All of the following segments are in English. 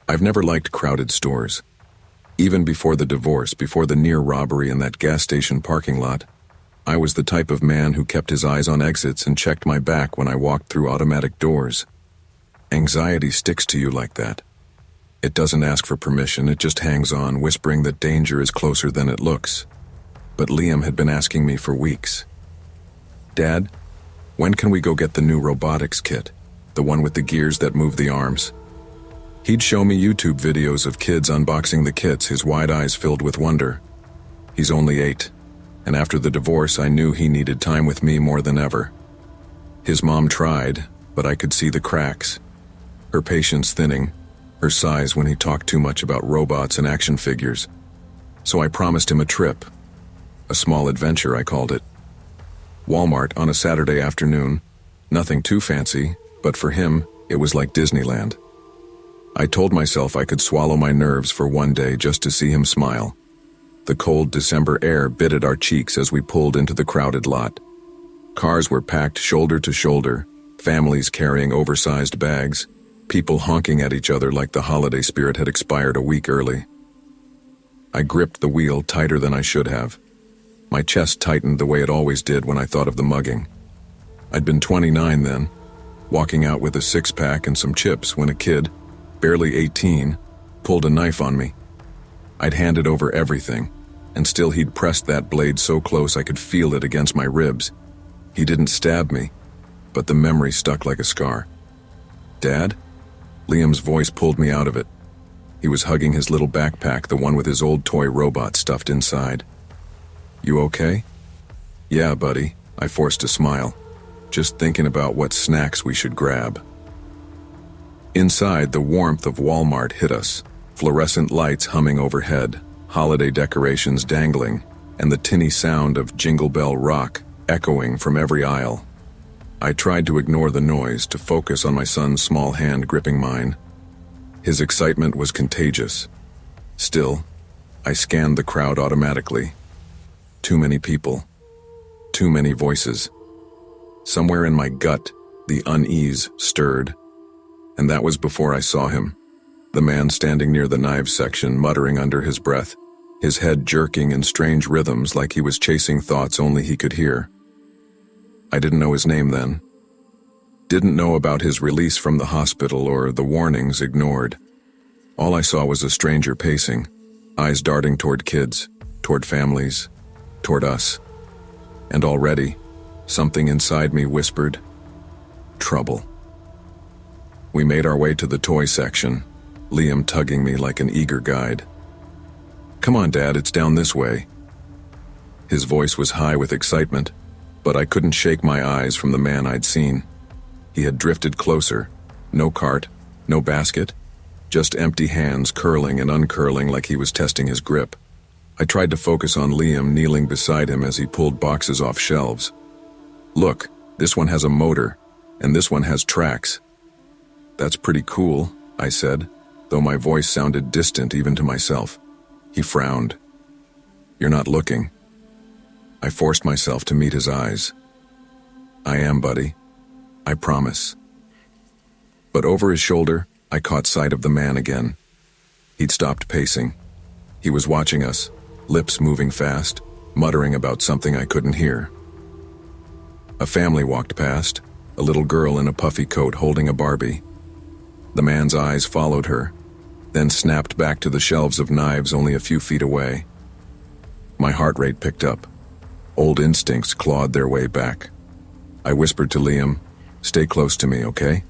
I've never liked crowded stores. Even before the divorce, before the near robbery in that gas station parking lot, I was the type of man who kept his eyes on exits and checked my back when I walked through automatic doors. Anxiety sticks to you like that. It doesn't ask for permission, it just hangs on, whispering that danger is closer than it looks. But Liam had been asking me for weeks. "Dad, when can we go get the new robotics kit? The one with the gears that move the arms?" He'd show me YouTube videos of kids unboxing the kits, his wide eyes filled with wonder. He's only 8, and after the divorce I knew he needed time with me more than ever. His mom tried, but I could see the cracks. Her patience thinning, her sighs when he talked too much about robots and action figures. So I promised him a trip. A small adventure, I called it. Walmart on a Saturday afternoon. Nothing too fancy, but for him, it was like Disneyland. I told myself I could swallow my nerves for one day just to see him smile. The cold December air bit at our cheeks as we pulled into the crowded lot. Cars were packed shoulder to shoulder, families carrying oversized bags, people honking at each other like the holiday spirit had expired a week early. I gripped the wheel tighter than I should have. My chest tightened the way it always did when I thought of the mugging. I'd been 29 then, walking out with a six-pack and some chips when a kid, barely 18, pulled a knife on me. I'd handed over everything, and still he'd pressed that blade so close I could feel it against my ribs. He didn't stab me, but the memory stuck like a scar. "Dad?" Liam's voice pulled me out of it. He was hugging his little backpack, the one with his old toy robot stuffed inside. "You okay?" "Yeah, buddy," I forced a smile, just thinking about what snacks we should grab. Inside, the warmth of Walmart hit us, fluorescent lights humming overhead, holiday decorations dangling, and the tinny sound of Jingle Bell Rock echoing from every aisle. I tried to ignore the noise, to focus on my son's small hand gripping mine. His excitement was contagious. Still, I scanned the crowd automatically. Too many people. Too many voices. Somewhere in my gut, the unease stirred. And that was before I saw him. The man standing near the knives section, muttering under his breath, his head jerking in strange rhythms like he was chasing thoughts only he could hear. I didn't know his name then. Didn't know about his release from the hospital or the warnings ignored. All I saw was a stranger pacing, eyes darting toward kids, toward families, toward us. And already, something inside me whispered, "Trouble." We made our way to the toy section, Liam tugging me like an eager guide. "Come on, Dad, it's down this way." His voice was high with excitement, but I couldn't shake my eyes from the man I'd seen. He had drifted closer. No cart, no basket, just empty hands curling and uncurling like he was testing his grip. I tried to focus on Liam kneeling beside him as he pulled boxes off shelves. "Look, this one has a motor, and this one has tracks." "That's pretty cool," I said, though my voice sounded distant even to myself. He frowned. "You're not looking." I forced myself to meet his eyes. "I am, buddy. I promise." But over his shoulder, I caught sight of the man again. He'd stopped pacing. He was watching us, lips moving fast, muttering about something I couldn't hear. A family walked past, a little girl in a puffy coat holding a Barbie. The man's eyes followed her, then snapped back to the shelves of knives only a few feet away. My heart rate picked up. Old instincts clawed their way back. I whispered to Liam, "Stay close to me, okay?"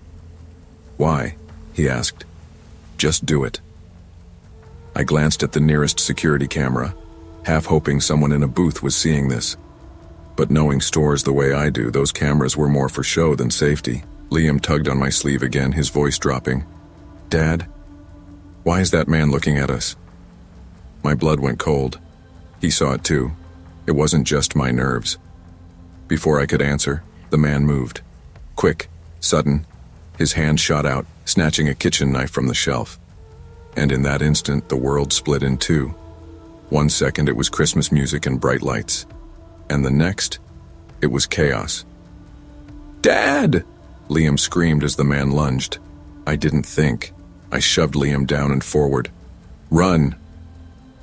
"Why?" he asked. "Just do it." I glanced at the nearest security camera, half hoping someone in a booth was seeing this. But knowing stores the way I do, those cameras were more for show than safety. Liam tugged on my sleeve again, his voice dropping. "Dad, why is that man looking at us?" My blood went cold. He saw it too. It wasn't just my nerves. Before I could answer, the man moved. Quick, sudden, his hand shot out, snatching a kitchen knife from the shelf. And in that instant, the world split in two. 1 second it was Christmas music and bright lights. And the next, it was chaos. "Dad!" Liam screamed as the man lunged. I didn't think. I shoved Liam down and forward. "Run!"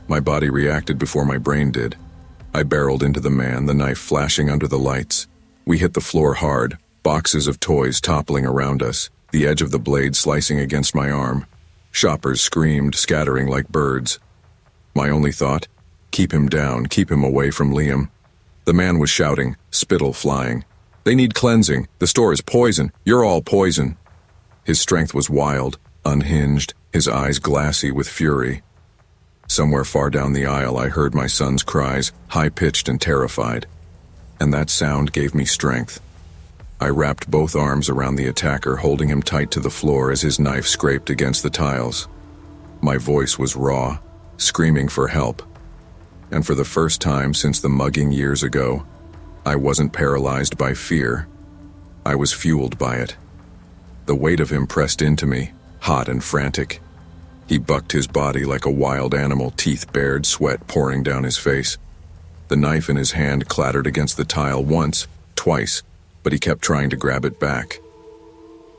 My body reacted before my brain did. I barreled into the man, the knife flashing under the lights. We hit the floor hard, boxes of toys toppling around us, the edge of the blade slicing against my arm. Shoppers screamed, scattering like birds. My only thought? Keep him down, keep him away from Liam. The man was shouting, spittle flying. "They need cleansing. The store is poison. You're all poison." His strength was wild, unhinged, his eyes glassy with fury. Somewhere far down the aisle, I heard my son's cries, high-pitched and terrified. And that sound gave me strength. I wrapped both arms around the attacker, holding him tight to the floor as his knife scraped against the tiles. My voice was raw, screaming for help. And for the first time since the mugging years ago, I wasn't paralyzed by fear. I was fueled by it. The weight of him pressed into me, hot and frantic. He bucked his body like a wild animal, teeth bared, sweat pouring down his face. The knife in his hand clattered against the tile once, twice, but he kept trying to grab it back.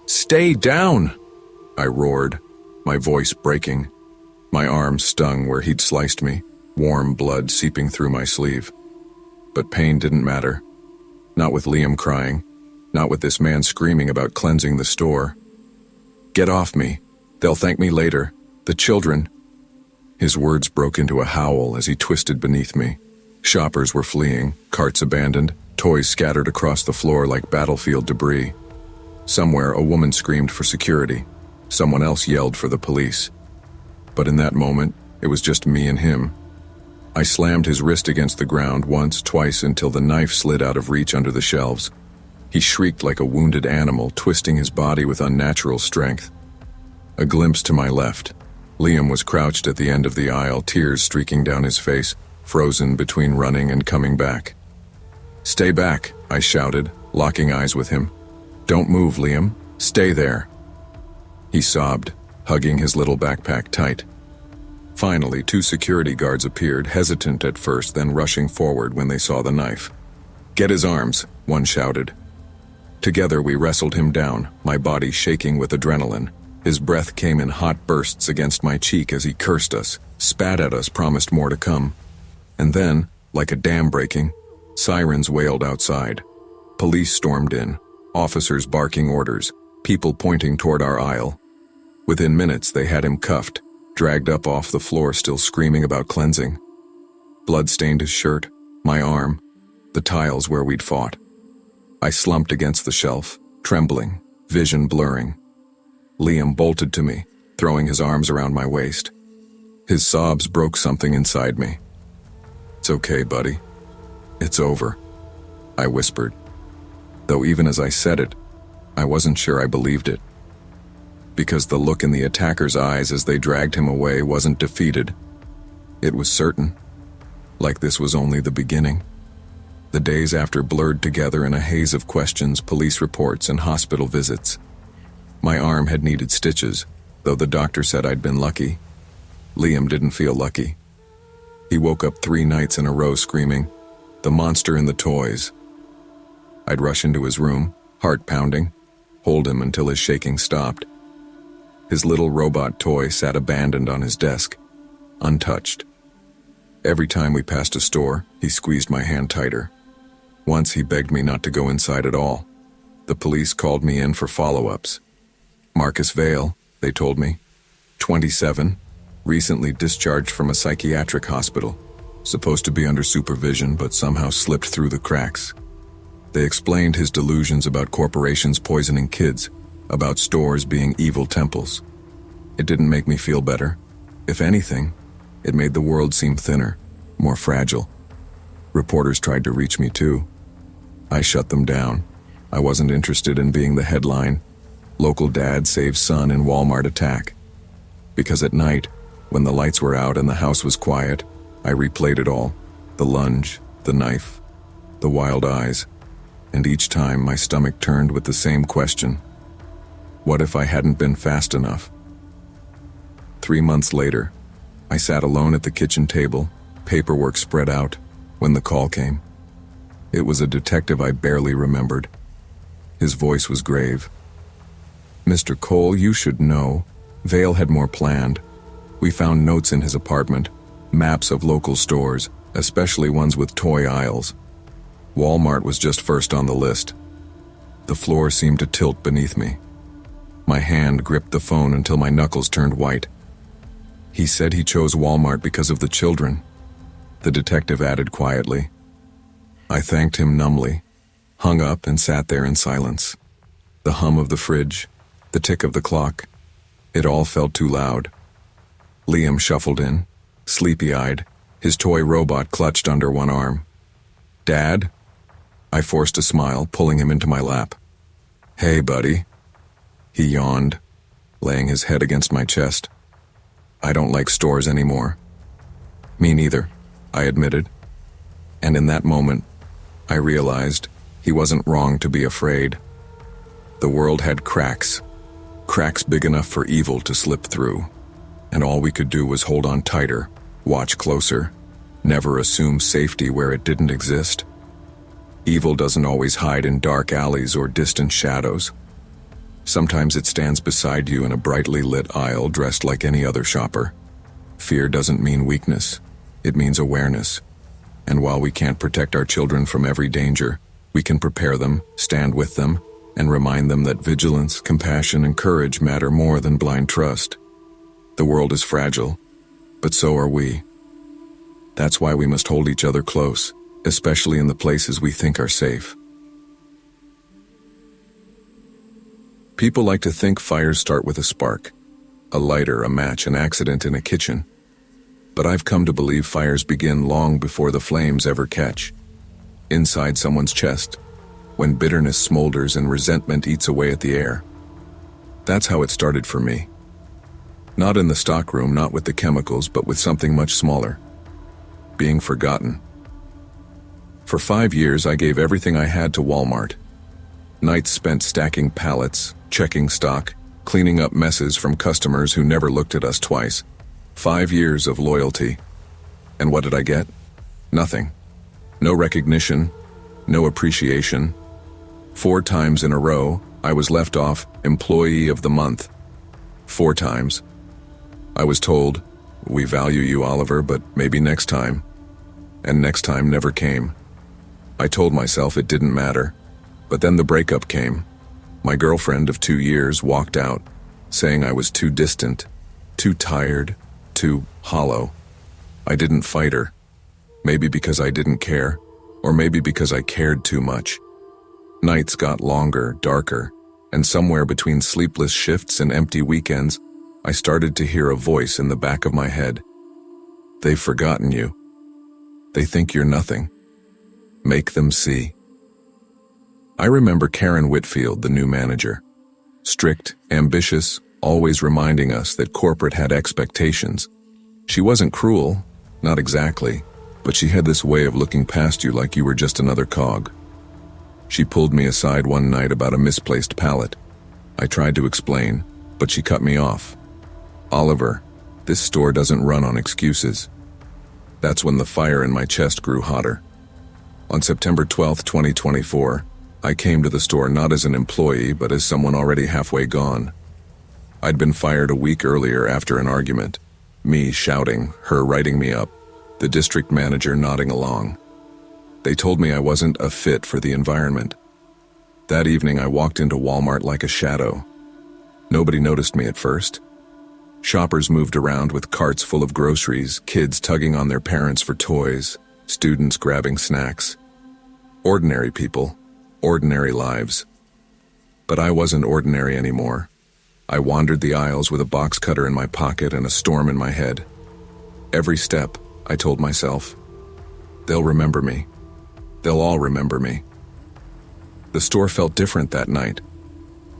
"Stay down!" I roared, my voice breaking. My arm stung where he'd sliced me, warm blood seeping through my sleeve. But pain didn't matter. Not with Liam crying, not with this man screaming about cleansing the store. "Get off me. They'll thank me later. The children." His words broke into a howl as he twisted beneath me. Shoppers were fleeing, carts abandoned, toys scattered across the floor like battlefield debris. Somewhere, a woman screamed for security. Someone else yelled for the police. But in that moment, it was just me and him. I slammed his wrist against the ground once, twice, until the knife slid out of reach under the shelves. He shrieked like a wounded animal, twisting his body with unnatural strength. A glimpse to my left. Liam was crouched at the end of the aisle, tears streaking down his face, frozen between running and coming back. "Stay back," I shouted, locking eyes with him. "Don't move, Liam. Stay there." He sobbed, hugging his little backpack tight. Finally, 2 security guards appeared, hesitant at first, then rushing forward when they saw the knife. "Get his arms," one shouted. Together we wrestled him down, my body shaking with adrenaline. His breath came in hot bursts against my cheek as he cursed us, spat at us, promised more to come. And then, like a dam breaking, sirens wailed outside. Police stormed in, officers barking orders, people pointing toward our aisle. Within minutes, they had him cuffed, dragged up off the floor, still screaming about cleansing. Blood stained his shirt, my arm, the tiles where we'd fought. I slumped against the shelf, trembling, vision blurring. Liam bolted to me, throwing his arms around my waist. His sobs broke something inside me. "It's okay, buddy. It's over," I whispered. Though even as I said it, I wasn't sure I believed it. Because the look in the attacker's eyes as they dragged him away wasn't defeated. It was certain. Like this was only the beginning. The days after blurred together in a haze of questions, police reports, and hospital visits. My arm had needed stitches, though the doctor said I'd been lucky. Liam didn't feel lucky. He woke up 3 nights in a row screaming, "The monster in the toys." I'd rush into his room, heart pounding, hold him until his shaking stopped. His little robot toy sat abandoned on his desk, untouched. Every time we passed a store, he squeezed my hand tighter. Once he begged me not to go inside at all. The police called me in for follow-ups. Marcus Vale, they told me. 27, recently discharged from a psychiatric hospital. Supposed to be under supervision, but somehow slipped through the cracks. They explained his delusions about corporations poisoning kids, about stores being evil temples. It didn't make me feel better. If anything, it made the world seem thinner, more fragile. Reporters tried to reach me too. I shut them down. I wasn't interested in being the headline, "Local dad saves son in Walmart attack." Because at night, when the lights were out and the house was quiet, I replayed it all. The lunge, the knife, the wild eyes. And each time my stomach turned with the same question. What if I hadn't been fast enough? 3 months later, I sat alone at the kitchen table, paperwork spread out, when the call came. It was a detective I barely remembered. His voice was grave. "Mr. Cole, you should know. Vale had more planned. We found notes in his apartment, maps of local stores, especially ones with toy aisles. Walmart was just first on the list. The floor seemed to tilt beneath me. My hand gripped the phone until my knuckles turned white. He said he chose Walmart because of the children, the detective added quietly. I thanked him numbly, hung up and sat there in silence. The hum of the fridge, the tick of the clock, it all felt too loud. Liam shuffled in, sleepy-eyed, his toy robot clutched under one arm. "Dad?" I forced a smile, pulling him into my lap. "Hey, buddy." He yawned, laying his head against my chest. "I don't like stores anymore." "Me neither," I admitted. And in that moment, I realized he wasn't wrong to be afraid. The world had cracks big enough for evil to slip through, and all we could do was hold on tighter, watch closer, never assume safety where it didn't exist. Evil doesn't always hide in dark alleys or distant shadows. Sometimes it stands beside you in a brightly lit aisle dressed like any other shopper. Fear doesn't mean weakness, it means awareness. And while we can't protect our children from every danger, we can prepare them, stand with them, and remind them that vigilance, compassion, and courage matter more than blind trust. The world is fragile, but so are we. That's why we must hold each other close, especially in the places we think are safe. People like to think fires start with a spark, a lighter, a match, an accident in a kitchen. But I've come to believe fires begin long before the flames ever catch. Inside someone's chest, when bitterness smolders and resentment eats away at the air. That's how it started for me. Not in the stockroom, not with the chemicals, but with something much smaller. Being forgotten. For 5 years, I gave everything I had to Walmart. Nights spent stacking pallets, checking stock, cleaning up messes from customers who never looked at us twice. 5 years of loyalty. And what did I get? Nothing. No recognition, no appreciation. 4 times in a row, I was left off Employee of the Month. 4 times. I was told, "We value you, Oliver, but maybe next time." And next time never came. I told myself it didn't matter. But then the breakup came. My girlfriend of 2 years walked out, saying I was too distant, too tired, too hollow. I didn't fight her. Maybe because I didn't care, or maybe because I cared too much. Nights got longer, darker, and somewhere between sleepless shifts and empty weekends, I started to hear a voice in the back of my head. "They've forgotten you. They think you're nothing. Make them see." I remember Karen Whitfield, the new manager. Strict, ambitious, always reminding us that corporate had expectations. She wasn't cruel, not exactly, but she had this way of looking past you like you were just another cog. She pulled me aside one night about a misplaced pallet. I tried to explain, but she cut me off. "Oliver, this store doesn't run on excuses." That's when the fire in my chest grew hotter. On September 12, 2024, I came to the store not as an employee, but as someone already halfway gone. I'd been fired a week earlier after an argument. Me shouting, her writing me up, the district manager nodding along. They told me I wasn't a fit for the environment. That evening I walked into Walmart like a shadow. Nobody noticed me at first. Shoppers moved around with carts full of groceries, kids tugging on their parents for toys, students grabbing snacks. Ordinary people, ordinary lives. But I wasn't ordinary anymore. I wandered the aisles with a box cutter in my pocket and a storm in my head. Every step, I told myself, they'll remember me. They'll all remember me. The store felt different that night.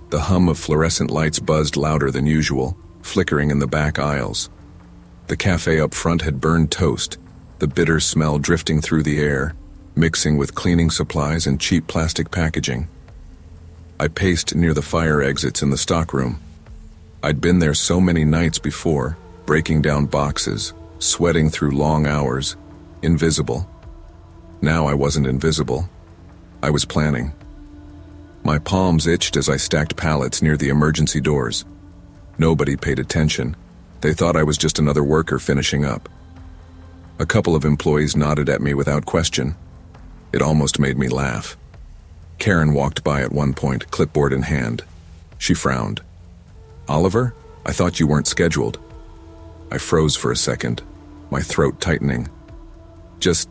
The hum of fluorescent lights buzzed louder than usual, flickering in the back aisles. The cafe up front had burned toast, the bitter smell drifting through the air, mixing with cleaning supplies and cheap plastic packaging. I paced near the fire exits in the stockroom. I'd been there so many nights before, breaking down boxes, sweating through long hours, invisible. Now I wasn't invisible. I was planning. My palms itched as I stacked pallets near the emergency doors. Nobody paid attention. They thought I was just another worker finishing up. A couple of employees nodded at me without question. It almost made me laugh. Karen walked by at one point, clipboard in hand. She frowned. "Oliver, I thought you weren't scheduled." I froze for a second, my throat tightening. "Just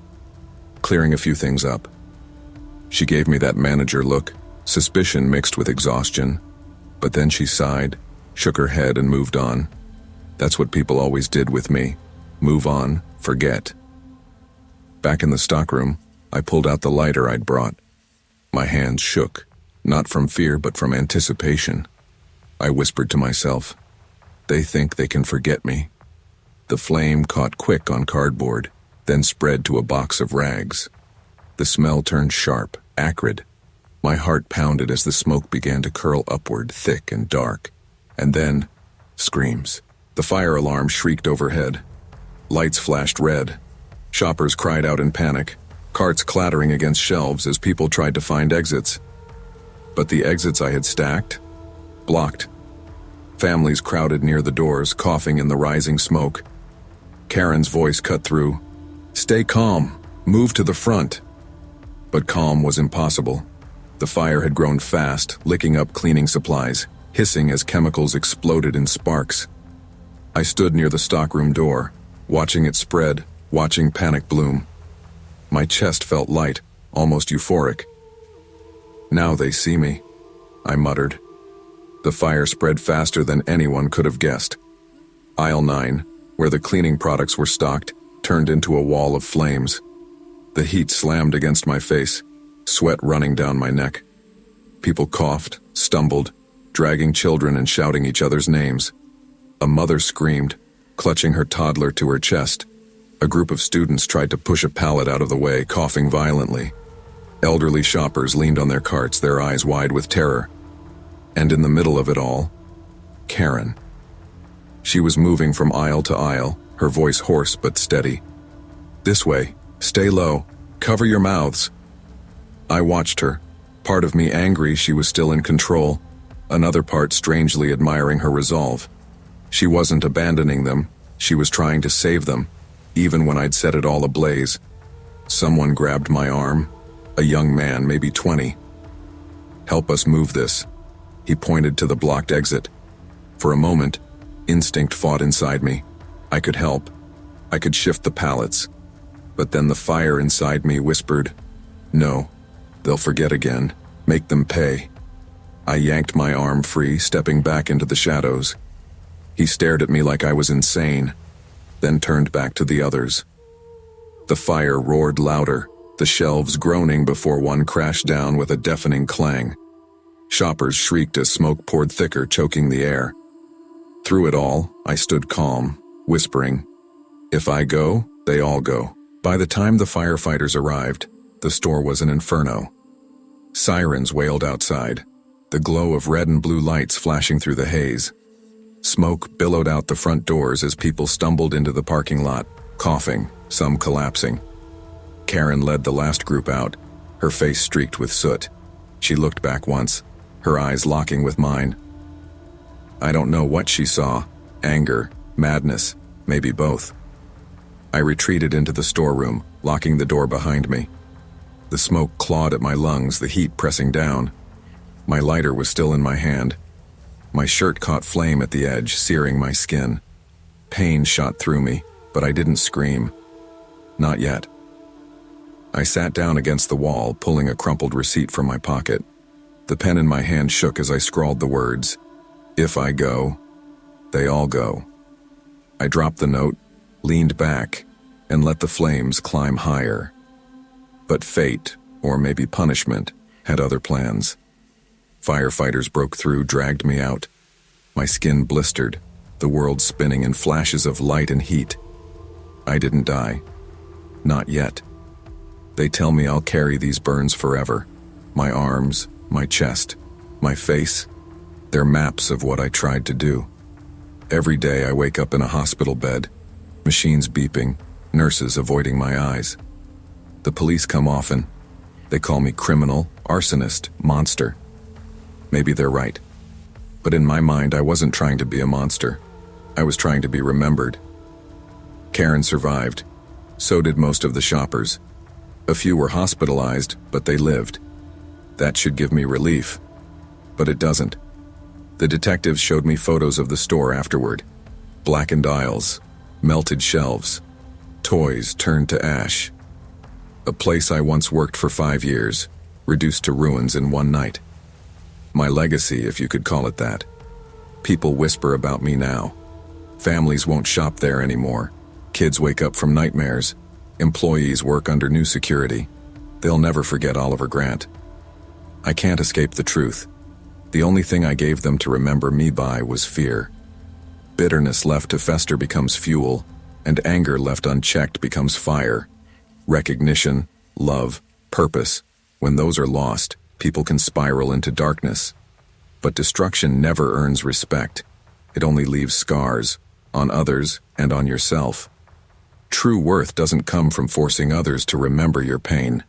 clearing a few things up." She gave me that manager look, suspicion mixed with exhaustion. But then she sighed, shook her head and moved on. That's what people always did with me. Move on, forget. Back in the stockroom, I pulled out the lighter I'd brought. My hands shook, not from fear but from anticipation. I whispered to myself, "They think they can forget me." The flame caught quick on cardboard, then spread to a box of rags. The smell turned sharp, acrid. My heart pounded as the smoke began to curl upward, thick and dark. And then, screams. The fire alarm shrieked overhead. Lights flashed red. Shoppers cried out in panic, carts clattering against shelves as people tried to find exits. But the exits I had stacked? Blocked. Families crowded near the doors, coughing in the rising smoke. Karen's voice cut through. "Stay calm. Move to the front." But calm was impossible. The fire had grown fast, licking up cleaning supplies, hissing as chemicals exploded in sparks. I stood near the stockroom door, watching it spread, watching panic bloom. My chest felt light, almost euphoric. "Now they see me," I muttered. The fire spread faster than anyone could have guessed. Aisle 9, where the cleaning products were stocked, turned into a wall of flames. The heat slammed against my face, sweat running down my neck. People coughed, stumbled, dragging children and shouting each other's names. A mother screamed, clutching her toddler to her chest. A group of students tried to push a pallet out of the way, coughing violently. Elderly shoppers leaned on their carts, their eyes wide with terror. And in the middle of it all, Karen. She was moving from aisle to aisle, her voice hoarse but steady. "This way, stay low, cover your mouths." I watched her, part of me angry she was still in control, another part strangely admiring her resolve. She wasn't abandoning them, she was trying to save them, even when I'd set it all ablaze. Someone grabbed my arm, a young man, maybe 20. "Help us move this." He pointed to the blocked exit. For a moment, instinct fought inside me. I could help. I could shift the pallets. But then the fire inside me whispered, "No, they'll forget again. Make them pay." I yanked my arm free, stepping back into the shadows. He stared at me like I was insane, then turned back to the others. The fire roared louder, the shelves groaning before one crashed down with a deafening clang. Shoppers shrieked as smoke poured thicker, choking the air. Through it all, I stood calm, whispering, "If I go, they all go." By the time the firefighters arrived, the store was an inferno. Sirens wailed outside, the glow of red and blue lights flashing through the haze. Smoke billowed out the front doors as people stumbled into the parking lot, coughing, some collapsing. Karen led the last group out, her face streaked with soot. She looked back once, her eyes locking with mine. I don't know what she saw, anger, madness, maybe both. I retreated into the storeroom, locking the door behind me. The smoke clawed at my lungs, the heat pressing down. My lighter was still in my hand. My shirt caught flame at the edge, searing my skin. Pain shot through me, but I didn't scream. Not yet. I sat down against the wall, pulling a crumpled receipt from my pocket. The pen in my hand shook as I scrawled the words, "If I go, they all go." I dropped the note, leaned back, and let the flames climb higher. But fate, or maybe punishment, had other plans. Firefighters broke through, dragged me out. My skin blistered, the world spinning in flashes of light and heat. I didn't die. Not yet. They tell me I'll carry these burns forever. My arms, my chest, my face, they're maps of what I tried to do. Every day I wake up in a hospital bed, machines beeping, nurses avoiding my eyes. The police come often. They call me criminal, arsonist, monster. Maybe they're right. But in my mind, I wasn't trying to be a monster. I was trying to be remembered. Karen survived. So did most of the shoppers. A few were hospitalized, but they lived. That should give me relief. But it doesn't. The detectives showed me photos of the store afterward. Blackened aisles, melted shelves, toys turned to ash. A place I once worked for 5 years, reduced to ruins in one night. My legacy, if you could call it that. People whisper about me now. Families won't shop there anymore. Kids wake up from nightmares. Employees work under new security. They'll never forget Oliver Grant. I can't escape the truth. The only thing I gave them to remember me by was fear. Bitterness left to fester becomes fuel, and anger left unchecked becomes fire. Recognition, love, purpose, when those are lost, people can spiral into darkness. But destruction never earns respect. It only leaves scars, on others and on yourself. True worth doesn't come from forcing others to remember your pain.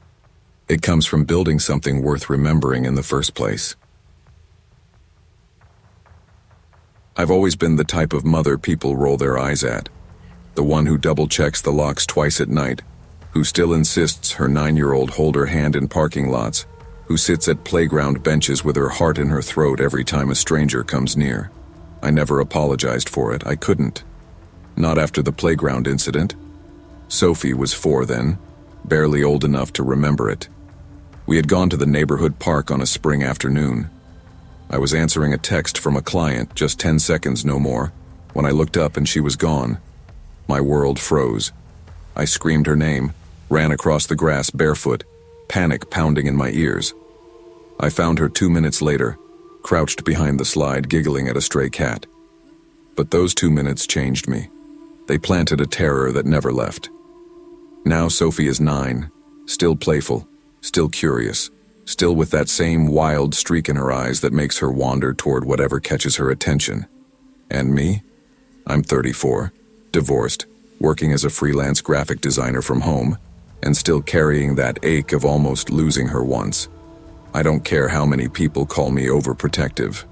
It comes from building something worth remembering in the first place. I've always been the type of mother people roll their eyes at. The one who double-checks the locks twice at night, who still insists her 9-year-old hold her hand in parking lots, who sits at playground benches with her heart in her throat every time a stranger comes near. I never apologized for it. I couldn't. Not after the playground incident. Sophie was 4 then, barely old enough to remember it. We had gone to the neighborhood park on a spring afternoon. I was answering a text from a client, just 10 seconds, no more, when I looked up and she was gone. My world froze. I screamed her name, ran across the grass barefoot, panic pounding in my ears. I found her 2 minutes later, crouched behind the slide giggling at a stray cat. But those 2 minutes changed me. They planted a terror that never left. Now Sophie is 9, still playful, still curious, still with that same wild streak in her eyes that makes her wander toward whatever catches her attention. And me? I'm 34, divorced, working as a freelance graphic designer from home, and still carrying that ache of almost losing her once. I don't care how many people call me overprotective.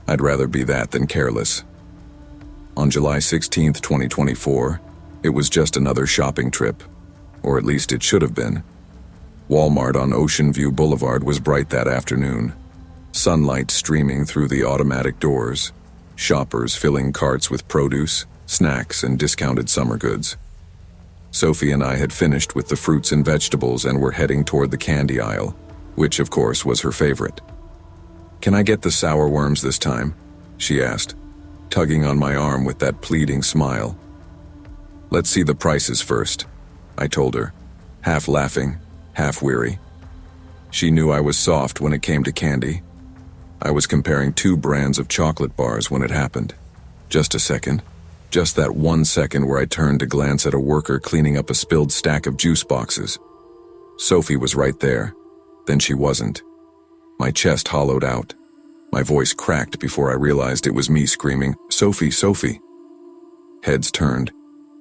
I'd rather be that than careless. On July 16, 2024, it was just another shopping trip. Or at least it should have been. Walmart on Ocean View Boulevard was bright that afternoon. Sunlight streaming through the automatic doors. Shoppers filling carts with produce, snacks, and discounted summer goods. Sophie and I had finished with the fruits and vegetables and were heading toward the candy aisle, which of course was her favorite. "Can I get the sour worms this time?" she asked, tugging on my arm with that pleading smile. "Let's see the prices first," I told her, half laughing, half weary. She knew I was soft when it came to candy. I was comparing 2 brands of chocolate bars when it happened. Just a second. Just that 1 second where I turned to glance at a worker cleaning up a spilled stack of juice boxes. Sophie was right there. Then she wasn't. My chest hollowed out. My voice cracked before I realized it was me screaming, "Sophie, Sophie!" Heads turned.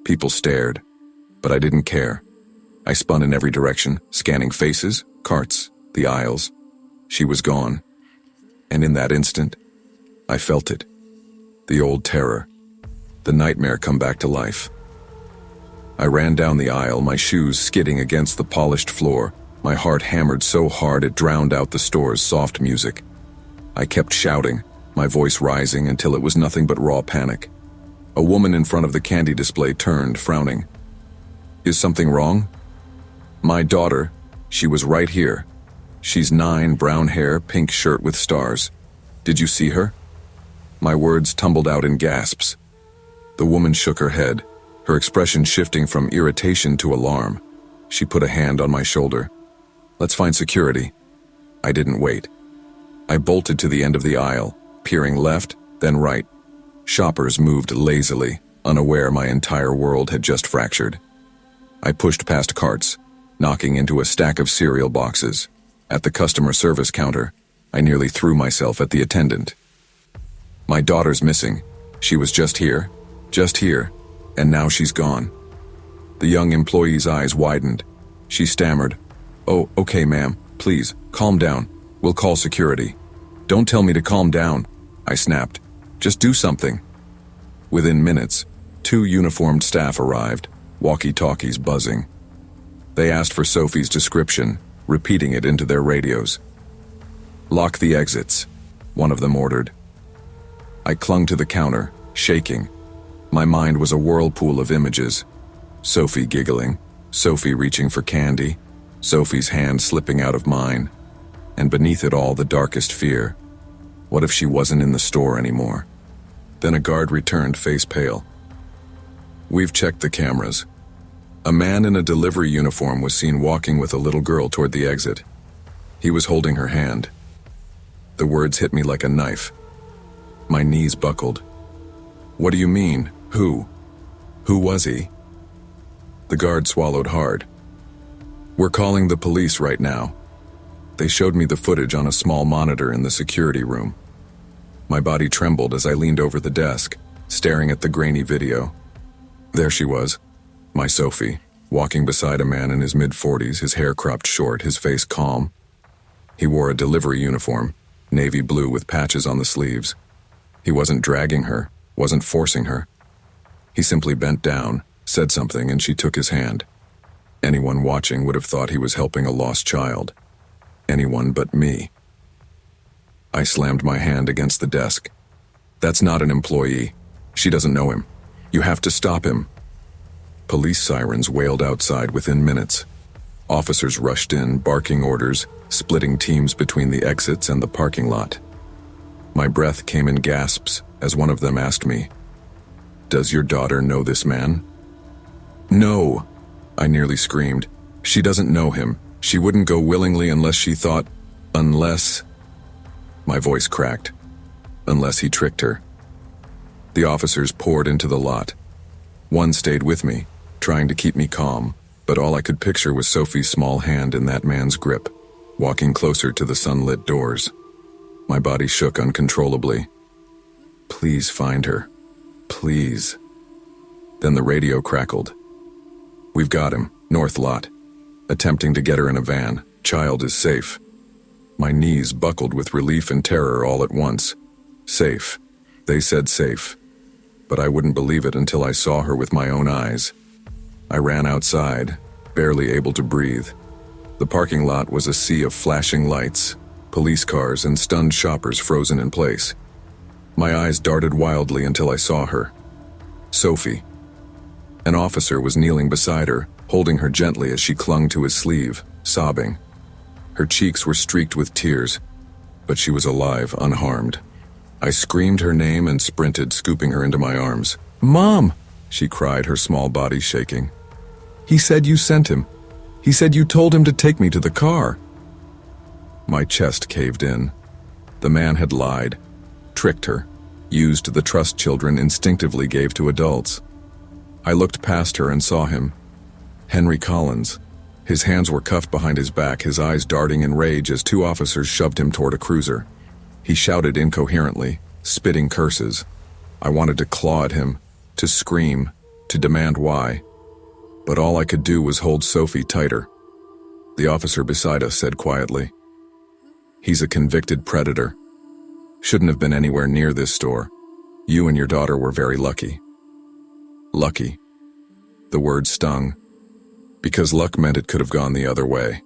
People stared. But I didn't care. I spun in every direction, scanning faces, carts, the aisles. She was gone. And in that instant, I felt it. The old terror. The nightmare come back to life. I ran down the aisle, my shoes skidding against the polished floor, my heart hammered so hard it drowned out the store's soft music. I kept shouting, my voice rising until it was nothing but raw panic. A woman in front of the candy display turned, frowning. "Is something wrong?" "My daughter. She was right here. She's 9, brown hair, pink shirt with stars. Did you see her?" My words tumbled out in gasps. The woman shook her head, her expression shifting from irritation to alarm. She put a hand on my shoulder. "Let's find security." I didn't wait. I bolted to the end of the aisle, peering left, then right. Shoppers moved lazily, unaware my entire world had just fractured. I pushed past carts, knocking into a stack of cereal boxes. At the customer service counter, I nearly threw myself at the attendant. "My daughter's missing. She was just here, and now she's gone." The young employee's eyes widened. She stammered, "Oh, okay, ma'am. Please, calm down. We'll call security." "Don't tell me to calm down," I snapped. Just do something. Within minutes, 2 uniformed staff arrived, walkie-talkies buzzing. They asked for Sophie's description, repeating it into their radios. "Lock the exits," one of them ordered. I clung to the counter, shaking. My mind was a whirlpool of images. Sophie giggling, Sophie reaching for candy, Sophie's hand slipping out of mine, and beneath it all the darkest fear. What if she wasn't in the store anymore? Then a guard returned, face pale. "We've checked the cameras. A man in a delivery uniform was seen walking with a little girl toward the exit. He was holding her hand." The words hit me like a knife. My knees buckled. "What do you mean? Who? Who was he?" The guard swallowed hard. "We're calling the police right now." They showed me the footage on a small monitor in the security room. My body trembled as I leaned over the desk, staring at the grainy video. There she was, my Sophie, walking beside a man in his mid-40s, his hair cropped short, his face calm. He wore a delivery uniform, navy blue with patches on the sleeves. He wasn't dragging her, wasn't forcing her. He simply bent down, said something, and she took his hand. Anyone watching would have thought he was helping a lost child. Anyone but me. I slammed my hand against the desk. "That's not an employee. She doesn't know him. You have to stop him." Police sirens wailed outside within minutes. Officers rushed in, barking orders, splitting teams between the exits and the parking lot. My breath came in gasps as one of them asked me, "Does your daughter know this man?" "No," I nearly screamed. "She doesn't know him. She wouldn't go willingly unless she thought, unless..." My voice cracked. Unless he tricked her. The officers poured into the lot. One stayed with me, trying to keep me calm, but all I could picture was Sophie's small hand in that man's grip, walking closer to the sunlit doors. My body shook uncontrollably. "Please find her. Please." Then the radio crackled. "We've got him, north lot. Attempting to get her in a van. Child is safe." My knees buckled with relief and terror all at once. Safe. They said safe. But I wouldn't believe it until I saw her with my own eyes. I ran outside, barely able to breathe. The parking lot was a sea of flashing lights, police cars, and stunned shoppers frozen in place. My eyes darted wildly until I saw her. Sophie. An officer was kneeling beside her, holding her gently as she clung to his sleeve, sobbing. Her cheeks were streaked with tears, but she was alive, unharmed. I screamed her name and sprinted, scooping her into my arms. "Mom!" she cried, her small body shaking. "He said you sent him. He said you told him to take me to the car." My chest caved in. The man had lied, tricked her, used the trust children instinctively gave to adults. I looked past her and saw him. Henry Collins. His hands were cuffed behind his back, his eyes darting in rage as 2 officers shoved him toward a cruiser. He shouted incoherently, spitting curses. I wanted to claw at him, to scream, to demand why. But all I could do was hold Sophie tighter. The officer beside us said quietly, "He's a convicted predator. Shouldn't have been anywhere near this store. You and your daughter were very lucky." Lucky. The word stung. Because luck meant it could have gone the other way.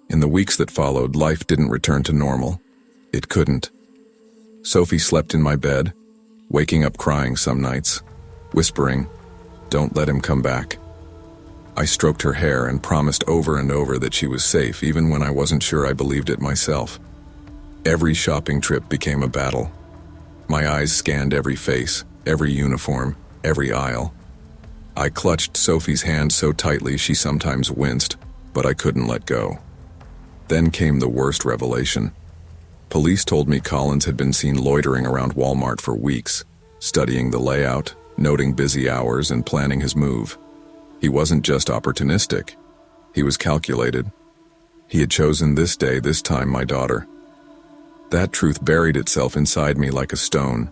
In the weeks that followed, life didn't return to normal. It couldn't. Sophie slept in my bed, waking up crying some nights, whispering, "Don't let him come back." I stroked her hair and promised over and over that she was safe, even when I wasn't sure I believed it myself. Every shopping trip became a battle. My eyes scanned every face, every uniform, every aisle. I clutched Sophie's hand so tightly she sometimes winced, but I couldn't let go. Then came the worst revelation. Police told me Collins had been seen loitering around Walmart for weeks, studying the layout, noting busy hours, and planning his move. He wasn't just opportunistic. He was calculated. He had chosen this day, this time, my daughter. That truth buried itself inside me like a stone.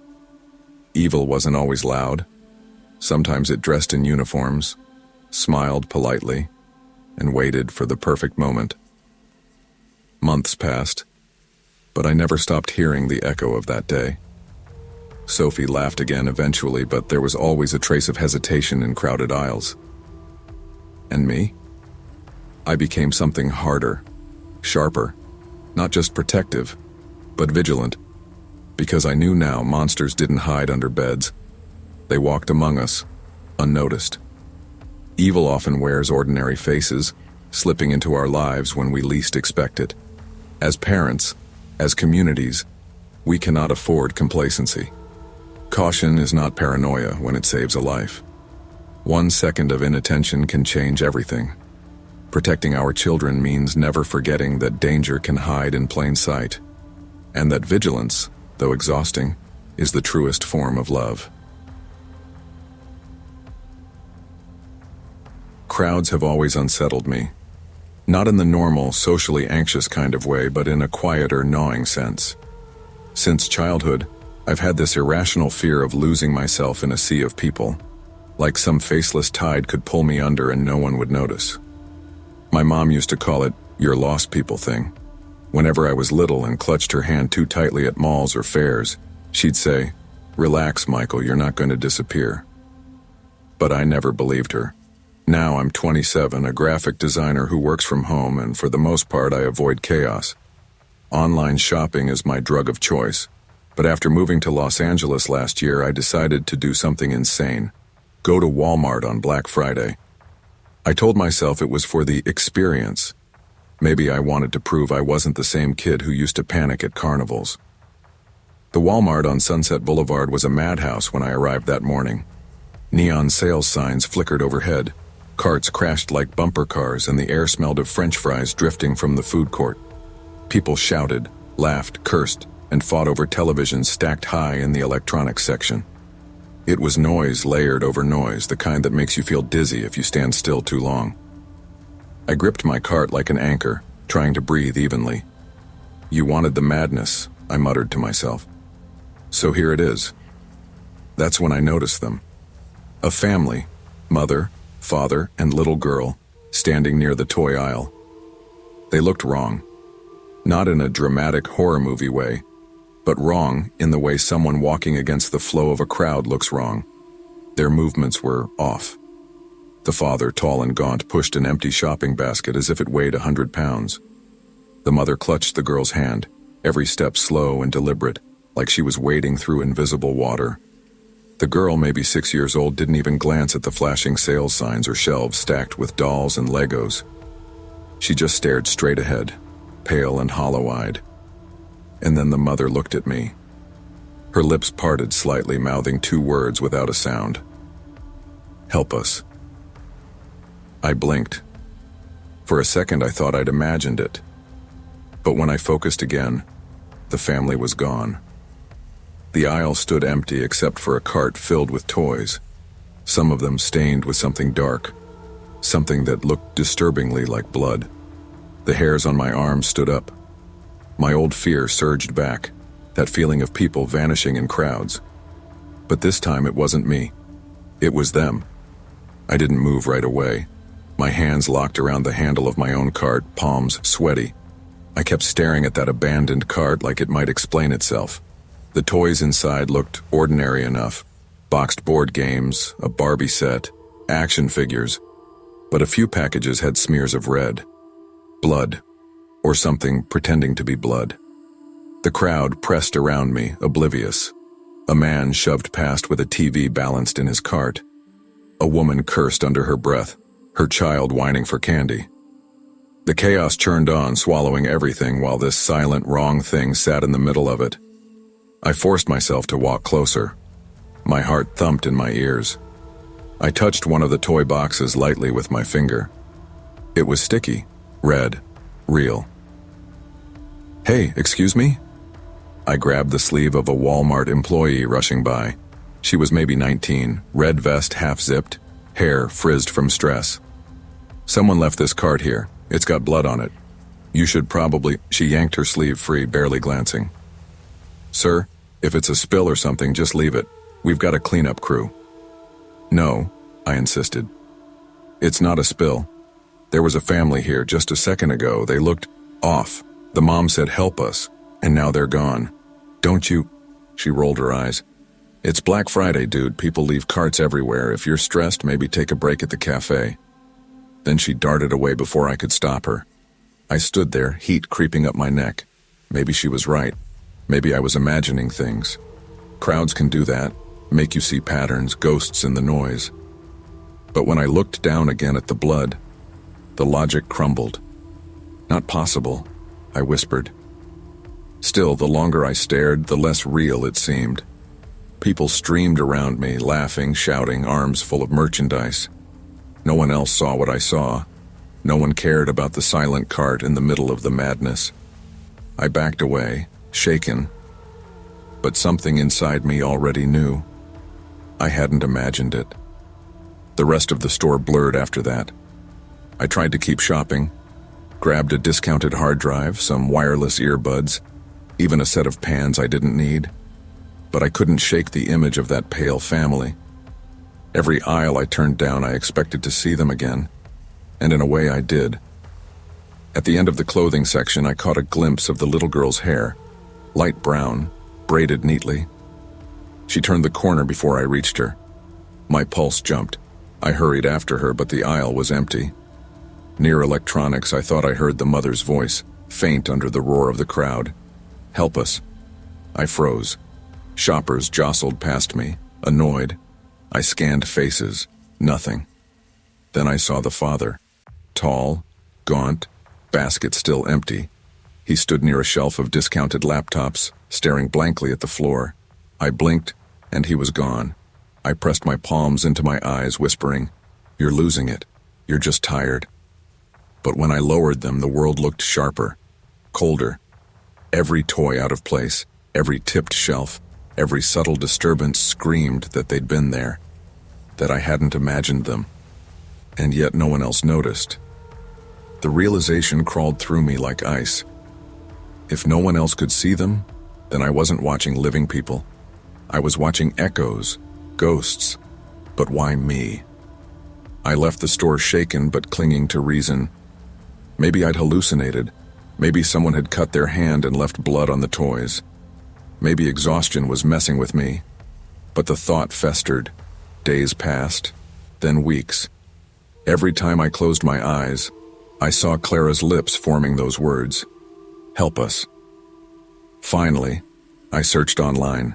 Evil wasn't always loud. Sometimes it dressed in uniforms, smiled politely, and waited for the perfect moment. Months passed, but I never stopped hearing the echo of that day. Sophie laughed again eventually, but there was always a trace of hesitation in crowded aisles. And me? I became something harder, sharper, not just protective, but vigilant, because I knew now monsters didn't hide under beds. They walked among us, unnoticed. Evil often wears ordinary faces, slipping into our lives when we least expect it. As parents, as communities, we cannot afford complacency. Caution is not paranoia when it saves a life. 1 second of inattention can change everything. Protecting our children means never forgetting that danger can hide in plain sight, and that vigilance, though exhausting, is the truest form of love. Crowds have always unsettled me. Not in the normal, socially anxious kind of way, but in a quieter, gnawing sense. Since childhood, I've had this irrational fear of losing myself in a sea of people, like some faceless tide could pull me under and no one would notice. My mom used to call it your lost people thing. Whenever I was little and clutched her hand too tightly at malls or fairs, she'd say, "Relax, Michael, you're not going to disappear." But I never believed her. Now I'm 27, a graphic designer who works from home, and for the most part I avoid chaos. Online shopping is my drug of choice, but after moving to Los Angeles last year, I decided to do something insane. Go to Walmart on Black Friday. I told myself it was for the experience. Maybe I wanted to prove I wasn't the same kid who used to panic at carnivals. The Walmart on Sunset Boulevard was a madhouse when I arrived that morning. Neon sales signs flickered overhead. Carts crashed like bumper cars, and the air smelled of French fries drifting from the food court. People shouted, laughed, cursed, and fought over televisions stacked high in the electronics section. It was noise layered over noise, the kind that makes you feel dizzy if you stand still too long. I gripped my cart like an anchor, trying to breathe evenly. "You wanted the madness," I muttered to myself. So here it is. That's when I noticed them. A family, mother, father, and little girl, standing near the toy aisle. They looked wrong. Not in a dramatic horror movie way, but wrong in the way someone walking against the flow of a crowd looks wrong. Their movements were off. The father, tall and gaunt, pushed an empty shopping basket as if it weighed 100 pounds. The mother clutched the girl's hand, every step slow and deliberate, like she was wading through invisible water. The girl, maybe 6 years old, didn't even glance at the flashing sales signs or shelves stacked with dolls and Legos. She just stared straight ahead, pale and hollow-eyed. And then the mother looked at me. Her lips parted slightly, mouthing 2 words without a sound. "Help us." I blinked. For a second I thought I'd imagined it. But when I focused again, the family was gone. The aisle stood empty except for a cart filled with toys, some of them stained with something dark, something that looked disturbingly like blood. The hairs on my arms stood up. My old fear surged back, that feeling of people vanishing in crowds. But this time it wasn't me. It was them. I didn't move right away. My hands locked around the handle of my own cart, palms sweaty. I kept staring at that abandoned cart like it might explain itself. The toys inside looked ordinary enough. Boxed board games, a Barbie set, action figures. But a few packages had smears of red. Blood. Or something pretending to be blood. The crowd pressed around me, oblivious. A man shoved past with a TV balanced in his cart. A woman cursed under her breath, her child whining for candy. The chaos churned on, swallowing everything while this silent, wrong thing sat in the middle of it. I forced myself to walk closer. My heart thumped in my ears. I touched one of the toy boxes lightly with my finger. It was sticky, red, real. "Hey, excuse me?" I grabbed the sleeve of a Walmart employee rushing by. She was maybe 19, red vest half-zipped, hair frizzed from stress. "Someone left this cart here. It's got blood on it. You should probably—" She yanked her sleeve free, barely glancing. "Sir, if it's a spill or something, just leave it. We've got a cleanup crew." "No," I insisted. "It's not a spill. There was a family here just a second ago. They looked off. The mom said help us, and now they're gone. Don't you—" She rolled her eyes. It's Black Friday, dude. People leave carts everywhere. If you're stressed, maybe take a break at the cafe. Then she darted away before I could stop her. I stood there, heat creeping up my neck. Maybe she was right. Maybe I was imagining things. Crowds can do that, make you see patterns, ghosts in the noise. But when I looked down again at the blood, the logic crumbled. Not possible, I whispered. Still, the longer I stared, the less real it seemed. People streamed around me, laughing, shouting, arms full of merchandise. No one else saw what I saw. No one cared about the silent cart in the middle of the madness. I backed away, shaken. But something inside me already knew. I hadn't imagined it. The rest of the store blurred after that. I tried to keep shopping, grabbed a discounted hard drive, some wireless earbuds, even a set of pans I didn't need. But I couldn't shake the image of that pale family. Every aisle I turned down, I expected to see them again, and in a way I did. At the end of the clothing section, I caught a glimpse of the little girl's hair, light brown, braided neatly. She turned the corner before I reached her. My pulse jumped. I hurried after her, but the aisle was empty. Near electronics, I thought I heard the mother's voice, faint under the roar of the crowd. "Help us." I froze. Shoppers jostled past me, annoyed. I scanned faces. Nothing. Then I saw the father. Tall, gaunt, basket still empty. He stood near a shelf of discounted laptops, staring blankly at the floor. I blinked, and he was gone. I pressed my palms into my eyes, whispering, "You're losing it. You're just tired." But when I lowered them, the world looked sharper, colder. Every toy out of place, every tipped shelf, every subtle disturbance screamed that they'd been there, that I hadn't imagined them. And yet no one else noticed. The realization crawled through me like ice. If no one else could see them, then I wasn't watching living people. I was watching echoes, ghosts. But why me? I left the store shaken but clinging to reason. Maybe I'd hallucinated. Maybe someone had cut their hand and left blood on the toys. Maybe exhaustion was messing with me. But the thought festered. Days passed, then weeks. Every time I closed my eyes, I saw Clara's lips forming those words. "Help us." Finally, I searched online.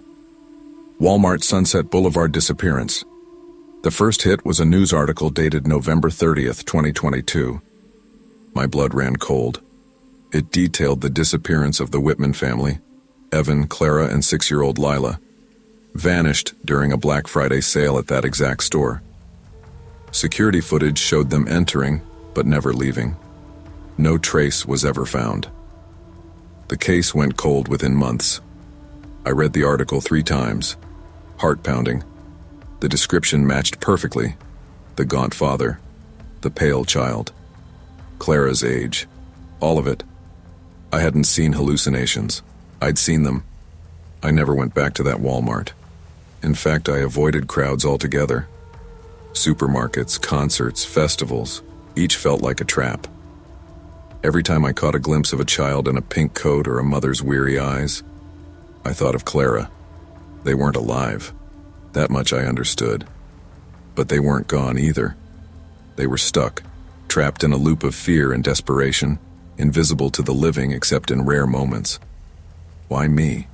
Walmart Sunset Boulevard disappearance. The first hit was a news article dated November 30th, 2022. My blood ran cold. It detailed the disappearance of the Whitman family, Evan, Clara, and 6-year-old Lila, vanished during a Black Friday sale at that exact store. Security footage showed them entering, but never leaving. No trace was ever found. The case went cold within months. I read the article 3 times. Heart-pounding. The description matched perfectly. The gaunt father, the pale child, Clara's age, all of it. I hadn't seen hallucinations. I'd seen them. I never went back to that Walmart. In fact, I avoided crowds altogether. Supermarkets, concerts, festivals, each felt like a trap. Every time I caught a glimpse of a child in a pink coat or a mother's weary eyes, I thought of Clara. They weren't alive. That much I understood. But they weren't gone either. They were stuck, trapped in a loop of fear and desperation, invisible to the living except in rare moments. Why me?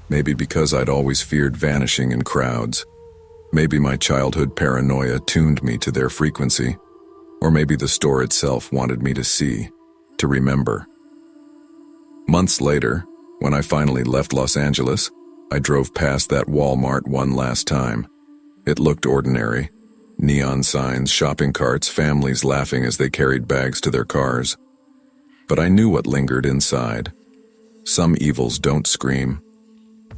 Maybe because I'd always feared vanishing in crowds. Maybe my childhood paranoia tuned me to their frequency. Or maybe the store itself wanted me to see, to remember. Months later, when I finally left Los Angeles, I drove past that Walmart one last time. It looked ordinary. Neon signs, shopping carts, families laughing as they carried bags to their cars. But I knew what lingered inside. Some evils don't scream.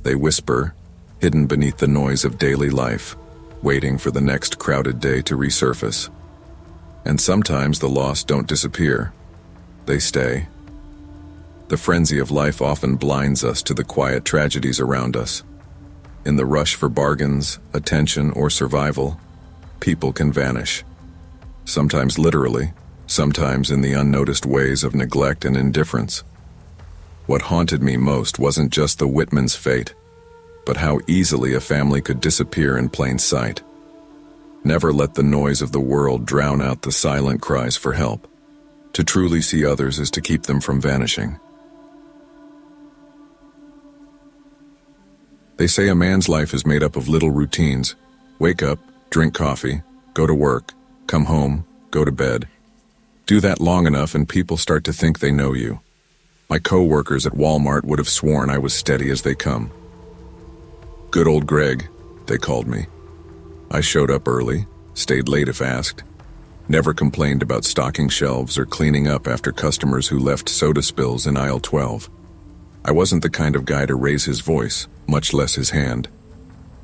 They whisper, hidden beneath the noise of daily life, waiting for the next crowded day to resurface. And sometimes the lost don't disappear. They stay. The frenzy of life often blinds us to the quiet tragedies around us. In the rush for bargains, attention, or survival, people can vanish. Sometimes literally, sometimes in the unnoticed ways of neglect and indifference. What haunted me most wasn't just the Whitman's fate. but how easily a family could disappear in plain sight. Never let the noise of the world drown out the silent cries for help. To truly see others is to keep them from vanishing. They say a man's life is made up of little routines. Wake up, drink coffee, go to work, come home, go to bed. Do that long enough and people start to think they know you. My co-workers at Walmart would have sworn I was steady as they come. Good old Greg, they called me. I showed up early, stayed late if asked, never complained about stocking shelves or cleaning up after customers who left soda spills in aisle 12. I wasn't the kind of guy to raise his voice, much less his hand.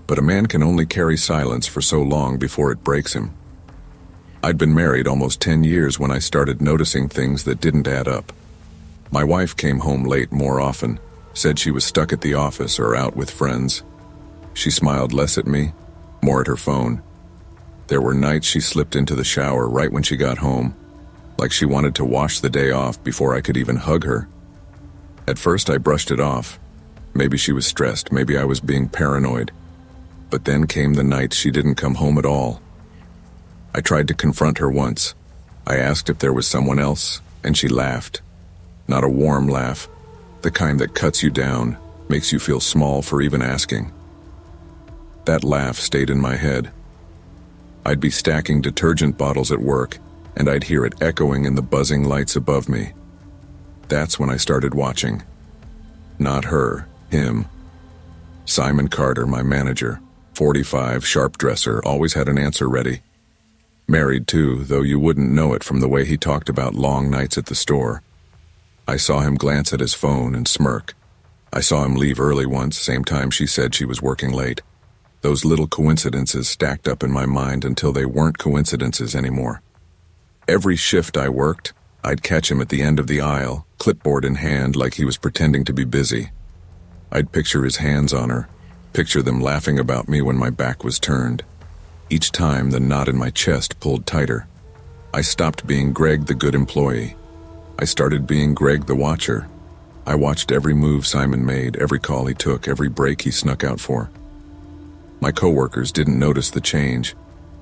But a man can only carry silence for so long before it breaks him. I'd been married almost 10 years when I started noticing things that didn't add up. My wife came home late more often, said she was stuck at the office or out with friends. She smiled less at me, more at her phone. There were nights she slipped into the shower right when she got home, like she wanted to wash the day off before I could even hug her. At first I brushed it off. Maybe she was stressed, maybe I was being paranoid. But then came the nights she didn't come home at all. I tried to confront her once. I asked if there was someone else, and she laughed. Not a warm laugh, the kind that cuts you down, makes you feel small for even asking. That laugh stayed in my head. I'd be stacking detergent bottles at work, and I'd hear it echoing in the buzzing lights above me. That's when I started watching. Not her, him. Simon Carter, my manager, 45, sharp dresser, always had an answer ready. Married too, though you wouldn't know it from the way he talked about long nights at the store. I saw him glance at his phone and smirk. I saw him leave early once, same time she said she was working late. Those little coincidences stacked up in my mind until they weren't coincidences anymore. Every shift I worked, I'd catch him at the end of the aisle, clipboard in hand like he was pretending to be busy. I'd picture his hands on her, picture them laughing about me when my back was turned. Each time, the knot in my chest pulled tighter. I stopped being Greg the good employee. I started being Greg the watcher. I watched every move Simon made, every call he took, every break he snuck out for. My coworkers didn't notice the change.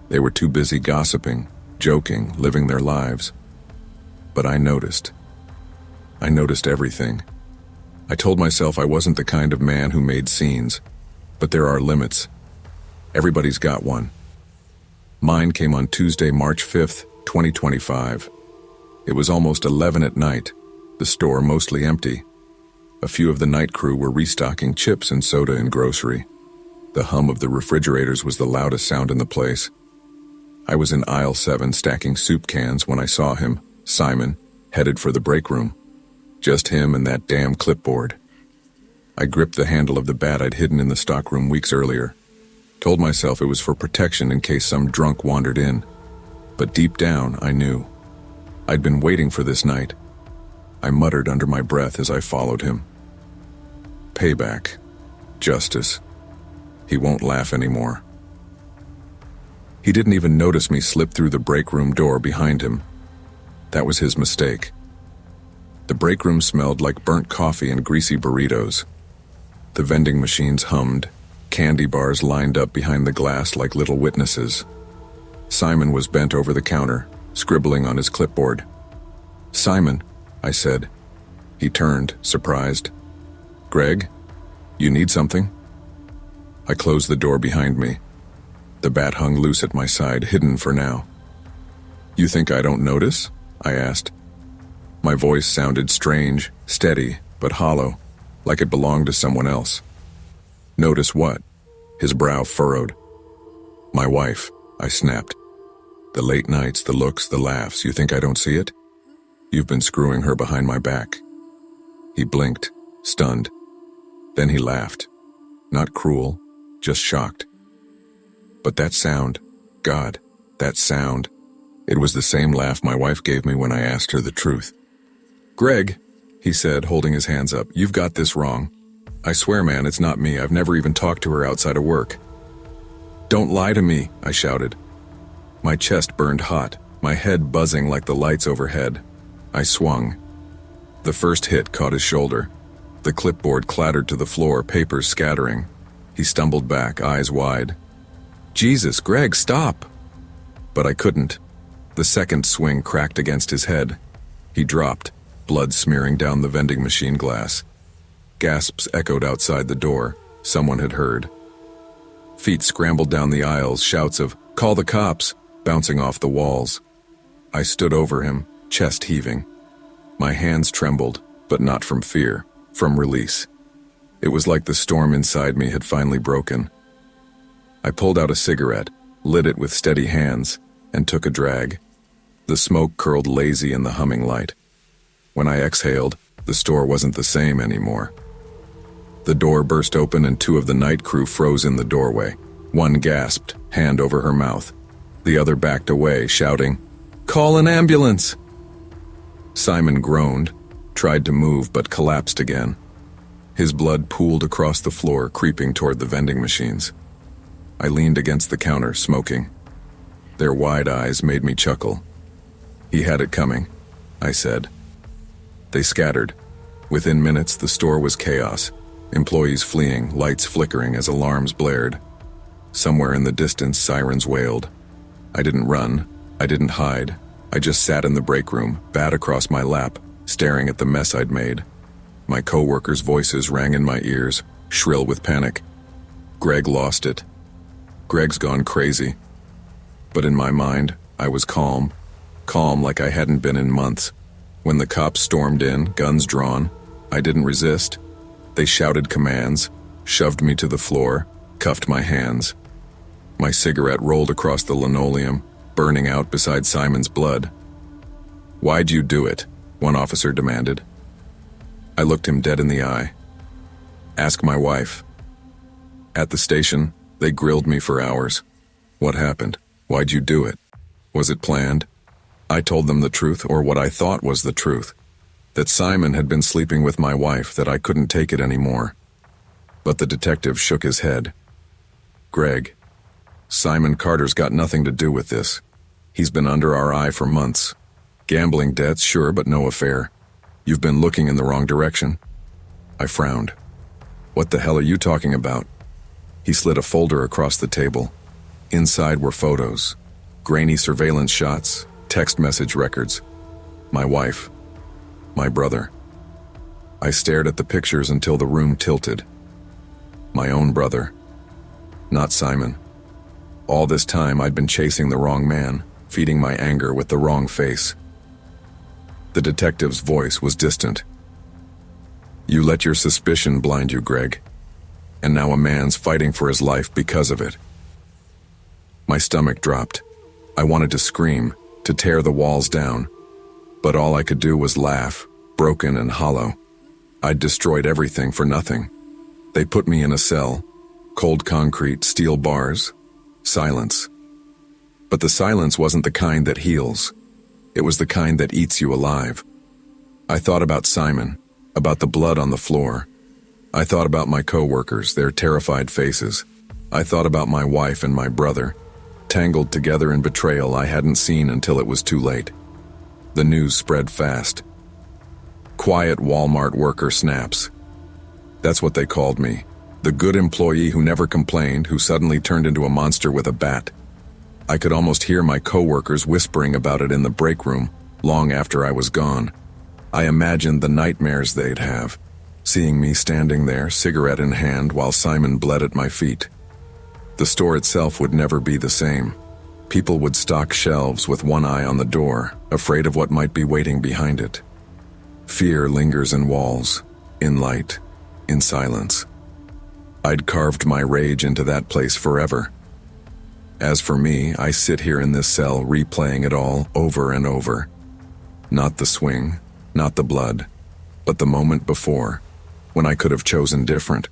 They were too busy gossiping, joking, living their lives. But I noticed. I noticed everything. I told myself I wasn't the kind of man who made scenes, but there are limits. Everybody's got one. Mine came on Tuesday, March 5th, 2025. It was almost 11 at night, the store mostly empty. A few of the night crew were restocking chips and soda in grocery. The hum of the refrigerators was the loudest sound in the place. I was in aisle 7 stacking soup cans when I saw him, Simon, headed for the break room. Just him and that damn clipboard. I gripped the handle of the bat I'd hidden in the stockroom weeks earlier. Told myself it was for protection in case some drunk wandered in. But deep down, I knew. I'd been waiting for this night. I muttered under my breath as I followed him. Payback. Justice. He won't laugh anymore. He didn't even notice me slip through the break room door behind him. That was his mistake. The break room smelled like burnt coffee and greasy burritos. The vending machines hummed. Candy bars lined up behind the glass like little witnesses. Simon was bent over the counter, scribbling on his clipboard. "Simon," I said. He turned, surprised. "Greg, you need something?" I closed the door behind me. The bat hung loose at my side, hidden for now. "You think I don't notice?" I asked. My voice sounded strange, steady, but hollow, like it belonged to someone else. "Notice what?" His brow furrowed. "My wife," I snapped. "The late nights, the looks, the laughs, you think I don't see it? You've been screwing her behind my back." He blinked, stunned. Then he laughed. Not cruel, just shocked. But that sound, God, that sound, it was the same laugh my wife gave me when I asked her the truth. "Greg," he said, holding his hands up, "you've got this wrong. I swear, man, it's not me. I've never even talked to her outside of work." "Don't lie to me," I shouted. My chest burned hot, my head buzzing like the lights overhead. I swung. The first hit caught his shoulder. The clipboard clattered to the floor, papers scattering. He stumbled back, eyes wide. "Jesus, Greg, stop!" But I couldn't. The second swing cracked against his head. He dropped, blood smearing down the vending machine glass. Gasps echoed outside the door. Someone had heard. Feet scrambled down the aisles, shouts of, "Call the cops!" bouncing off the walls. I stood over him, chest heaving. My hands trembled, but not from fear, from release. It was like the storm inside me had finally broken. I pulled out a cigarette, lit it with steady hands, and took a drag. The smoke curled lazy in the humming light. When I exhaled, the store wasn't the same anymore. The door burst open and two of the night crew froze in the doorway. One gasped, hand over her mouth. The other backed away, shouting, "Call an ambulance!" Simon groaned, tried to move but collapsed again. His blood pooled across the floor, creeping toward the vending machines. I leaned against the counter, smoking. Their wide eyes made me chuckle. "He had it coming," I said. They scattered. Within minutes, the store was chaos. Employees fleeing, lights flickering as alarms blared. Somewhere in the distance, sirens wailed. I didn't run. I didn't hide. I just sat in the break room, bat across my lap, staring at the mess I'd made. My co-workers' voices rang in my ears, shrill with panic. Greg lost it. Greg's gone crazy. But in my mind, I was calm. Calm like I hadn't been in months. When the cops stormed in, guns drawn, I didn't resist. They shouted commands, shoved me to the floor, cuffed my hands. My cigarette rolled across the linoleum, burning out beside Simon's blood. "Why'd you do it?" one officer demanded. I looked him dead in the eye. "Ask my wife." At the station, they grilled me for hours. What happened? Why'd you do it? Was it planned? I told them the truth, or what I thought was the truth. That Simon had been sleeping with my wife, that I couldn't take it anymore. But the detective shook his head. "Greg, Simon Carter's got nothing to do with this. He's been under our eye for months. Gambling debts, sure, but no affair. You've been looking in the wrong direction." I frowned. "What the hell are you talking about?" He slid a folder across the table. Inside were photos, grainy surveillance shots, text message records. My wife. My brother. I stared at the pictures until the room tilted. My own brother. Not Simon. All this time I'd been chasing the wrong man, feeding my anger with the wrong face. The detective's voice was distant. "You let your suspicion blind you, Greg. And now a man's fighting for his life because of it." My stomach dropped. I wanted to scream, to tear the walls down. But all I could do was laugh, broken and hollow. I'd destroyed everything for nothing. They put me in a cell. Cold concrete, steel bars. Silence. But the silence wasn't the kind that heals. It was the kind that eats you alive. I thought about Simon, about the blood on the floor. I thought about my co-workers, their terrified faces. I thought about my wife and my brother, tangled together in betrayal I hadn't seen until it was too late. The news spread fast. Quiet Walmart worker snaps. That's what they called me. The good employee who never complained, who suddenly turned into a monster with a bat. I could almost hear my co-workers whispering about it in the break room, long after I was gone. I imagined the nightmares they'd have, seeing me standing there, cigarette in hand, while Simon bled at my feet. The store itself would never be the same. People would stock shelves with one eye on the door, afraid of what might be waiting behind it. Fear lingers in walls, in light, in silence. I'd carved my rage into that place forever. As for me, I sit here in this cell replaying it all over and over. Not the swing, not the blood, but the moment before, when I could have chosen different,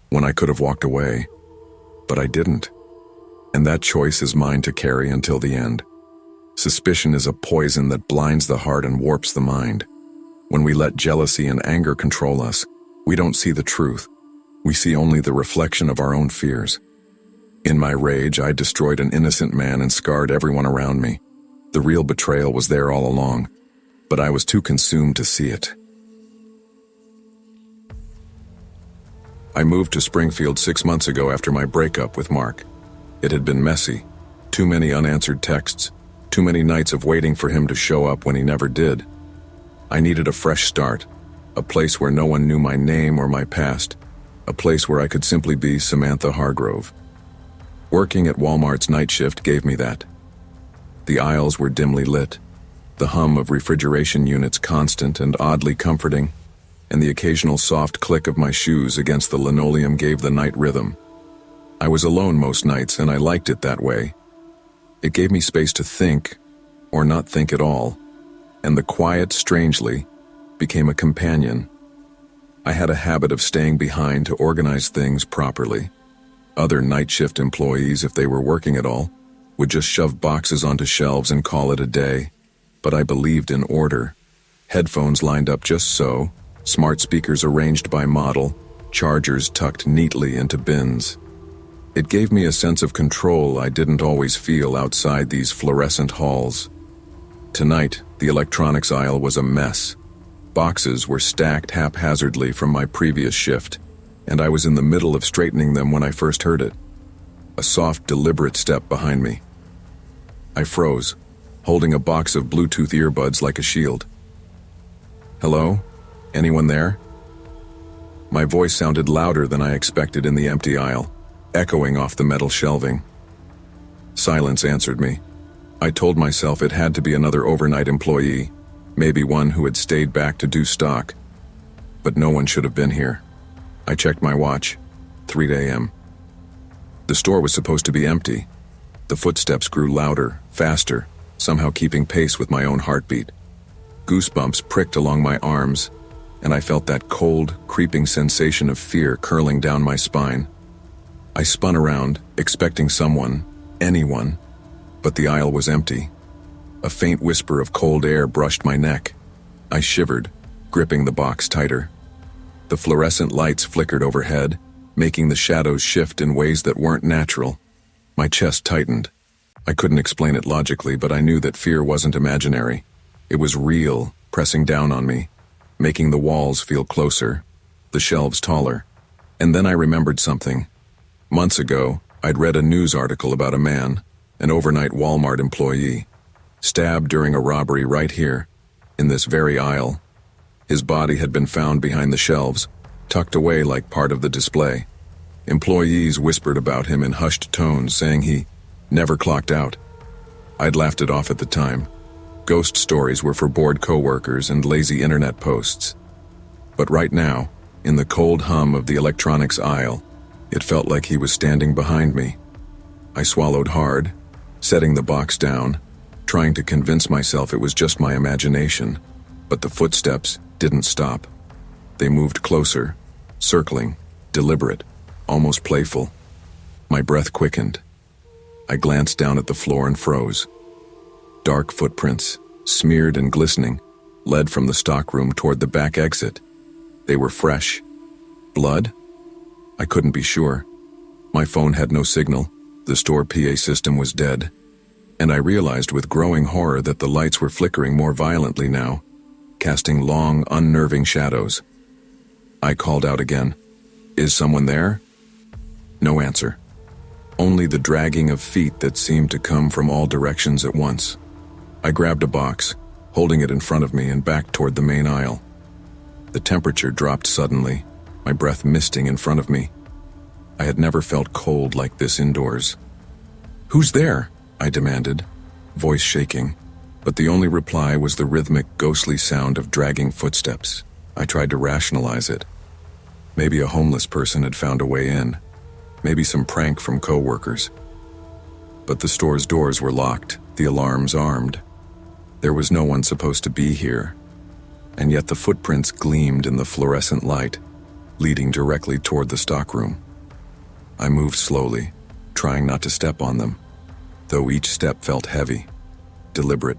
when I could have walked away. But I didn't. And that choice is mine to carry until the end. Suspicion is a poison that blinds the heart and warps the mind. When we let jealousy and anger control us, we don't see the truth. We see only the reflection of our own fears. In my rage, I destroyed an innocent man and scarred everyone around me. The real betrayal was there all along, but I was too consumed to see it. I moved to Springfield 6 months ago after my breakup with Mark. It had been messy. Too many unanswered texts. Too many nights of waiting for him to show up when he never did. I needed a fresh start. A place where no one knew my name or my past. A place where I could simply be Samantha Hargrove. Working at Walmart's night shift gave me that. The aisles were dimly lit. The hum of refrigeration units constant and oddly comforting. And the occasional soft click of my shoes against the linoleum gave the night rhythm. I was alone most nights, and I liked it that way. It gave me space to think, or not think at all, and the quiet, strangely, became a companion. I had a habit of staying behind to organize things properly. Other night shift employees, if they were working at all, would just shove boxes onto shelves and call it a day. But I believed in order. Headphones lined up just so, smart speakers arranged by model, chargers tucked neatly into bins. It gave me a sense of control I didn't always feel outside these fluorescent halls. Tonight, the electronics aisle was a mess. Boxes were stacked haphazardly from my previous shift, and I was in the middle of straightening them when I first heard it. A soft, deliberate step behind me. I froze, holding a box of Bluetooth earbuds like a shield. "Hello? Anyone there?" My voice sounded louder than I expected in the empty aisle, echoing off the metal shelving. Silence answered me. I told myself it had to be another overnight employee, maybe one who had stayed back to do stock. But no one should have been here. I checked my watch. 3 a.m. The store was supposed to be empty. The footsteps grew louder, faster, somehow keeping pace with my own heartbeat. Goosebumps pricked along my arms, and I felt that cold, creeping sensation of fear curling down my spine. I spun around, expecting someone, anyone, but the aisle was empty. A faint whisper of cold air brushed my neck. I shivered, gripping the box tighter. The fluorescent lights flickered overhead, making the shadows shift in ways that weren't natural. My chest tightened. I couldn't explain it logically, but I knew that fear wasn't imaginary. It was real, pressing down on me, making the walls feel closer, the shelves taller. And then I remembered something. Months ago, I'd read a news article about a man, an overnight Walmart employee, stabbed during a robbery right here, in this very aisle. His body had been found behind the shelves, tucked away like part of the display. Employees whispered about him in hushed tones, saying he never clocked out. I'd laughed it off at the time. Ghost stories were for bored coworkers and lazy internet posts. But right now, in the cold hum of the electronics aisle, it felt like he was standing behind me. I swallowed hard, setting the box down, trying to convince myself it was just my imagination. But the footsteps didn't stop. They moved closer, circling, deliberate, almost playful. My breath quickened. I glanced down at the floor and froze. Dark footprints, smeared and glistening, led from the stockroom toward the back exit. They were fresh. Blood? I couldn't be sure. My phone had no signal. The store PA system was dead. And I realized with growing horror that the lights were flickering more violently now, casting long, unnerving shadows. I called out again. "Is someone there?" No answer. Only the dragging of feet that seemed to come from all directions at once. I grabbed a box, holding it in front of me and backed toward the main aisle. The temperature dropped suddenly, my breath misting in front of me. I had never felt cold like this indoors. "Who's there?" I demanded, voice shaking, but the only reply was the rhythmic, ghostly sound of dragging footsteps. I tried to rationalize it. Maybe a homeless person had found a way in. Maybe some prank from coworkers. But the store's doors were locked, the alarms armed. There was no one supposed to be here. And yet the footprints gleamed in the fluorescent light, leading directly toward the stockroom. I moved slowly, trying not to step on them, though each step felt heavy, deliberate.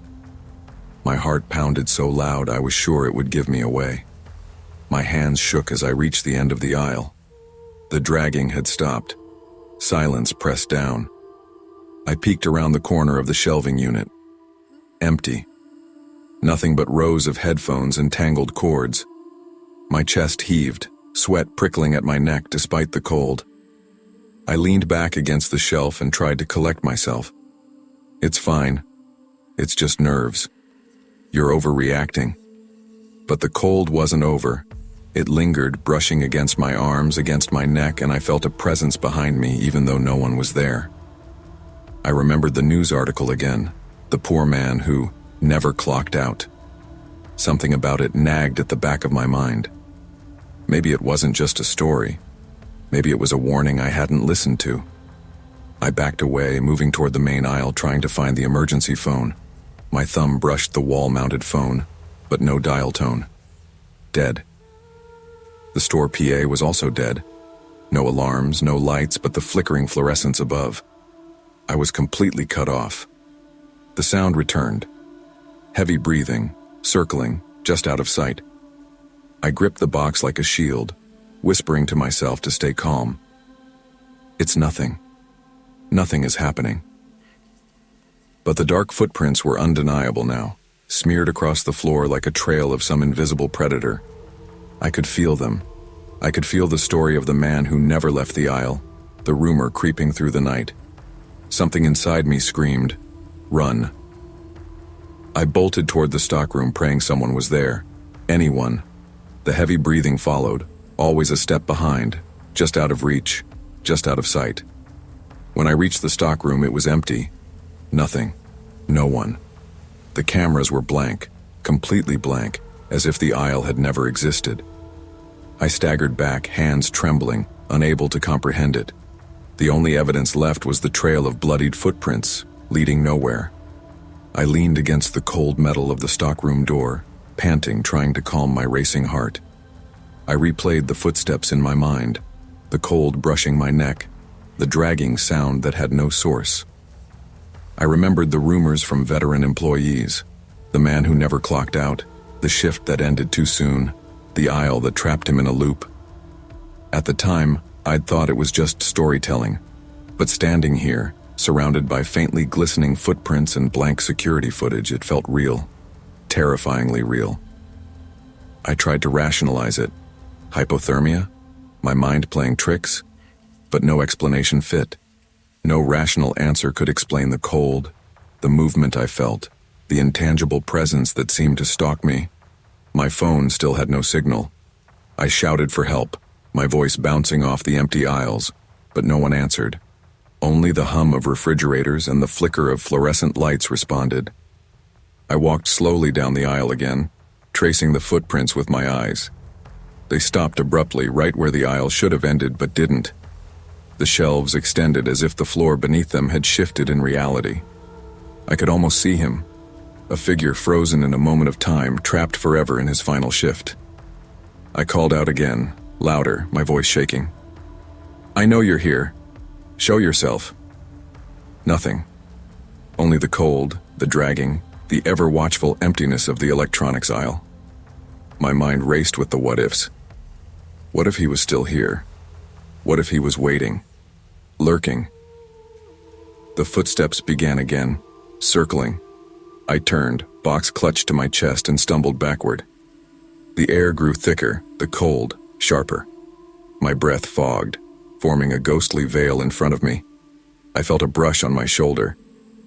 My heart pounded so loud I was sure it would give me away. My hands shook as I reached the end of the aisle. The dragging had stopped. Silence pressed down. I peeked around the corner of the shelving unit. Empty. Nothing but rows of headphones and tangled cords. My chest heaved, sweat prickling at my neck despite the cold. I leaned back against the shelf and tried to collect myself. It's fine. It's just nerves. You're overreacting. But the cold wasn't over. It lingered, brushing against my arms, against my neck, and I felt a presence behind me even though no one was there. I remembered the news article again, the poor man who never clocked out. Something about it nagged at the back of my mind. Maybe it wasn't just a story. Maybe it was a warning I hadn't listened to. I backed away, moving toward the main aisle, trying to find the emergency phone. My thumb brushed the wall-mounted phone, but no dial tone. Dead. The store PA was also dead. No alarms, no lights, but the flickering fluorescence above. I was completely cut off. The sound returned. Heavy breathing, circling, just out of sight. I gripped the box like a shield, whispering to myself to stay calm. It's nothing. Nothing is happening. But the dark footprints were undeniable now, smeared across the floor like a trail of some invisible predator. I could feel them. I could feel the story of the man who never left the aisle, the rumor creeping through the night. Something inside me screamed, "Run." I bolted toward the stockroom, praying someone was there. Anyone. The heavy breathing followed, always a step behind, just out of reach, just out of sight. When I reached the stockroom, it was empty. Nothing. No one. The cameras were blank, completely blank, as if the aisle had never existed. I staggered back, hands trembling, unable to comprehend it. The only evidence left was the trail of bloodied footprints, leading nowhere. I leaned against the cold metal of the stockroom door, panting, trying to calm my racing heart. I replayed the footsteps in my mind, the cold brushing my neck, the dragging sound that had no source. I remembered the rumors from veteran employees, the man who never clocked out, the shift that ended too soon, the aisle that trapped him in a loop. At the time, I'd thought it was just storytelling, but standing here, surrounded by faintly glistening footprints and blank security footage, it felt real, terrifyingly real. I tried to rationalize it. Hypothermia? My mind playing tricks? But no explanation fit. No rational answer could explain the cold, the movement I felt, the intangible presence that seemed to stalk me. My phone still had no signal. I shouted for help, my voice bouncing off the empty aisles, but no one answered. Only the hum of refrigerators and the flicker of fluorescent lights responded. I walked slowly down the aisle again, tracing the footprints with my eyes. They stopped abruptly right where the aisle should have ended but didn't. The shelves extended as if the floor beneath them had shifted in reality. I could almost see him, a figure frozen in a moment of time, trapped forever in his final shift. I called out again, louder, my voice shaking. "I know you're here. Show yourself." Nothing. Only the cold, the dragging, the ever-watchful emptiness of the electronics aisle. My mind raced with the what-ifs. What if he was still here? What if he was waiting, lurking? The footsteps began again, circling. I turned, box clutched to my chest, and stumbled backward. The air grew thicker, the cold, sharper. My breath fogged, forming a ghostly veil in front of me. I felt a brush on my shoulder,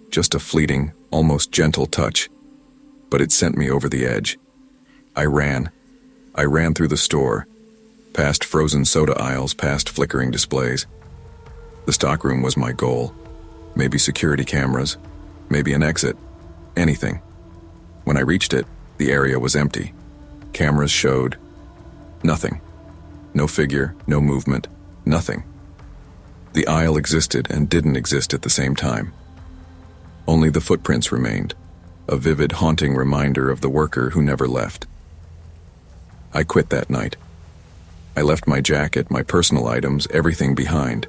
just a fleeting, almost gentle touch, but it sent me over the edge. I ran. I ran through the store, past frozen soda aisles, past flickering displays. The stockroom was my goal. Maybe security cameras, maybe an exit, anything. When I reached it, the area was empty. Cameras showed nothing. No figure, no movement, nothing. The aisle existed and didn't exist at the same time. Only the footprints remained, a vivid, haunting reminder of the worker who never left. I quit that night. I left my jacket, my personal items, everything behind.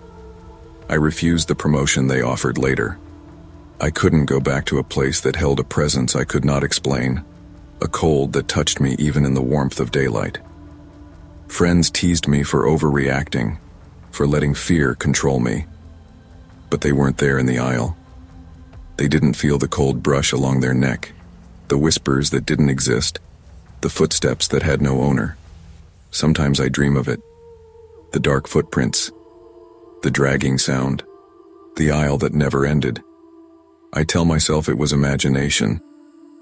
I refused the promotion they offered later. I couldn't go back to a place that held a presence I could not explain, a cold that touched me even in the warmth of daylight. Friends teased me for overreacting, for letting fear control me. But they weren't there in the aisle. They didn't feel the cold brush along their neck, the whispers that didn't exist, the footsteps that had no owner. Sometimes I dream of it. The dark footprints, the dragging sound, the aisle that never ended. I tell myself it was imagination,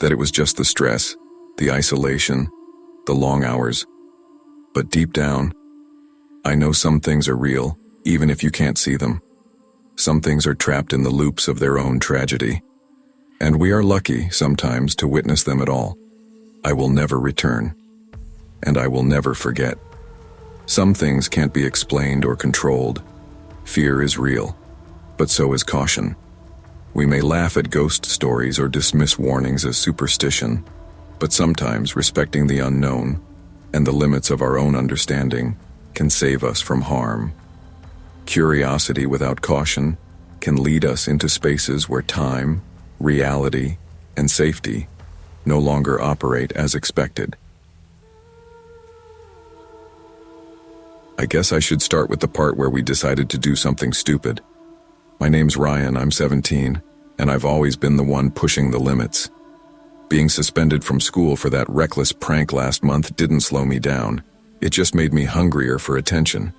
that it was just the stress, the isolation, the long hours. But deep down, I know some things are real, even if you can't see them. Some things are trapped in the loops of their own tragedy. And we are lucky, sometimes, to witness them at all. I will never return. And I will never forget. Some things can't be explained or controlled. Fear is real, but so is caution. We may laugh at ghost stories or dismiss warnings as superstition, but sometimes respecting the unknown and the limits of our own understanding can save us from harm. Curiosity without caution can lead us into spaces where time, reality, and safety no longer operate as expected. I guess I should start with the part where we decided to do something stupid. My name's Ryan, I'm 17, and I've always been the one pushing the limits. Being suspended from school for that reckless prank last month didn't slow me down. It just made me hungrier for attention.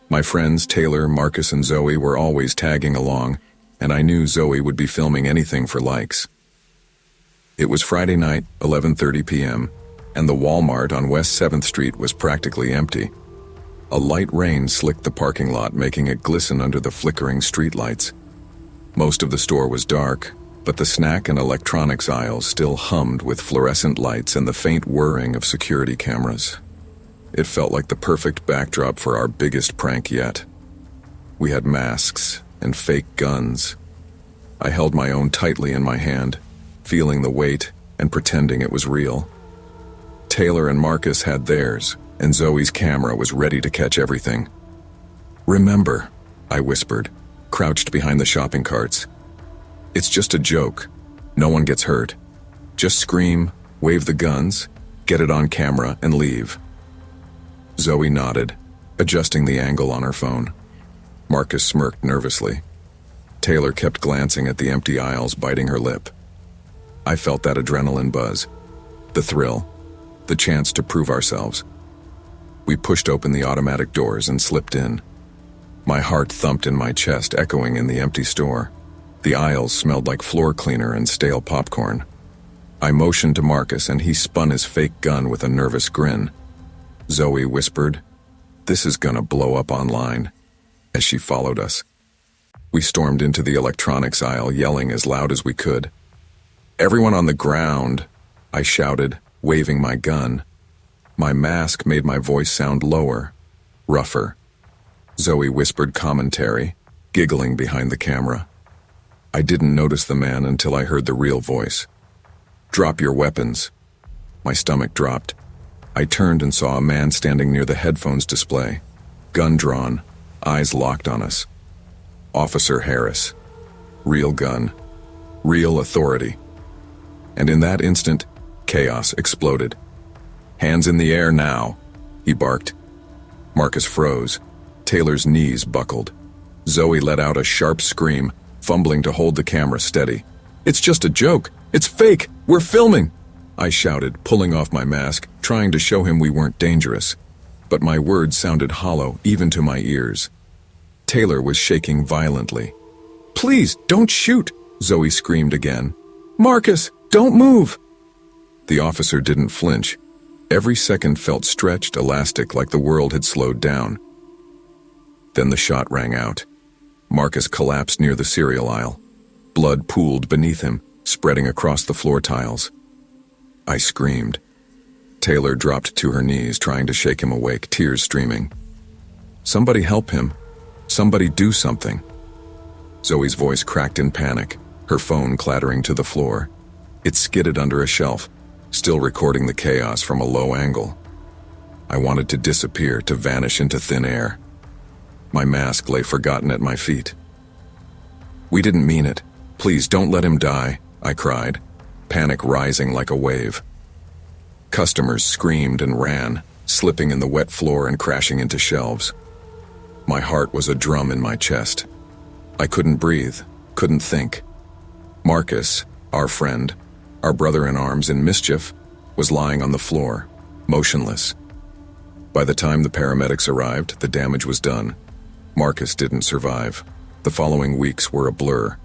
My friends Taylor, Marcus, and Zoe were always tagging along, and I knew Zoe would be filming anything for likes. It was Friday night, 11:30 p.m., and the Walmart on West 7th Street was practically empty. A light rain slicked the parking lot, making it glisten under the flickering streetlights. Most of the store was dark, but the snack and electronics aisles still hummed with fluorescent lights and the faint whirring of security cameras. It felt like the perfect backdrop for our biggest prank yet. We had masks and fake guns. I held my own tightly in my hand, feeling the weight and pretending it was real. Taylor and Marcus had theirs, and Zoe's camera was ready to catch everything. "Remember," I whispered, crouched behind the shopping carts. "It's just a joke. No one gets hurt. Just scream, wave the guns, get it on camera, and leave." Zoe nodded, adjusting the angle on her phone. Marcus smirked nervously. Taylor kept glancing at the empty aisles, biting her lip. I felt that adrenaline buzz, the thrill, the chance to prove ourselves. We pushed open the automatic doors and slipped in. My heart thumped in my chest, echoing in the empty store. The aisles smelled like floor cleaner and stale popcorn. I motioned to Marcus, and he spun his fake gun with a nervous grin. Zoe whispered, "This is gonna blow up online," as she followed us. We stormed into the electronics aisle, yelling as loud as we could. "Everyone on the ground," I shouted, waving my gun. My mask made my voice sound lower, rougher. Zoe whispered commentary, giggling behind the camera. I didn't notice the man until I heard the real voice. "Drop your weapons." My stomach dropped. I turned and saw a man standing near the headphones display, gun drawn, eyes locked on us. Officer Harris. Real gun. Real authority. And in that instant, chaos exploded. "Hands in the air now," he barked. Marcus froze. Taylor's knees buckled. Zoe let out a sharp scream, fumbling to hold the camera steady. "It's just a joke. It's fake. We're filming," I shouted, pulling off my mask, trying to show him we weren't dangerous. But my words sounded hollow, even to my ears. Taylor was shaking violently. "Please, don't shoot," Zoe screamed again. "Marcus, don't move." The officer didn't flinch. Every second felt stretched, elastic, like the world had slowed down. Then the shot rang out. Marcus collapsed near the cereal aisle. Blood pooled beneath him, spreading across the floor tiles. I screamed. Taylor dropped to her knees, trying to shake him awake, tears streaming. "Somebody help him. Somebody do something." Zoe's voice cracked in panic, her phone clattering to the floor. It skidded under a shelf, still recording the chaos from a low angle. I wanted to disappear, to vanish into thin air. My mask lay forgotten at my feet. "We didn't mean it. Please don't let him die," I cried, panic rising like a wave. Customers screamed and ran, slipping in the wet floor and crashing into shelves. My heart was a drum in my chest. I couldn't breathe, couldn't think. Marcus, our friend, our brother in arms in mischief, was lying on the floor, motionless. By the time the paramedics arrived, the damage was done. Marcus didn't survive. The following weeks were a blur.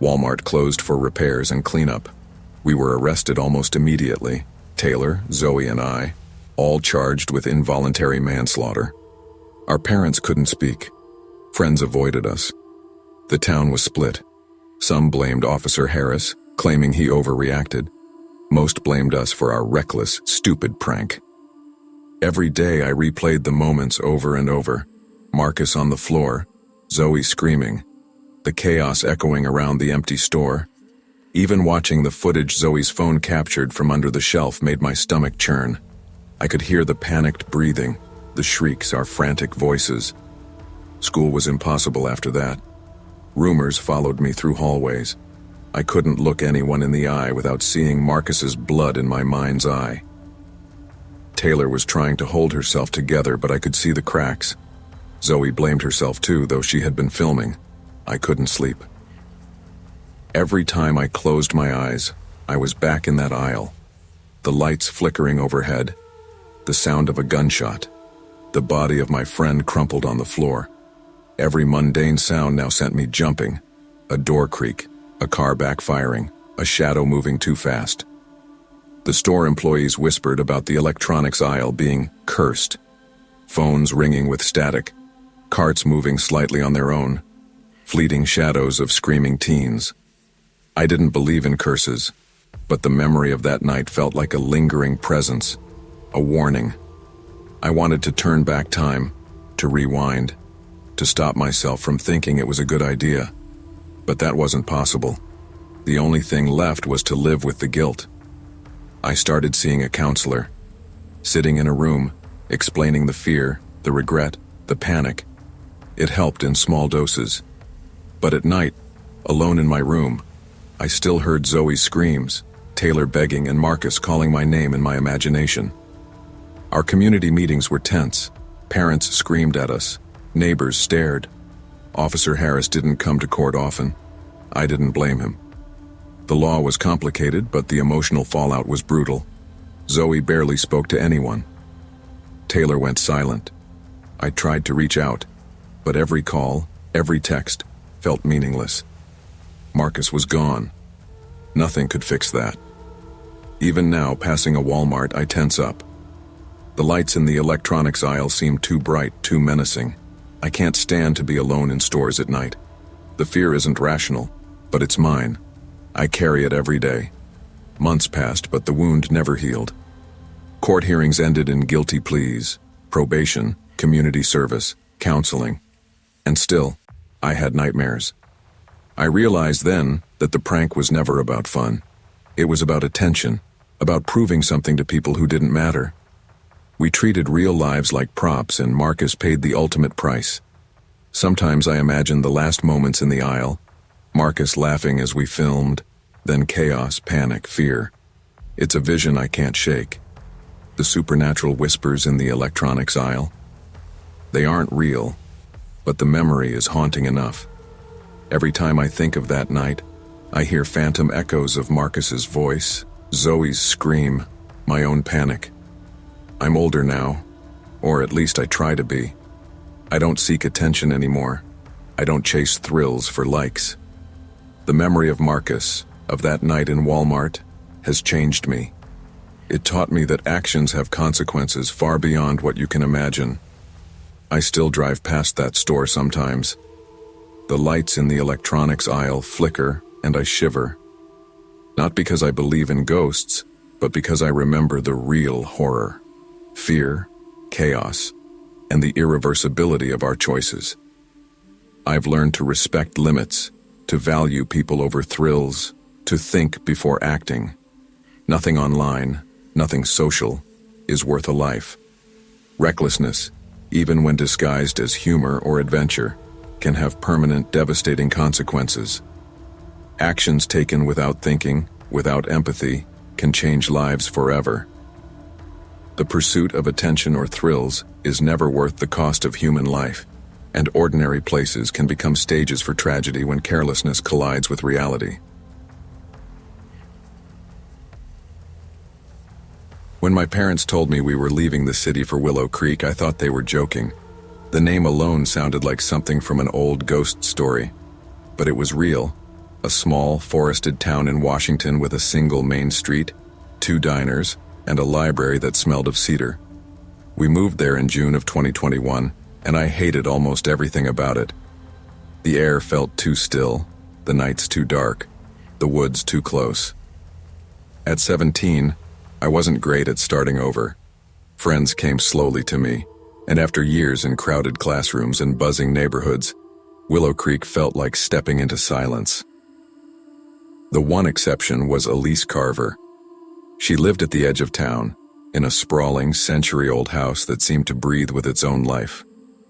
Walmart closed for repairs and cleanup. We were arrested almost immediately. Taylor, Zoe, and I, all charged with involuntary manslaughter. Our parents couldn't speak. Friends avoided us. The town was split. Some blamed Officer Harris, claiming he overreacted. Most blamed us for our reckless, stupid prank. Every day I replayed the moments over and over. Marcus on the floor, Zoe screaming, the chaos echoing around the empty store. Even watching the footage Zoe's phone captured from under the shelf made my stomach churn. I could hear the panicked breathing, the shrieks, our frantic voices. School was impossible after that. Rumors followed me through hallways. I couldn't look anyone in the eye without seeing Marcus's blood in my mind's eye. Taylor was trying to hold herself together, but I could see the cracks. Zoe blamed herself too, though she had been filming. I couldn't sleep. Every time I closed my eyes, I was back in that aisle. The lights flickering overhead, the sound of a gunshot, the body of my friend crumpled on the floor. Every mundane sound now sent me jumping. A door creak, a car backfiring, a shadow moving too fast. The store employees whispered about the electronics aisle being cursed. Phones ringing with static, carts moving slightly on their own, fleeting shadows of screaming teens. I didn't believe in curses, but the memory of that night felt like a lingering presence, a warning. I wanted to turn back time, to rewind, to stop myself from thinking it was a good idea. But that wasn't possible. The only thing left was to live with the guilt. I started seeing a counselor, sitting in a room, explaining the fear, the regret, the panic. It helped in small doses. But at night, alone in my room, I still heard Zoe's screams, Taylor begging, and Marcus calling my name in my imagination. Our community meetings were tense. Parents screamed at us. Neighbors stared. Officer Harris didn't come to court often. I didn't blame him. The law was complicated, but the emotional fallout was brutal. Zoe barely spoke to anyone. Taylor went silent. I tried to reach out, but every call, every text, felt meaningless. Marcus was gone. Nothing could fix that. Even now, passing a Walmart, I tense up. The lights in the electronics aisle seem too bright, too menacing. I can't stand to be alone in stores at night. The fear isn't rational, but it's mine. I carry it every day. Months passed, but the wound never healed. Court hearings ended in guilty pleas, probation, community service, counseling. And still, I had nightmares. I realized then that the prank was never about fun. It was about attention, about proving something to people who didn't matter. We treated real lives like props, and Marcus paid the ultimate price. Sometimes I imagine the last moments in the aisle, Marcus laughing as we filmed, then chaos, panic, fear. It's a vision I can't shake. The supernatural whispers in the electronics aisle. They aren't real, but the memory is haunting enough. Every time I think of that night, I hear phantom echoes of Marcus's voice, Zoe's scream, my own panic. I'm older now, or at least I try to be. I don't seek attention anymore. I don't chase thrills for likes. The memory of Marcus, of that night in Walmart, has changed me. It taught me that actions have consequences far beyond what you can imagine. I still drive past that store sometimes. The lights in the electronics aisle flicker and I shiver. Not because I believe in ghosts, but because I remember the real horror. Fear, chaos, and the irreversibility of our choices. I've learned to respect limits, to value people over thrills, to think before acting. Nothing online, nothing social, is worth a life. Recklessness, even when disguised as humor or adventure, can have permanent, devastating consequences. Actions taken without thinking, without empathy, can change lives forever. The pursuit of attention or thrills is never worth the cost of human life, and ordinary places can become stages for tragedy when carelessness collides with reality. When my parents told me we were leaving the city for Willow Creek, I thought they were joking. The name alone sounded like something from an old ghost story. But it was real. A small, forested town in Washington with a single main street, 2 diners, and a library that smelled of cedar. We moved there in June of 2021, and I hated almost everything about it. The air felt too still, the nights too dark, the woods too close. At 17, I wasn't great at starting over. Friends came slowly to me, and after years in crowded classrooms and buzzing neighborhoods, Willow Creek felt like stepping into silence. The one exception was Elise Carver. She lived at the edge of town, in a sprawling, century-old house that seemed to breathe with its own life.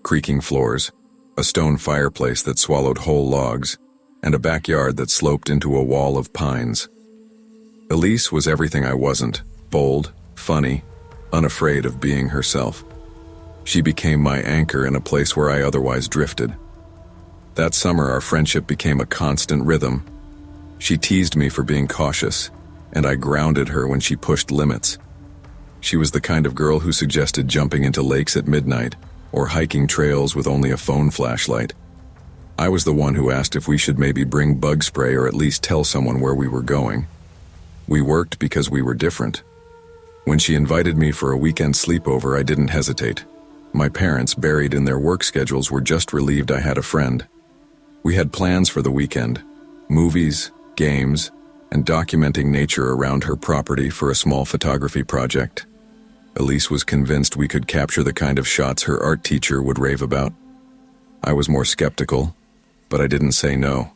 Creaking floors, a stone fireplace that swallowed whole logs, and a backyard that sloped into a wall of pines. Elise was everything I wasn't: bold, funny, unafraid of being herself. She became my anchor in a place where I otherwise drifted. That summer, our friendship became a constant rhythm. She teased me for being cautious, and I grounded her when she pushed limits. She was the kind of girl who suggested jumping into lakes at midnight, or hiking trails with only a phone flashlight. I was the one who asked if we should maybe bring bug spray or at least tell someone where we were going. We worked because we were different. When she invited me for a weekend sleepover, I didn't hesitate. My parents, buried in their work schedules, were just relieved I had a friend. We had plans for the weekend: movies, games, and documenting nature around her property for a small photography project. Elise was convinced we could capture the kind of shots her art teacher would rave about. I was more skeptical, but I didn't say no.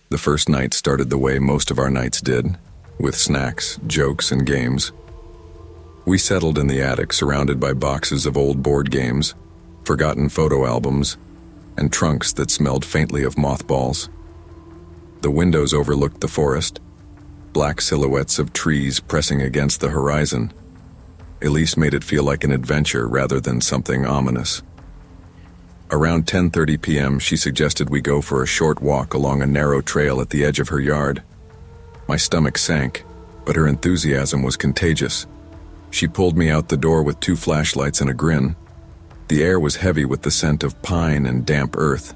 The first night started the way most of our nights did, with snacks, jokes, and games. We settled in the attic, surrounded by boxes of old board games, forgotten photo albums, and trunks that smelled faintly of mothballs. The windows overlooked the forest, black silhouettes of trees pressing against the horizon. Elise made it feel like an adventure rather than something ominous. Around 10:30 p.m., she suggested we go for a short walk along a narrow trail at the edge of her yard. My stomach sank, but her enthusiasm was contagious. She pulled me out the door with 2 flashlights and a grin. The air was heavy with the scent of pine and damp earth.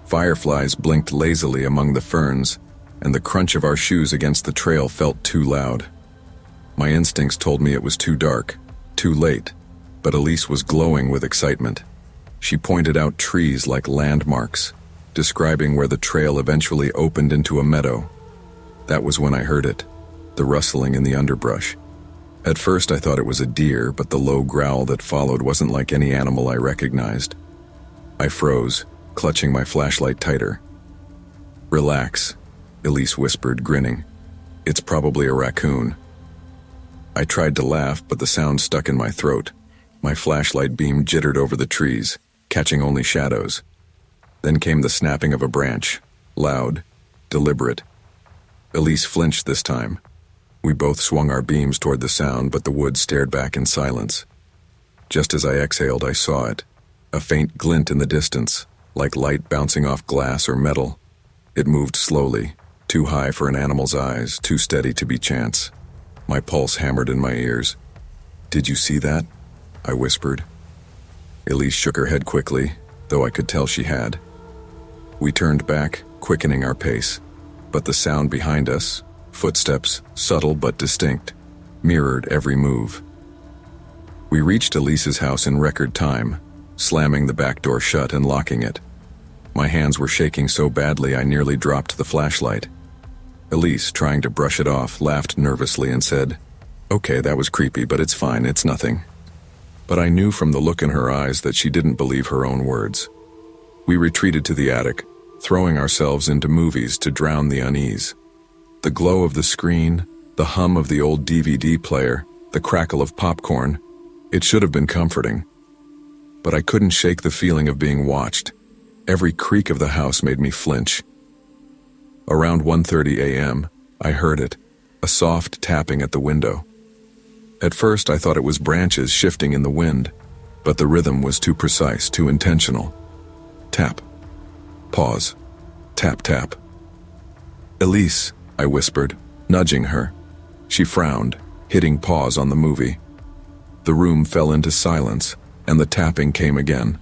Fireflies blinked lazily among the ferns, and the crunch of our shoes against the trail felt too loud. My instincts told me it was too dark, too late, but Elise was glowing with excitement. She pointed out trees like landmarks, describing where the trail eventually opened into a meadow. That was when I heard it, the rustling in the underbrush. At first I thought it was a deer, but the low growl that followed wasn't like any animal I recognized. I froze, clutching my flashlight tighter. "Relax," Elise whispered, grinning. "It's probably a raccoon." I tried to laugh, but the sound stuck in my throat. My flashlight beam jittered over the trees, catching only shadows. Then came the snapping of a branch, loud, deliberate. Elise flinched this time. We both swung our beams toward the sound, but the woods stared back in silence. Just as I exhaled, I saw it, a faint glint in the distance, like light bouncing off glass or metal. It moved slowly, too high for an animal's eyes, too steady to be chance. My pulse hammered in my ears. "Did you see that?" I whispered. Elise shook her head quickly, though I could tell she had. We turned back, quickening our pace, but the sound behind us, footsteps, subtle but distinct, mirrored every move. We reached Elise's house in record time, slamming the back door shut and locking it. My hands were shaking so badly I nearly dropped the flashlight. Elise, trying to brush it off, laughed nervously and said, "Okay, that was creepy, but it's fine, it's nothing." But I knew from the look in her eyes that she didn't believe her own words. We retreated to the attic, throwing ourselves into movies to drown the unease. The glow of the screen, the hum of the old DVD player, the crackle of popcorn, it should have been comforting. But I couldn't shake the feeling of being watched. Every creak of the house made me flinch. Around 1:30 a.m., I heard it, a soft tapping at the window. At first I thought it was branches shifting in the wind, but the rhythm was too precise, too intentional. Tap. Pause. Tap, tap. "Elise," I whispered, nudging her. She frowned, hitting pause on the movie. The room fell into silence, and the tapping came again.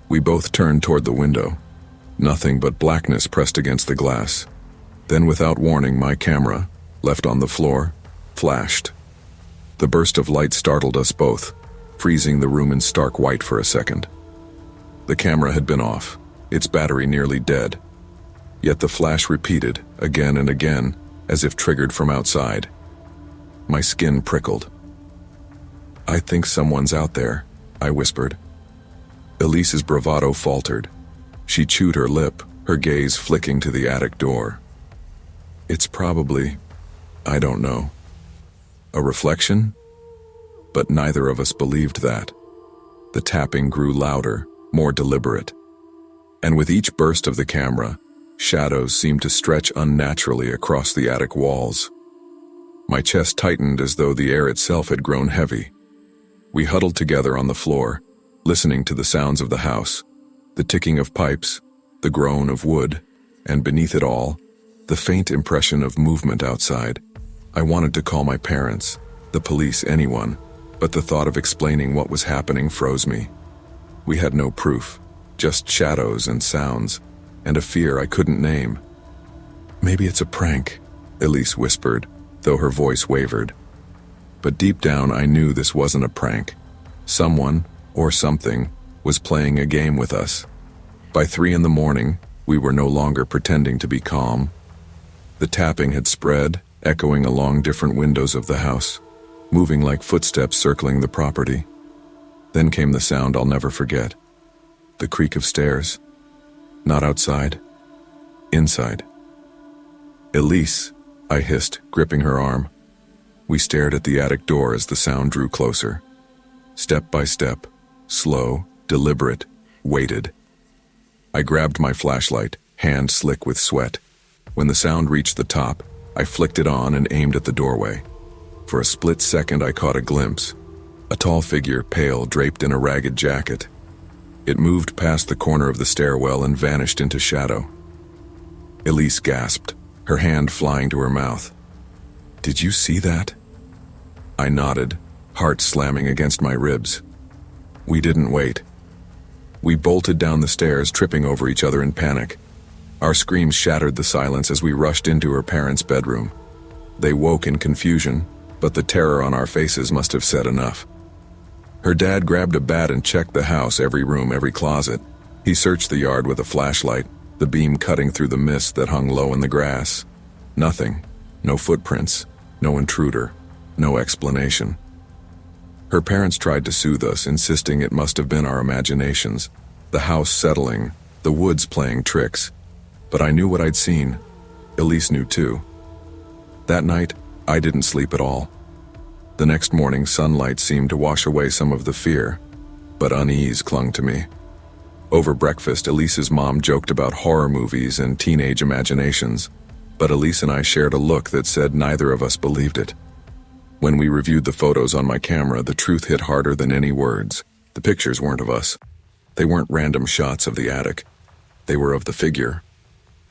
We both turned toward the window. Nothing but blackness pressed against the glass. Then, without warning, my camera, left on the floor, flashed. The burst of light startled us both, freezing the room in stark white for a second. The camera had been off, its battery nearly dead. Yet the flash repeated, again and again, as if triggered from outside. My skin prickled. "I think someone's out there," I whispered. Elise's bravado faltered. She chewed her lip, her gaze flicking to the attic door. "It's probably, I don't know, a reflection?" But neither of us believed that. The tapping grew louder, more deliberate. And with each burst of the camera, shadows seemed to stretch unnaturally across the attic walls. My chest tightened as though the air itself had grown heavy. We huddled together on the floor, listening to the sounds of the house, the ticking of pipes, the groan of wood, and beneath it all, the faint impression of movement outside. I wanted to call my parents, the police, anyone, but the thought of explaining what was happening froze me. We had no proof, just shadows and sounds, and a fear I couldn't name. "Maybe it's a prank," Elise whispered, though her voice wavered. But deep down I knew this wasn't a prank. Someone, or something, was playing a game with us. By 3 a.m, we were no longer pretending to be calm. The tapping had spread, echoing along different windows of the house, moving like footsteps circling the property. Then came the sound I'll never forget. The creak of stairs. Not outside. Inside. "Elise," I hissed, gripping her arm. We stared at the attic door as the sound drew closer. Step by step, slow, deliberate, weighted. I grabbed my flashlight, hand slick with sweat. When the sound reached the top, I flicked it on and aimed at the doorway. For a split second I caught a glimpse. A tall figure, pale, draped in a ragged jacket. It moved past the corner of the stairwell and vanished into shadow. Elise gasped, her hand flying to her mouth. "Did you see that?" I nodded, heart slamming against my ribs. We didn't wait. We bolted down the stairs, tripping over each other in panic. Our screams shattered the silence as we rushed into her parents' bedroom. They woke in confusion, but the terror on our faces must have said enough. Her dad grabbed a bat and checked the house, every room, every closet. He searched the yard with a flashlight, the beam cutting through the mist that hung low in the grass. Nothing. No footprints. No intruder. No explanation. Her parents tried to soothe us, insisting it must have been our imaginations, the house settling, the woods playing tricks. But I knew what I'd seen. Elise knew too. That night, I didn't sleep at all. The next morning, sunlight seemed to wash away some of the fear, but unease clung to me. Over breakfast, Elise's mom joked about horror movies and teenage imaginations, but Elise and I shared a look that said neither of us believed it. When we reviewed the photos on my camera, the truth hit harder than any words. The pictures weren't of us. They weren't random shots of the attic. They were of the figure.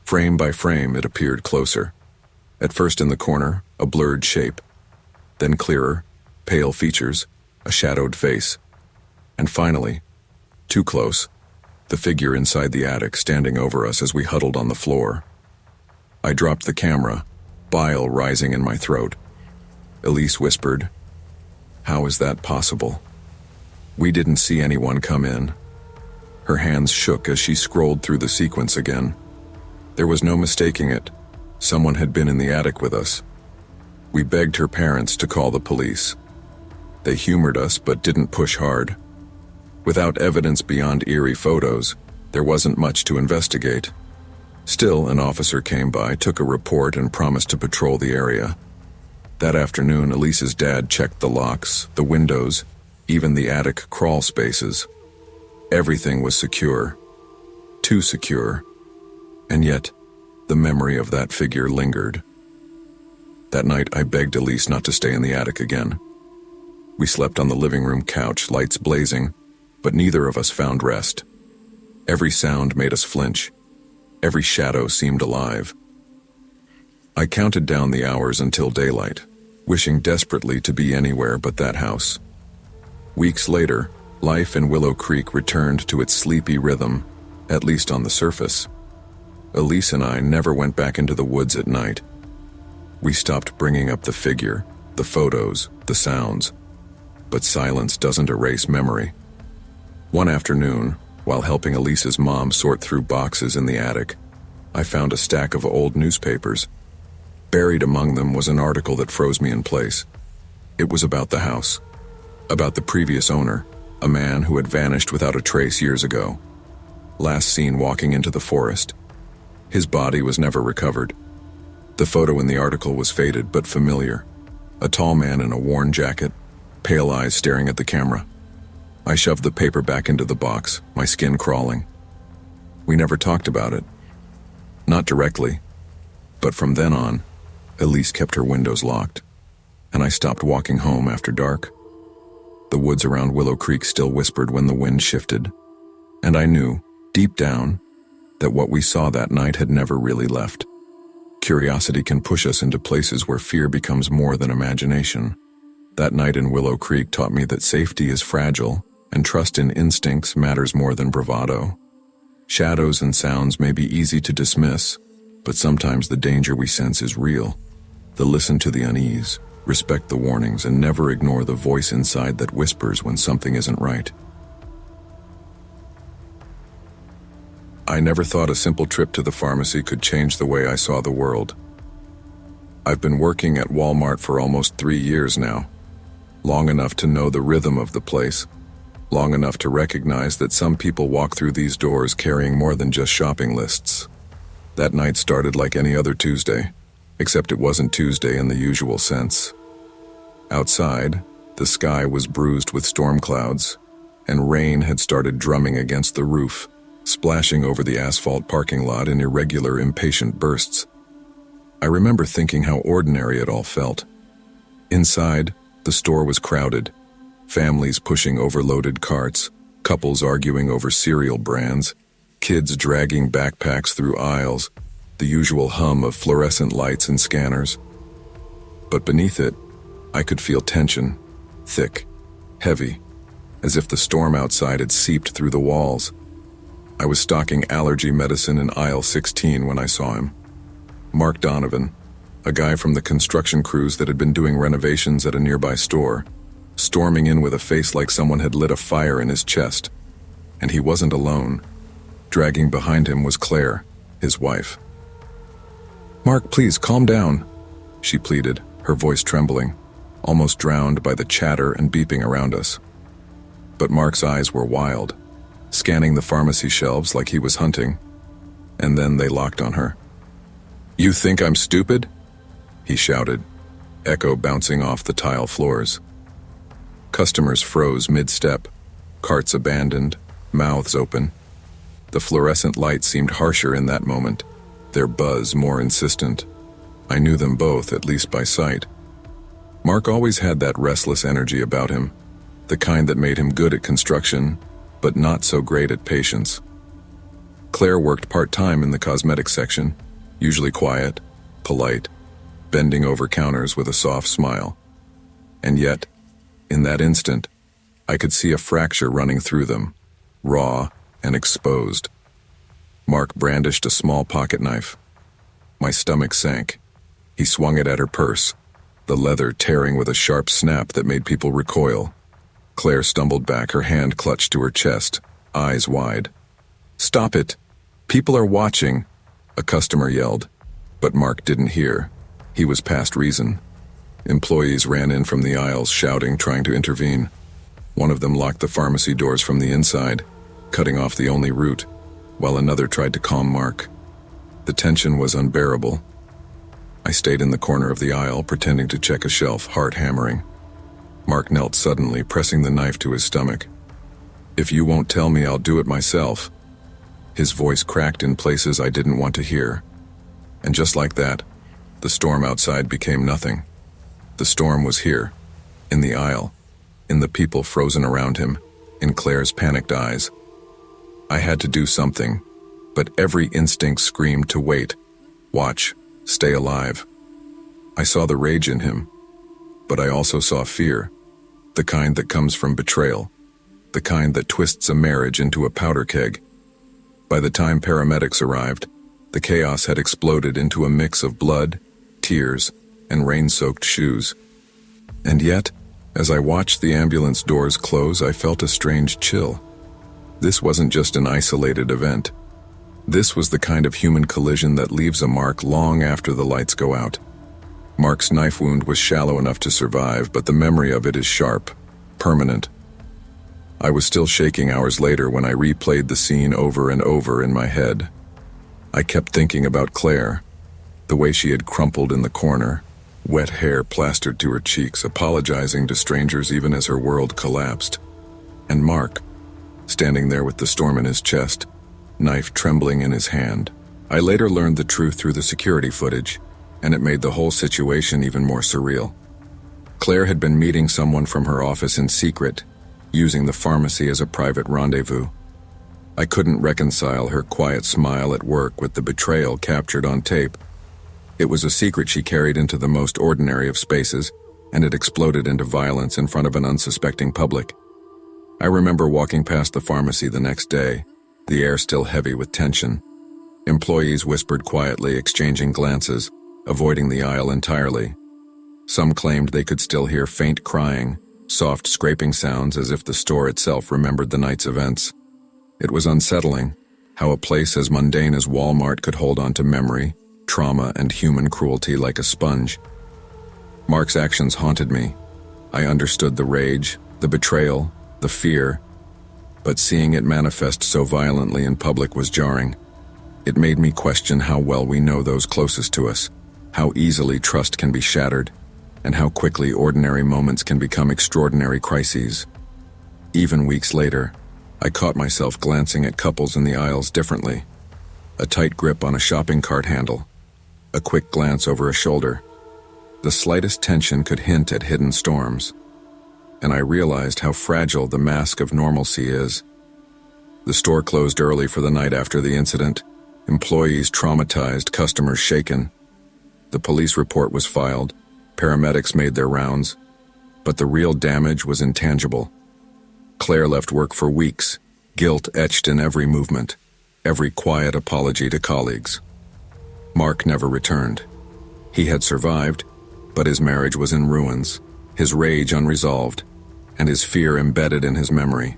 Frame by frame, it appeared closer. At first in the corner, a blurred shape. Then clearer, pale features, a shadowed face. And finally, too close, the figure inside the attic standing over us as we huddled on the floor. I dropped the camera, bile rising in my throat. Elise whispered, "How is that possible?" We didn't see anyone come in. Her hands shook as she scrolled through the sequence again. There was no mistaking it. Someone had been in the attic with us. We begged her parents to call the police. They humored us but didn't push hard. Without evidence beyond eerie photos, there wasn't much to investigate. Still, an officer came by, took a report, and promised to patrol the area. That afternoon, Elise's dad checked the locks, the windows, even the attic crawl spaces. Everything was secure. Too secure. And yet, the memory of that figure lingered. That night, I begged Elise not to stay in the attic again. We slept on the living room couch, lights blazing, but neither of us found rest. Every sound made us flinch. Every shadow seemed alive. I counted down the hours until daylight. wishing desperately to be anywhere but that house. Weeks later, life in Willow Creek returned to its sleepy rhythm, at least on the surface. Elise and I never went back into the woods at night. We stopped bringing up the figure, the photos, the sounds. But silence doesn't erase memory. One afternoon, while helping Elise's mom sort through boxes in the attic, I found a stack of old newspapers. Buried among them was an article that froze me in place. It was about the house, about the previous owner, a man who had vanished without a trace years ago. Last seen walking into the forest. His body was never recovered. The photo in the article was faded but familiar. A tall man in a worn jacket, pale eyes staring at the camera. I shoved the paper back into the box, my skin crawling. We never talked about it. Not directly, but from then on, Elise kept her windows locked, and I stopped walking home after dark. The woods around Willow Creek still whispered when the wind shifted, and I knew, deep down, that what we saw that night had never really left. Curiosity can push us into places where fear becomes more than imagination. That night in Willow Creek taught me that safety is fragile, and trust in instincts matters more than bravado. Shadows and sounds may be easy to dismiss, but sometimes the danger we sense is real. Listen to the unease, respect the warnings, and never ignore the voice inside that whispers when something isn't right. I never thought a simple trip to the pharmacy could change the way I saw the world. I've been working at Walmart for almost 3 years now, long enough to know the rhythm of the place, long enough to recognize that some people walk through these doors carrying more than just shopping lists. That night started like any other Tuesday, except it wasn't Tuesday in the usual sense. Outside, the sky was bruised with storm clouds, and rain had started drumming against the roof, splashing over the asphalt parking lot in irregular, impatient bursts. I remember thinking how ordinary it all felt. Inside, the store was crowded, families pushing overloaded carts, couples arguing over cereal brands, kids dragging backpacks through aisles, the usual hum of fluorescent lights and scanners. But beneath it, I could feel tension, thick, heavy, as if the storm outside had seeped through the walls. I was stocking allergy medicine in aisle 16 when I saw him. Mark Donovan, a guy from the construction crews that had been doing renovations at a nearby store, storming in with a face like someone had lit a fire in his chest. And he wasn't alone. Dragging behind him was Claire, his wife. "Mark, please, calm down," she pleaded, her voice trembling, almost drowned by the chatter and beeping around us. But Mark's eyes were wild, scanning the pharmacy shelves like he was hunting, and then they locked on her. "You think I'm stupid?" he shouted, echo bouncing off the tile floors. Customers froze mid-step, carts abandoned, mouths open. The fluorescent light seemed harsher in that moment, their buzz more insistent. I knew them both, at least by sight. Mark always had that restless energy about him, the kind that made him good at construction, but not so great at patience. Claire worked part-time in the cosmetic section, usually quiet, polite, bending over counters with a soft smile. And yet, in that instant, I could see a fracture running through them, raw and exposed. Mark brandished a small pocket knife. My stomach sank. He swung it at her purse, the leather tearing with a sharp snap that made people recoil. Claire stumbled back, her hand clutched to her chest, eyes wide. "Stop it! People are watching!" a customer yelled. But Mark didn't hear. He was past reason. Employees ran in from the aisles, shouting, trying to intervene. One of them locked the pharmacy doors from the inside, cutting off the only route, while another tried to calm Mark. The tension was unbearable. I stayed in the corner of the aisle, pretending to check a shelf, heart hammering. Mark knelt suddenly, pressing the knife to his stomach. "If you won't tell me, I'll do it myself." His voice cracked in places I didn't want to hear. And just like that, the storm outside became nothing. The storm was here, in the aisle, in the people frozen around him, in Claire's panicked eyes. I had to do something, but every instinct screamed to wait, watch, stay alive. I saw the rage in him, but I also saw fear, the kind that comes from betrayal, the kind that twists a marriage into a powder keg. By the time paramedics arrived, the chaos had exploded into a mix of blood, tears, and rain-soaked shoes. And yet, as I watched the ambulance doors close, I felt a strange chill. This wasn't just an isolated event. This was the kind of human collision that leaves a mark long after the lights go out. Mark's knife wound was shallow enough to survive, but the memory of it is sharp, permanent. I was still shaking hours later when I replayed the scene over and over in my head. I kept thinking about Claire, the way she had crumpled in the corner, wet hair plastered to her cheeks, apologizing to strangers even as her world collapsed. And Mark, standing there with the storm in his chest, knife trembling in his hand. I later learned the truth through the security footage, and it made the whole situation even more surreal. Claire had been meeting someone from her office in secret, using the pharmacy as a private rendezvous. I couldn't reconcile her quiet smile at work with the betrayal captured on tape. It was a secret she carried into the most ordinary of spaces, and it exploded into violence in front of an unsuspecting public. I remember walking past the pharmacy the next day, the air still heavy with tension. Employees whispered quietly, exchanging glances, avoiding the aisle entirely. Some claimed they could still hear faint crying, soft scraping sounds as if the store itself remembered the night's events. It was unsettling, how a place as mundane as Walmart could hold on to memory, trauma, and human cruelty like a sponge. Mark's actions haunted me. I understood the rage, the betrayal, the fear, but seeing it manifest so violently in public was jarring. It made me question how well we know those closest to us, how easily trust can be shattered, and how quickly ordinary moments can become extraordinary crises. Even weeks later, I caught myself glancing at couples in the aisles differently. A tight grip on a shopping cart handle, a quick glance over a shoulder. The slightest tension could hint at hidden storms, and I realized how fragile the mask of normalcy is. The store closed early for the night after the incident, employees traumatized, customers shaken. The police report was filed, paramedics made their rounds, but the real damage was intangible. Claire left work for weeks, guilt etched in every movement, every quiet apology to colleagues. Mark never returned. He had survived, but his marriage was in ruins, his rage unresolved, and his fear embedded in his memory.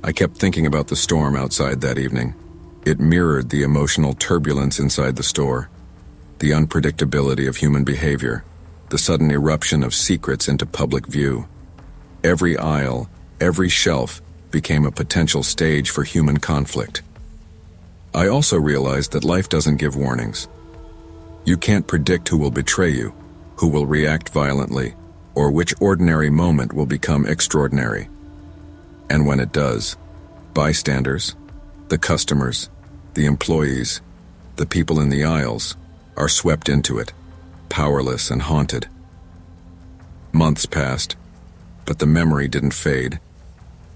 I kept thinking about the storm outside that evening. It mirrored the emotional turbulence inside the store, the unpredictability of human behavior, the sudden eruption of secrets into public view. Every aisle, every shelf became a potential stage for human conflict. I also realized that life doesn't give warnings. You can't predict who will betray you, who will react violently, or which ordinary moment will become extraordinary. And when it does, bystanders, the customers, the employees, the people in the aisles, are swept into it, powerless and haunted. Months passed, but the memory didn't fade.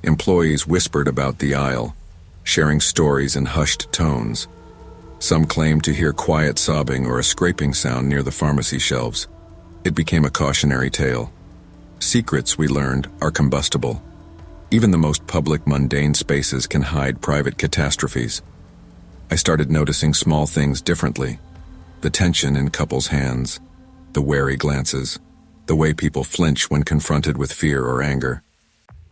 Employees whispered about the aisle, sharing stories in hushed tones. Some claimed to hear quiet sobbing or a scraping sound near the pharmacy shelves. It became a cautionary tale. Secrets, we learned, are combustible. Even the most public, mundane spaces can hide private catastrophes. I started noticing small things differently. The tension in couples' hands, the wary glances, the way people flinch when confronted with fear or anger.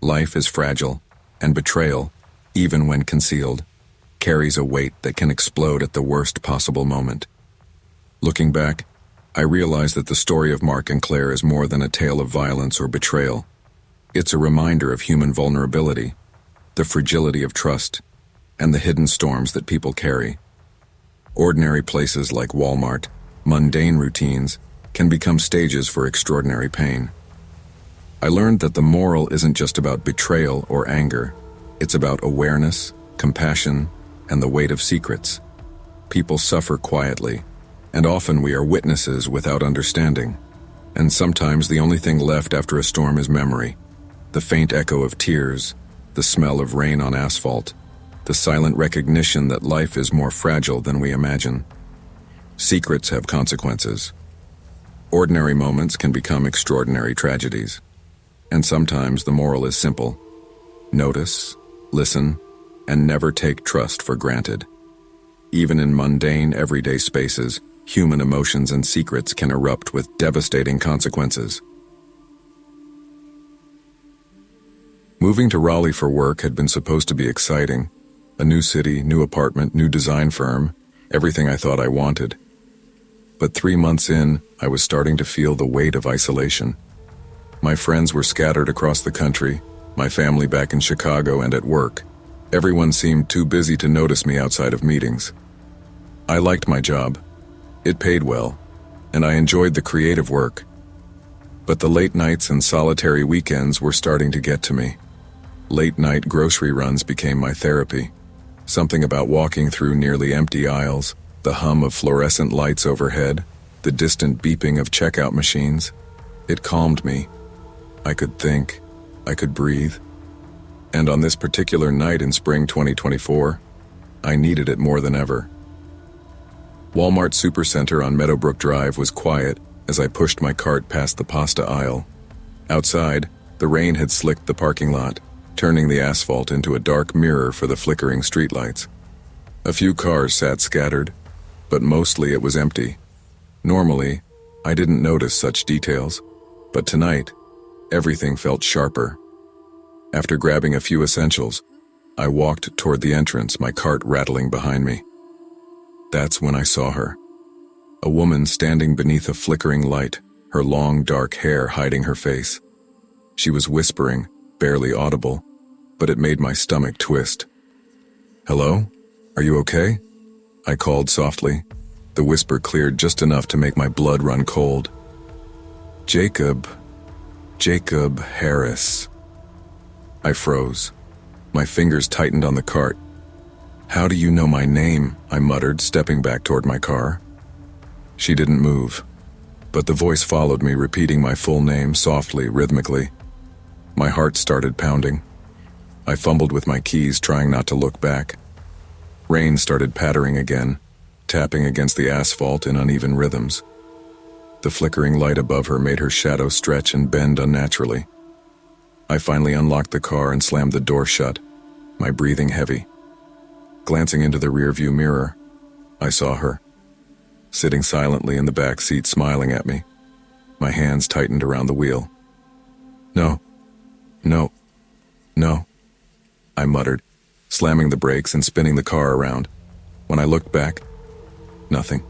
Life is fragile, and betrayal, even when concealed, carries a weight that can explode at the worst possible moment. Looking back, I realize that the story of Mark and Claire is more than a tale of violence or betrayal. It's a reminder of human vulnerability, the fragility of trust, and the hidden storms that people carry. Ordinary places like Walmart, mundane routines, can become stages for extraordinary pain. I learned that the moral isn't just about betrayal or anger. It's about awareness, compassion, and the weight of secrets. People suffer quietly, and often we are witnesses without understanding. And sometimes the only thing left after a storm is memory, the faint echo of tears, the smell of rain on asphalt, the silent recognition that life is more fragile than we imagine. Secrets have consequences. Ordinary moments can become extraordinary tragedies. And sometimes the moral is simple. Notice, listen, and never take trust for granted. Even in mundane, everyday spaces, human emotions and secrets can erupt with devastating consequences. Moving to Raleigh for work had been supposed to be exciting. A new city, new apartment, new design firm, everything I thought I wanted. But 3 months in, I was starting to feel the weight of isolation. My friends were scattered across the country, my family back in Chicago and at work. Everyone seemed too busy to notice me outside of meetings. I liked my job. It paid well, and I enjoyed the creative work. But the late nights and solitary weekends were starting to get to me. Late-night grocery runs became my therapy. Something about walking through nearly empty aisles, the hum of fluorescent lights overhead, the distant beeping of checkout machines. It calmed me. I could think. I could breathe. And on this particular night in spring 2024, I needed it more than ever. Walmart Supercenter on Meadowbrook Drive was quiet as I pushed my cart past the pasta aisle. Outside, the rain had slicked the parking lot, turning the asphalt into a dark mirror for the flickering streetlights. A few cars sat scattered, but mostly it was empty. Normally, I didn't notice such details, but tonight, everything felt sharper. After grabbing a few essentials, I walked toward the entrance, my cart rattling behind me. That's when I saw her. A woman standing beneath a flickering light, her long dark hair hiding her face. She was whispering, barely audible, but it made my stomach twist. "Hello? Are you okay?" I called softly. The whisper cleared just enough to make my blood run cold. Jacob Harris." I froze. My fingers tightened on the cart. "How do you know my name?" I muttered, stepping back toward my car. She didn't move, but the voice followed me, repeating my full name softly, rhythmically. My heart started pounding. I fumbled with my keys, trying not to look back. Rain started pattering again, tapping against the asphalt in uneven rhythms. The flickering light above her made her shadow stretch and bend unnaturally. I finally unlocked the car and slammed the door shut, my breathing heavy. Glancing into the rearview mirror, I saw her, sitting silently in the back seat, smiling at me. My hands tightened around the wheel. No, I muttered, slamming the brakes and spinning the car around. When I looked back, nothing.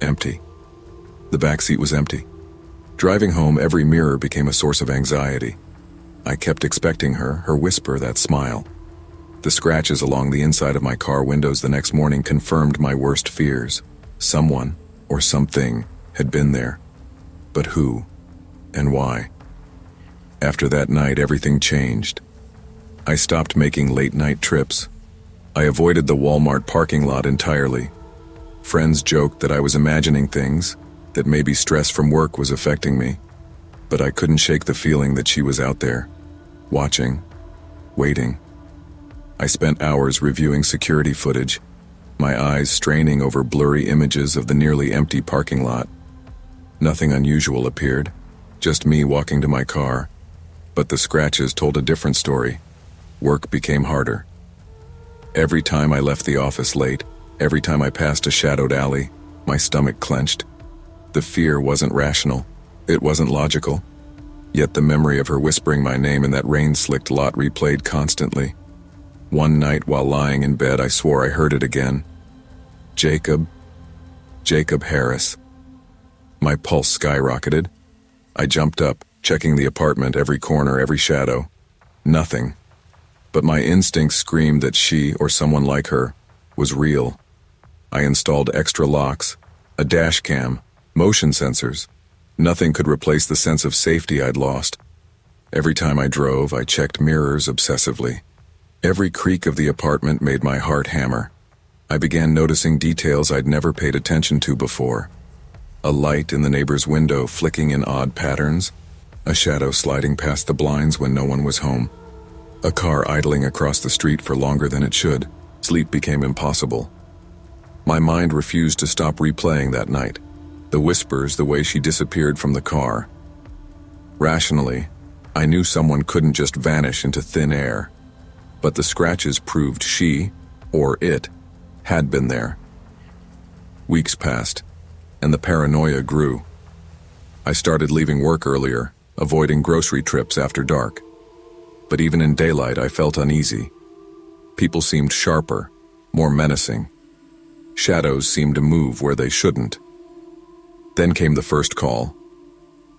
Empty. The back seat was empty. Driving home, every mirror became a source of anxiety. I kept expecting her whisper, that smile. The scratches along the inside of my car windows the next morning confirmed my worst fears. Someone, or something, had been there. But who? And why? After that night, everything changed. I stopped making late-night trips. I avoided the Walmart parking lot entirely. Friends joked that I was imagining things, that maybe stress from work was affecting me. But I couldn't shake the feeling that she was out there, watching, waiting. I spent hours reviewing security footage, my eyes straining over blurry images of the nearly empty parking lot. Nothing unusual appeared, just me walking to my car. But the scratches told a different story. Work became harder. Every time I left the office late, every time I passed a shadowed alley, my stomach clenched. The fear wasn't rational. It wasn't logical. Yet the memory of her whispering my name in that rain-slicked lot replayed constantly. One night while lying in bed, I swore I heard it again. Jacob Harris. My pulse skyrocketed. I jumped up, checking the apartment, every corner, every shadow. Nothing. But my instincts screamed that she, or someone like her, was real. I installed extra locks, a dash cam, motion sensors. Nothing could replace the sense of safety I'd lost. Every time I drove, I checked mirrors obsessively. Every creak of the apartment made my heart hammer. I began noticing details I'd never paid attention to before. A light in the neighbor's window flicking in odd patterns, a shadow sliding past the blinds when no one was home, a car idling across the street for longer than it should. Sleep became impossible. My mind refused to stop replaying that night. The whispers, the way she disappeared from the car. Rationally, I knew someone couldn't just vanish into thin air, but the scratches proved she, or it, had been there. Weeks passed, and the paranoia grew. I started leaving work earlier, avoiding grocery trips after dark. But even in daylight, I felt uneasy. People seemed sharper, more menacing. Shadows seemed to move where they shouldn't. Then came the first call.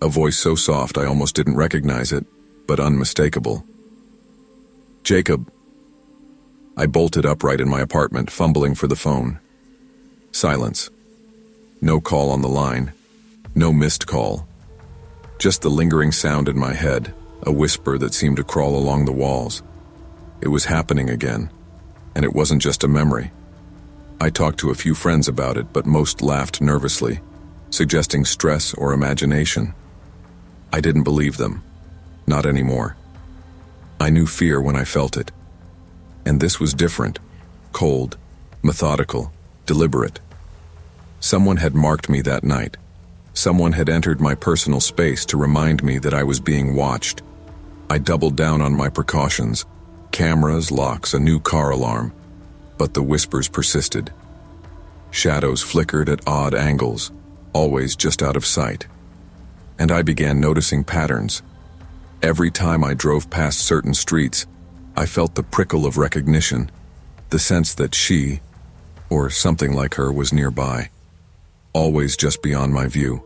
A voice so soft I almost didn't recognize it, but unmistakable. Jacob. I bolted upright in my apartment, fumbling for the phone. Silence. No call on the line. No missed call. Just the lingering sound in my head, a whisper that seemed to crawl along the walls. It was happening again, and it wasn't just a memory. I talked to a few friends about it, but most laughed nervously, suggesting stress or imagination. I didn't believe them. Not anymore. I knew fear when I felt it. And this was different. Cold, methodical, deliberate. Someone had marked me that night. Someone had entered my personal space to remind me that I was being watched. I doubled down on my precautions. Cameras, locks, a new car alarm. But the whispers persisted. Shadows flickered at odd angles, always just out of sight. And I began noticing patterns. Every time I drove past certain streets, I felt the prickle of recognition, the sense that she, or something like her, was nearby, always just beyond my view.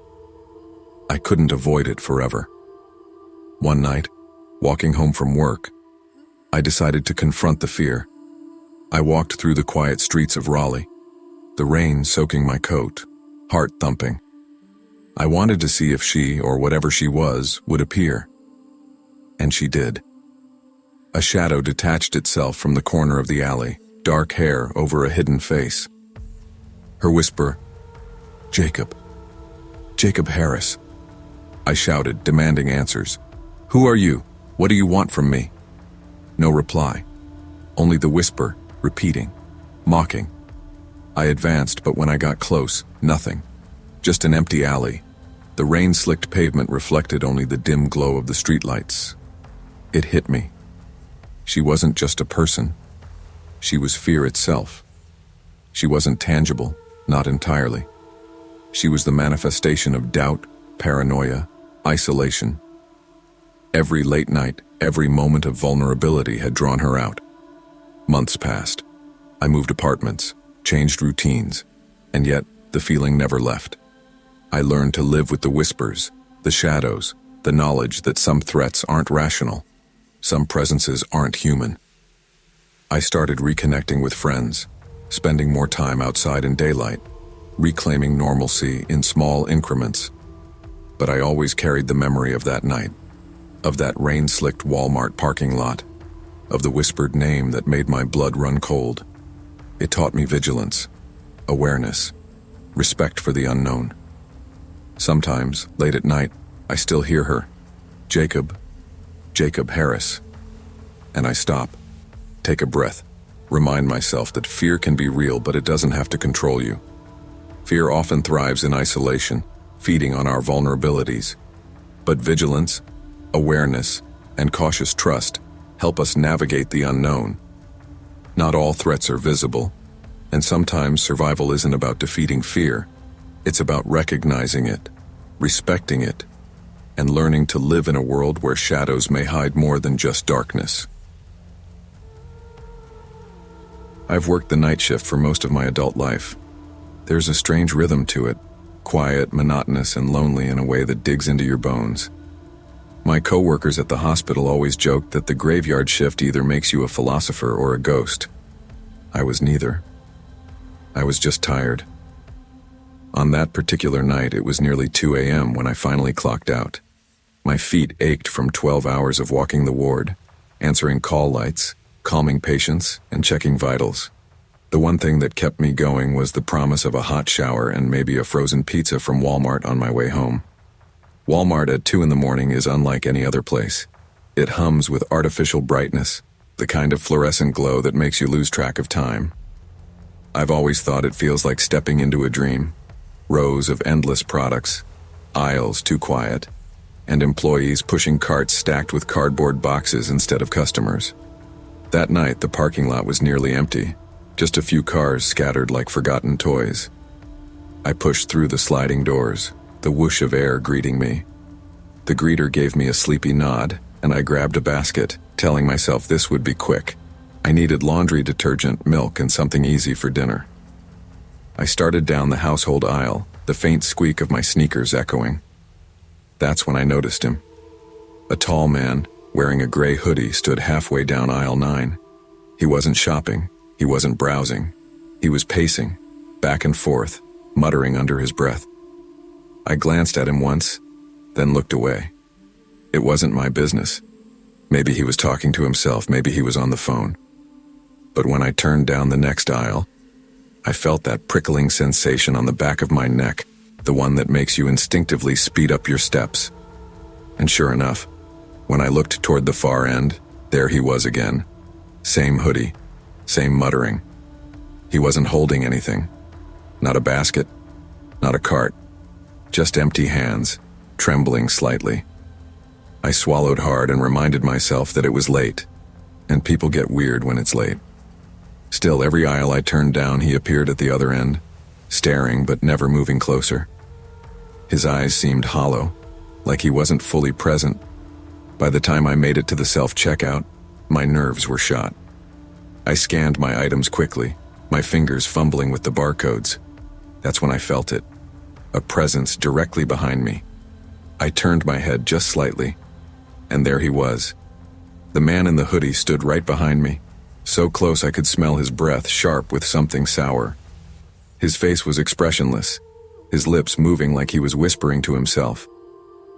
I couldn't avoid it forever. One night, walking home from work, I decided to confront the fear. I walked through the quiet streets of Raleigh, the rain soaking my coat, heart thumping. I wanted to see if she, or whatever she was, would appear. And she did. A shadow detached itself from the corner of the alley, dark hair over a hidden face. Her whisper, "Jacob. Jacob Harris." I shouted, demanding answers. "Who are you? What do you want from me?" No reply. Only the whisper, repeating, mocking. I advanced, but when I got close, nothing. Just an empty alley. The rain-slicked pavement reflected only the dim glow of the streetlights. It hit me. She wasn't just a person. She was fear itself. She wasn't tangible, not entirely. She was the manifestation of doubt, paranoia, isolation. Every late night, every moment of vulnerability had drawn her out. Months passed. I moved apartments, changed routines, and yet the feeling never left. I learned to live with the whispers, the shadows, the knowledge that some threats aren't rational, some presences aren't human. I started reconnecting with friends, spending more time outside in daylight, reclaiming normalcy in small increments. But I always carried the memory of that night, of that rain-slicked Walmart parking lot, of the whispered name that made my blood run cold. It taught me vigilance, awareness, respect for the unknown. Sometimes, late at night, I still hear her, Jacob Harris. And I stop, take a breath, remind myself that fear can be real, but it doesn't have to control you. Fear often thrives in isolation, feeding on our vulnerabilities. But vigilance, awareness, and cautious trust help us navigate the unknown. Not all threats are visible, and sometimes survival isn't about defeating fear. It's about recognizing it, respecting it, and learning to live in a world where shadows may hide more than just darkness. I've worked the night shift for most of my adult life. There's a strange rhythm to it, quiet, monotonous, and lonely in a way that digs into your bones. My coworkers at the hospital always joked that the graveyard shift either makes you a philosopher or a ghost. I was neither. I was just tired. On that particular night, it was nearly 2 a.m. when I finally clocked out. My feet ached from 12 hours of walking the ward, answering call lights, calming patients, and checking vitals. The one thing that kept me going was the promise of a hot shower and maybe a frozen pizza from Walmart on my way home. Walmart at 2 in the morning is unlike any other place. It hums with artificial brightness, the kind of fluorescent glow that makes you lose track of time. I've always thought it feels like stepping into a dream. Rows of endless products, aisles too quiet, and employees pushing carts stacked with cardboard boxes instead of customers. That night, the parking lot was nearly empty, just a few cars scattered like forgotten toys. I pushed through the sliding doors, the whoosh of air greeting me. The greeter gave me a sleepy nod, and I grabbed a basket, telling myself this would be quick. I needed laundry detergent, milk, and something easy for dinner. I started down the household aisle, the faint squeak of my sneakers echoing. That's when I noticed him. A tall man, wearing a gray hoodie, stood halfway down aisle 9. He wasn't shopping, he wasn't browsing. He was pacing, back and forth, muttering under his breath. I glanced at him once, then looked away. It wasn't my business. Maybe he was talking to himself, maybe he was on the phone. But when I turned down the next aisle, I felt that prickling sensation on the back of my neck, the one that makes you instinctively speed up your steps. And sure enough, when I looked toward the far end, there he was again. Same hoodie, same muttering. He wasn't holding anything. Not a basket, not a cart. Just empty hands, trembling slightly. I swallowed hard and reminded myself that it was late, and people get weird when it's late. Still, every aisle I turned down, he appeared at the other end, staring but never moving closer. His eyes seemed hollow, like he wasn't fully present. By the time I made it to the self-checkout, my nerves were shot. I scanned my items quickly, my fingers fumbling with the barcodes. That's when I felt it, a presence directly behind me. I turned my head just slightly, and there he was. The man in the hoodie stood right behind me, so close I could smell his breath, sharp with something sour. His face was expressionless, his lips moving like he was whispering to himself.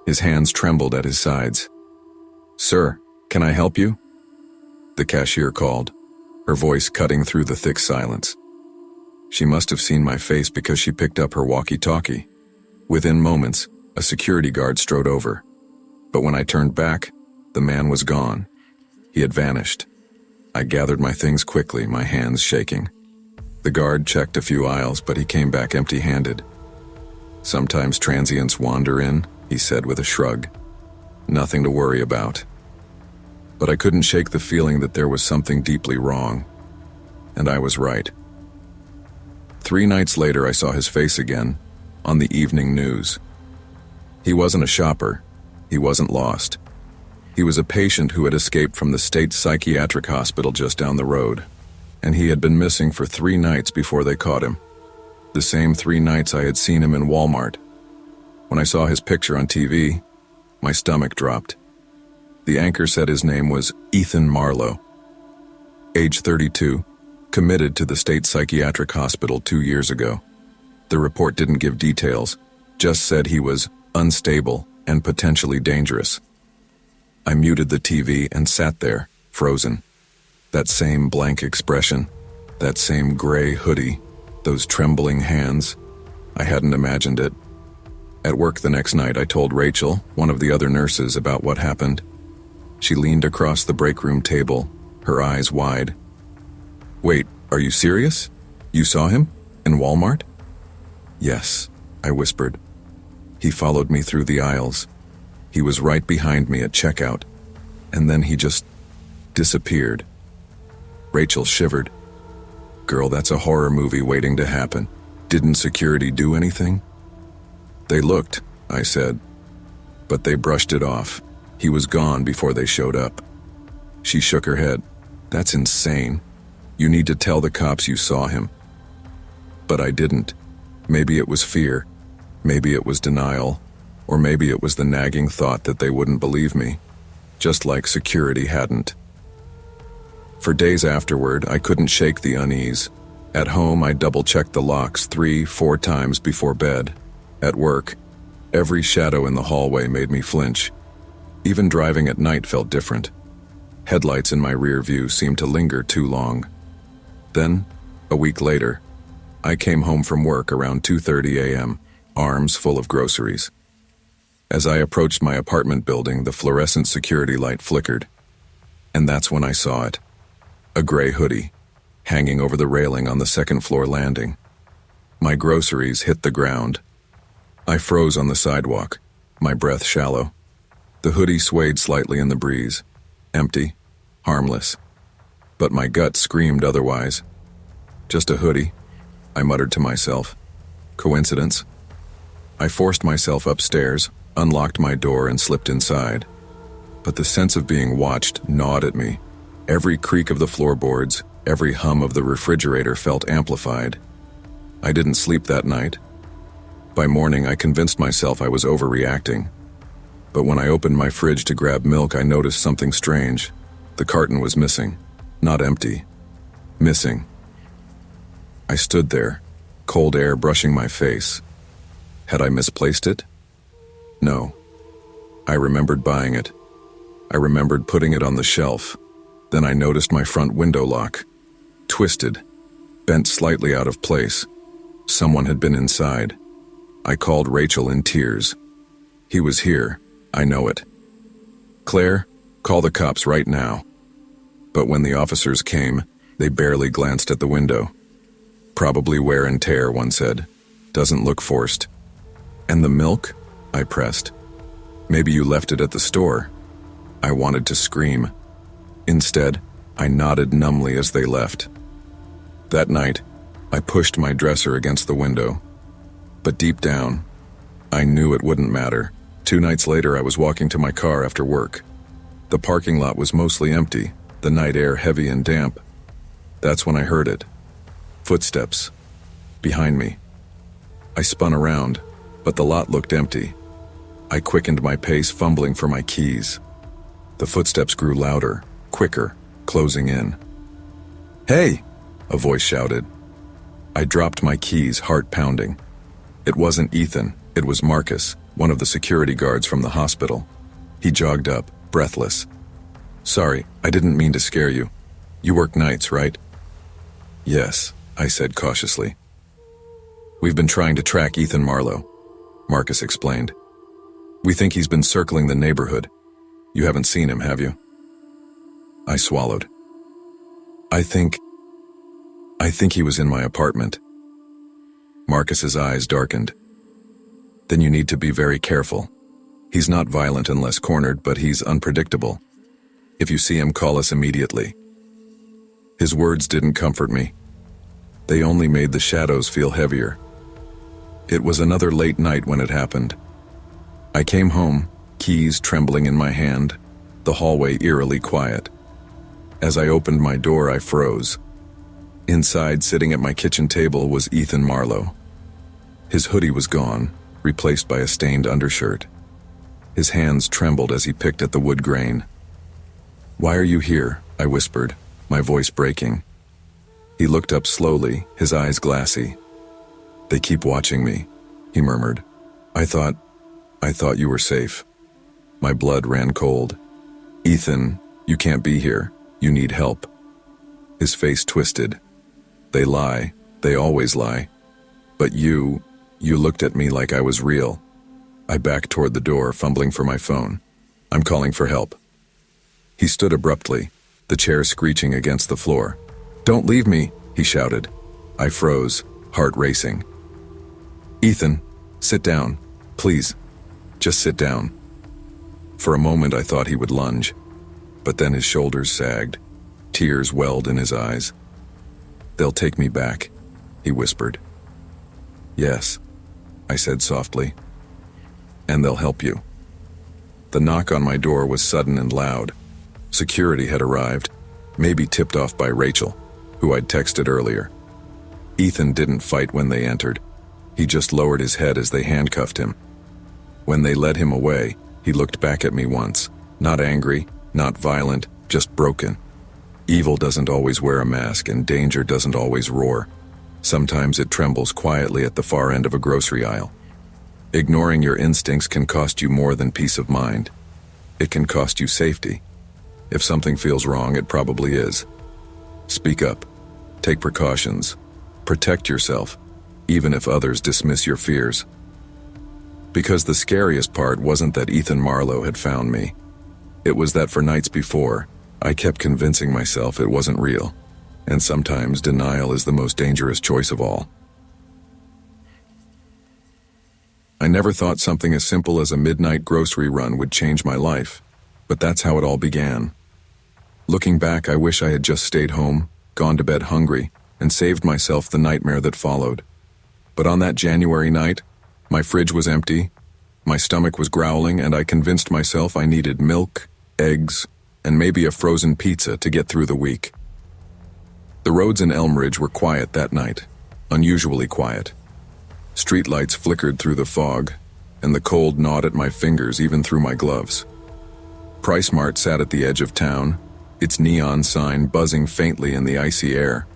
His hands trembled at his sides. "Sir, can I help you?" The cashier called, her voice cutting through the thick silence. She must have seen my face because she picked up her walkie-talkie. Within moments, a security guard strode over. But when I turned back, the man was gone. He had vanished. I gathered my things quickly, my hands shaking. The guard checked a few aisles, but he came back empty-handed. "Sometimes transients wander in," he said with a shrug. "Nothing to worry about." But I couldn't shake the feeling that there was something deeply wrong. And I was right. 3 nights later, I saw his face again, on the evening news. He wasn't a shopper. He wasn't lost. He was a patient who had escaped from the state psychiatric hospital just down the road, and he had been missing for 3 nights before they caught him. The same 3 nights I had seen him in Walmart. When I saw his picture on TV, my stomach dropped. The anchor said his name was Ethan Marlowe. Age 32, committed to the state psychiatric hospital 2 years ago. The report didn't give details, just said he was unstable and potentially dangerous. I muted the TV and sat there, frozen. That same blank expression, that same gray hoodie, those trembling hands. I hadn't imagined it. At work the next night, I told Rachel, one of the other nurses, about what happened. She leaned across the break room table, her eyes wide. "Wait, are you serious? You saw him? In Walmart?" "Yes," I whispered. "He followed me through the aisles. He was right behind me at checkout, and then he just disappeared." Rachel shivered. "Girl, that's a horror movie waiting to happen. Didn't security do anything?" "They looked," I said, "but they brushed it off. He was gone before they showed up." She shook her head. "That's insane. You need to tell the cops you saw him." But I didn't. Maybe it was fear. Maybe it was denial. Or maybe it was the nagging thought that they wouldn't believe me, just like security hadn't. For days afterward, I couldn't shake the unease. At home, I double-checked the locks 3-4 times before bed. At work, every shadow in the hallway made me flinch. Even driving at night felt different. Headlights in my rear view seemed to linger too long. Then, a week later, I came home from work around 2:30 a.m., arms full of groceries. As I approached my apartment building, the fluorescent security light flickered. And that's when I saw it. A gray hoodie, hanging over the railing on the second-floor landing. My groceries hit the ground. I froze on the sidewalk, my breath shallow. The hoodie swayed slightly in the breeze. Empty, harmless. But my gut screamed otherwise. Just a hoodie, I muttered to myself. Coincidence? I forced myself upstairs, unlocked my door, and slipped inside. But the sense of being watched gnawed at me. Every creak of the floorboards, every hum of the refrigerator felt amplified. I didn't sleep that night. By morning, I convinced myself I was overreacting. But when I opened my fridge to grab milk, I noticed something strange. The carton was missing. Not empty. Missing. I stood there, cold air brushing my face. Had I misplaced it? No. I remembered buying it. I remembered putting it on the shelf. Then I noticed my front window lock. Twisted. Bent slightly out of place. Someone had been inside. I called Rachel in tears. He was here. I know it. Claire, call the cops right now. But when the officers came, they barely glanced at the window. Probably wear and tear, one said. Doesn't look forced. And the milk? I pressed. Maybe you left it at the store. I wanted to scream. Instead, I nodded numbly as they left. That night, I pushed my dresser against the window. But deep down, I knew it wouldn't matter. 2 nights later, I was walking to my car after work. The parking lot was mostly empty, the night air heavy and damp. That's when I heard it. Footsteps. Behind me. I spun around, but the lot looked empty. I quickened my pace, fumbling for my keys. The footsteps grew louder, quicker, closing in. Hey! A voice shouted. I dropped my keys, heart pounding. It wasn't Ethan, it was Marcus, one of the security guards from the hospital. He jogged up, breathless. Sorry, I didn't mean to scare you. You work nights, right? Yes, I said cautiously. We've been trying to track Ethan Marlowe, Marcus explained. We think he's been circling the neighborhood. You haven't seen him, have you? I swallowed. I think he was in my apartment. Marcus's eyes darkened. Then you need to be very careful. He's not violent unless cornered, but he's unpredictable. If you see him, call us immediately. His words didn't comfort me. They only made the shadows feel heavier. It was another late night when it happened. I came home, keys trembling in my hand, the hallway eerily quiet. As I opened my door, I froze. Inside, sitting at my kitchen table, was Ethan Marlowe. His hoodie was gone, replaced by a stained undershirt. His hands trembled as he picked at the wood grain. Why are you here? I whispered, my voice breaking. He looked up slowly, his eyes glassy. They keep watching me, he murmured. I thought you were safe. My blood ran cold. Ethan, you can't be here. You need help. His face twisted. They lie. They always lie. But you looked at me like I was real. I backed toward the door, fumbling for my phone. I'm calling for help. He stood abruptly, the chair screeching against the floor. Don't leave me, he shouted. I froze, heart racing. Ethan, sit down, please. Just sit down. For a moment I thought he would lunge, but then his shoulders sagged. Tears welled in his eyes. They'll take me back, he whispered. Yes, I said softly. And they'll help you. The knock on my door was sudden and loud. Security had arrived, maybe tipped off by Rachel, who I'd texted earlier. Ethan didn't fight when they entered. He just lowered his head as they handcuffed him. When they led him away, he looked back at me once, not angry, not violent, just broken. Evil doesn't always wear a mask, and danger doesn't always roar. Sometimes it trembles quietly at the far end of a grocery aisle. Ignoring your instincts can cost you more than peace of mind. It can cost you safety. If something feels wrong, it probably is. Speak up. Take precautions. Protect yourself, even if others dismiss your fears. Because the scariest part wasn't that Ethan Marlowe had found me. It was that for nights before, I kept convincing myself it wasn't real. And sometimes denial is the most dangerous choice of all. I never thought something as simple as a midnight grocery run would change my life, but that's how it all began. Looking back, I wish I had just stayed home, gone to bed hungry, and saved myself the nightmare that followed. But on that January night, my fridge was empty, my stomach was growling, and I convinced myself I needed milk, eggs, and maybe a frozen pizza to get through the week. The roads in Elmridge were quiet that night, unusually quiet. Streetlights flickered through the fog, and the cold gnawed at my fingers even through my gloves. PriceSmart sat at the edge of town, its neon sign buzzing faintly in the icy air.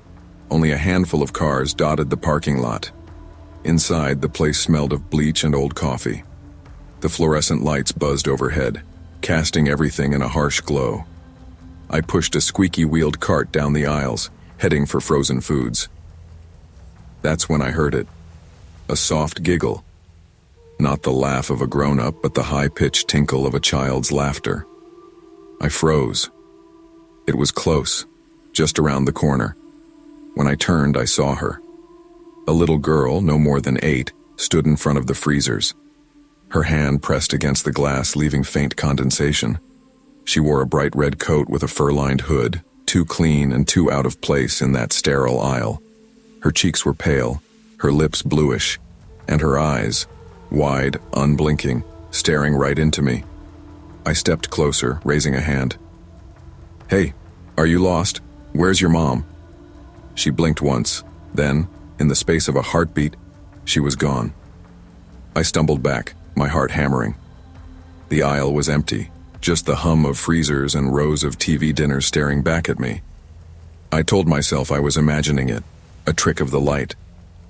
Only a handful of cars dotted the parking lot. Inside, the place smelled of bleach and old coffee. The fluorescent lights buzzed overhead, casting everything in a harsh glow. I pushed a squeaky-wheeled cart down the aisles, heading for frozen foods. That's when I heard it. A soft giggle. Not the laugh of a grown-up, but the high-pitched tinkle of a child's laughter. I froze. It was close, just around the corner. When I turned, I saw her. A little girl, no more than 8, stood in front of the freezers. Her hand pressed against the glass, leaving faint condensation. She wore a bright red coat with a fur-lined hood, too clean and too out of place in that sterile aisle. Her cheeks were pale, her lips bluish, and her eyes, wide, unblinking, staring right into me. I stepped closer, raising a hand. "Hey, are you lost? Where's your mom?" She blinked once, then, in the space of a heartbeat, she was gone. I stumbled back, my heart hammering. The aisle was empty, just the hum of freezers and rows of TV dinners staring back at me. I told myself I was imagining it, a trick of the light,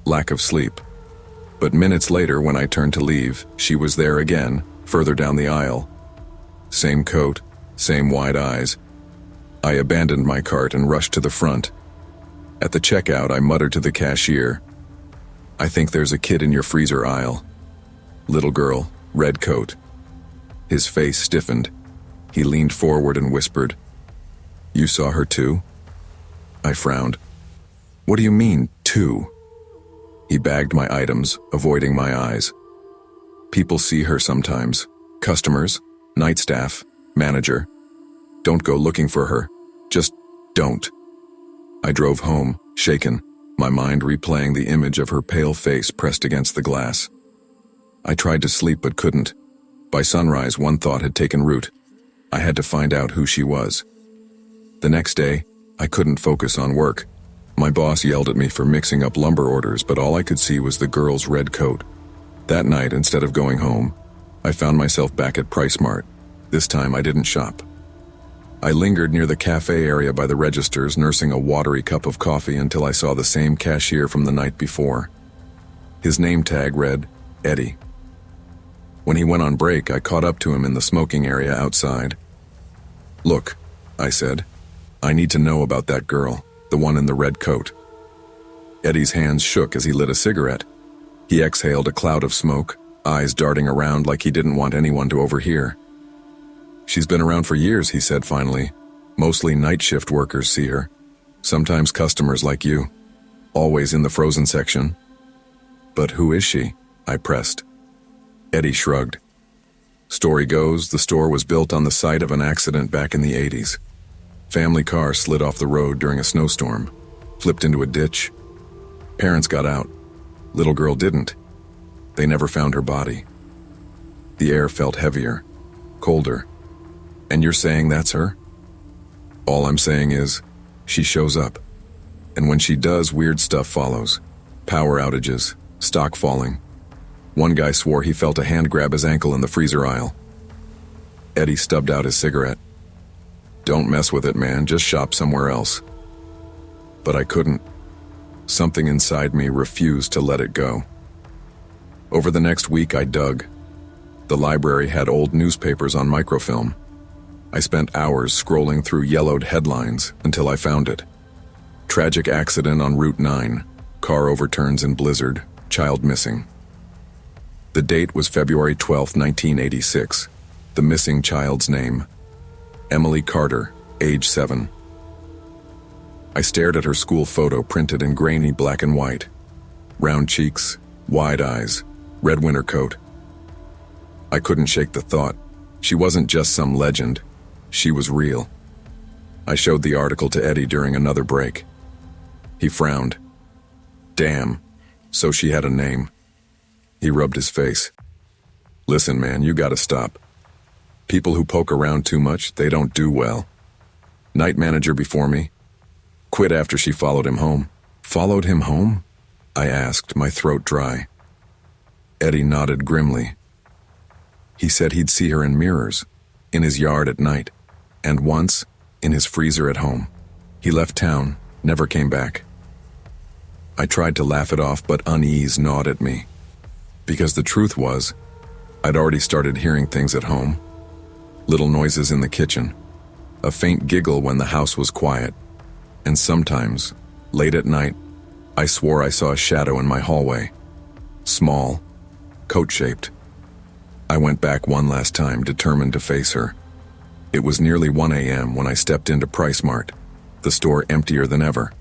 lack of sleep. But minutes later, when I turned to leave, she was there again, further down the aisle. Same coat, same wide eyes. I abandoned my cart and rushed to the front. At the checkout, I muttered to the cashier, "I think there's a kid in your freezer aisle." Little girl, red coat. His face stiffened. He leaned forward and whispered, "You saw her too?" I frowned. "What do you mean, too?" He bagged my items, avoiding my eyes. "People see her sometimes. Customers, night staff, manager. Don't go looking for her. Just don't." I drove home, shaken, my mind replaying the image of her pale face pressed against the glass. I tried to sleep but couldn't. By sunrise, one thought had taken root. I had to find out who she was. The next day, I couldn't focus on work. My boss yelled at me for mixing up lumber orders, but all I could see was the girl's red coat. That night, instead of going home, I found myself back at PriceSmart. This time I didn't shop. I lingered near the cafe area by the registers, nursing a watery cup of coffee until I saw the same cashier from the night before. His name tag read, Eddie. When he went on break, I caught up to him in the smoking area outside. "Look," I said, "I need to know about that girl, the one in the red coat." Eddie's hands shook as he lit a cigarette. He exhaled a cloud of smoke, eyes darting around like he didn't want anyone to overhear. "She's been around for years," he said finally. "Mostly night shift workers see her. Sometimes customers like you. Always in the frozen section." "But who is she?" I pressed. Eddie shrugged. "Story goes, the store was built on the site of an accident back in the 80s. Family car slid off the road during a snowstorm, flipped into a ditch. Parents got out. Little girl didn't. They never found her body." The air felt heavier, colder. "And you're saying that's her?" "All I'm saying is, she shows up. And when she does, weird stuff follows. Power outages, stock falling. One guy swore he felt a hand grab his ankle in the freezer aisle." Eddie stubbed out his cigarette. "Don't mess with it, man. Just shop somewhere else." But I couldn't. Something inside me refused to let it go. Over the next week, I dug. The library had old newspapers on microfilm. I spent hours scrolling through yellowed headlines until I found it. Tragic accident on Route 9. Car overturns in blizzard. Child missing. The date was February 12, 1986. The missing child's name, Emily Carter, age 7. I stared at her school photo printed in grainy black and white. Round cheeks, wide eyes, red winter coat, I couldn't shake the thought. She wasn't just some legend. She was real. I showed the article to Eddie during another break. He frowned. Damn, so she had a name. He rubbed his face. Listen, man, you gotta stop. People who poke around too much, they don't do well. Night manager before me. Quit after she followed him home. Followed him home? I asked, my throat dry. Eddie nodded grimly. He said he'd see her in mirrors, in his yard at night, and once, in his freezer at home. He left town, never came back. I tried to laugh it off, but unease gnawed at me. Because the truth was, I'd already started hearing things at home. Little noises in the kitchen, a faint giggle when the house was quiet, and sometimes, late at night, I swore I saw a shadow in my hallway. Small, coat-shaped. I went back one last time, determined to face her. It was nearly 1 a.m. when I stepped into PriceMart, the store emptier than ever.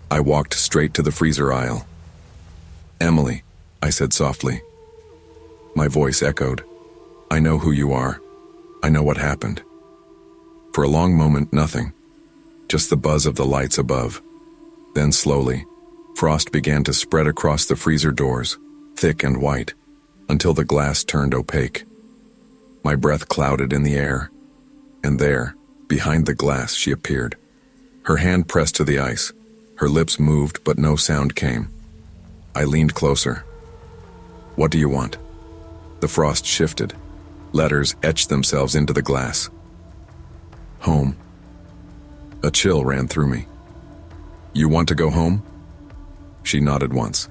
I walked straight to the freezer aisle. Emily, I said softly. My voice echoed. I know who you are. I know what happened. For a long moment, nothing. Just the buzz of the lights above. Then slowly, frost began to spread across the freezer doors, thick and white, until the glass turned opaque. My breath clouded in the air, and there, behind the glass, she appeared. Her hand pressed to the ice. Her lips moved, but no sound came. I leaned closer. What do you want? The frost shifted. Letters etched themselves into the glass. Home. A chill ran through me. You want to go home? She nodded once.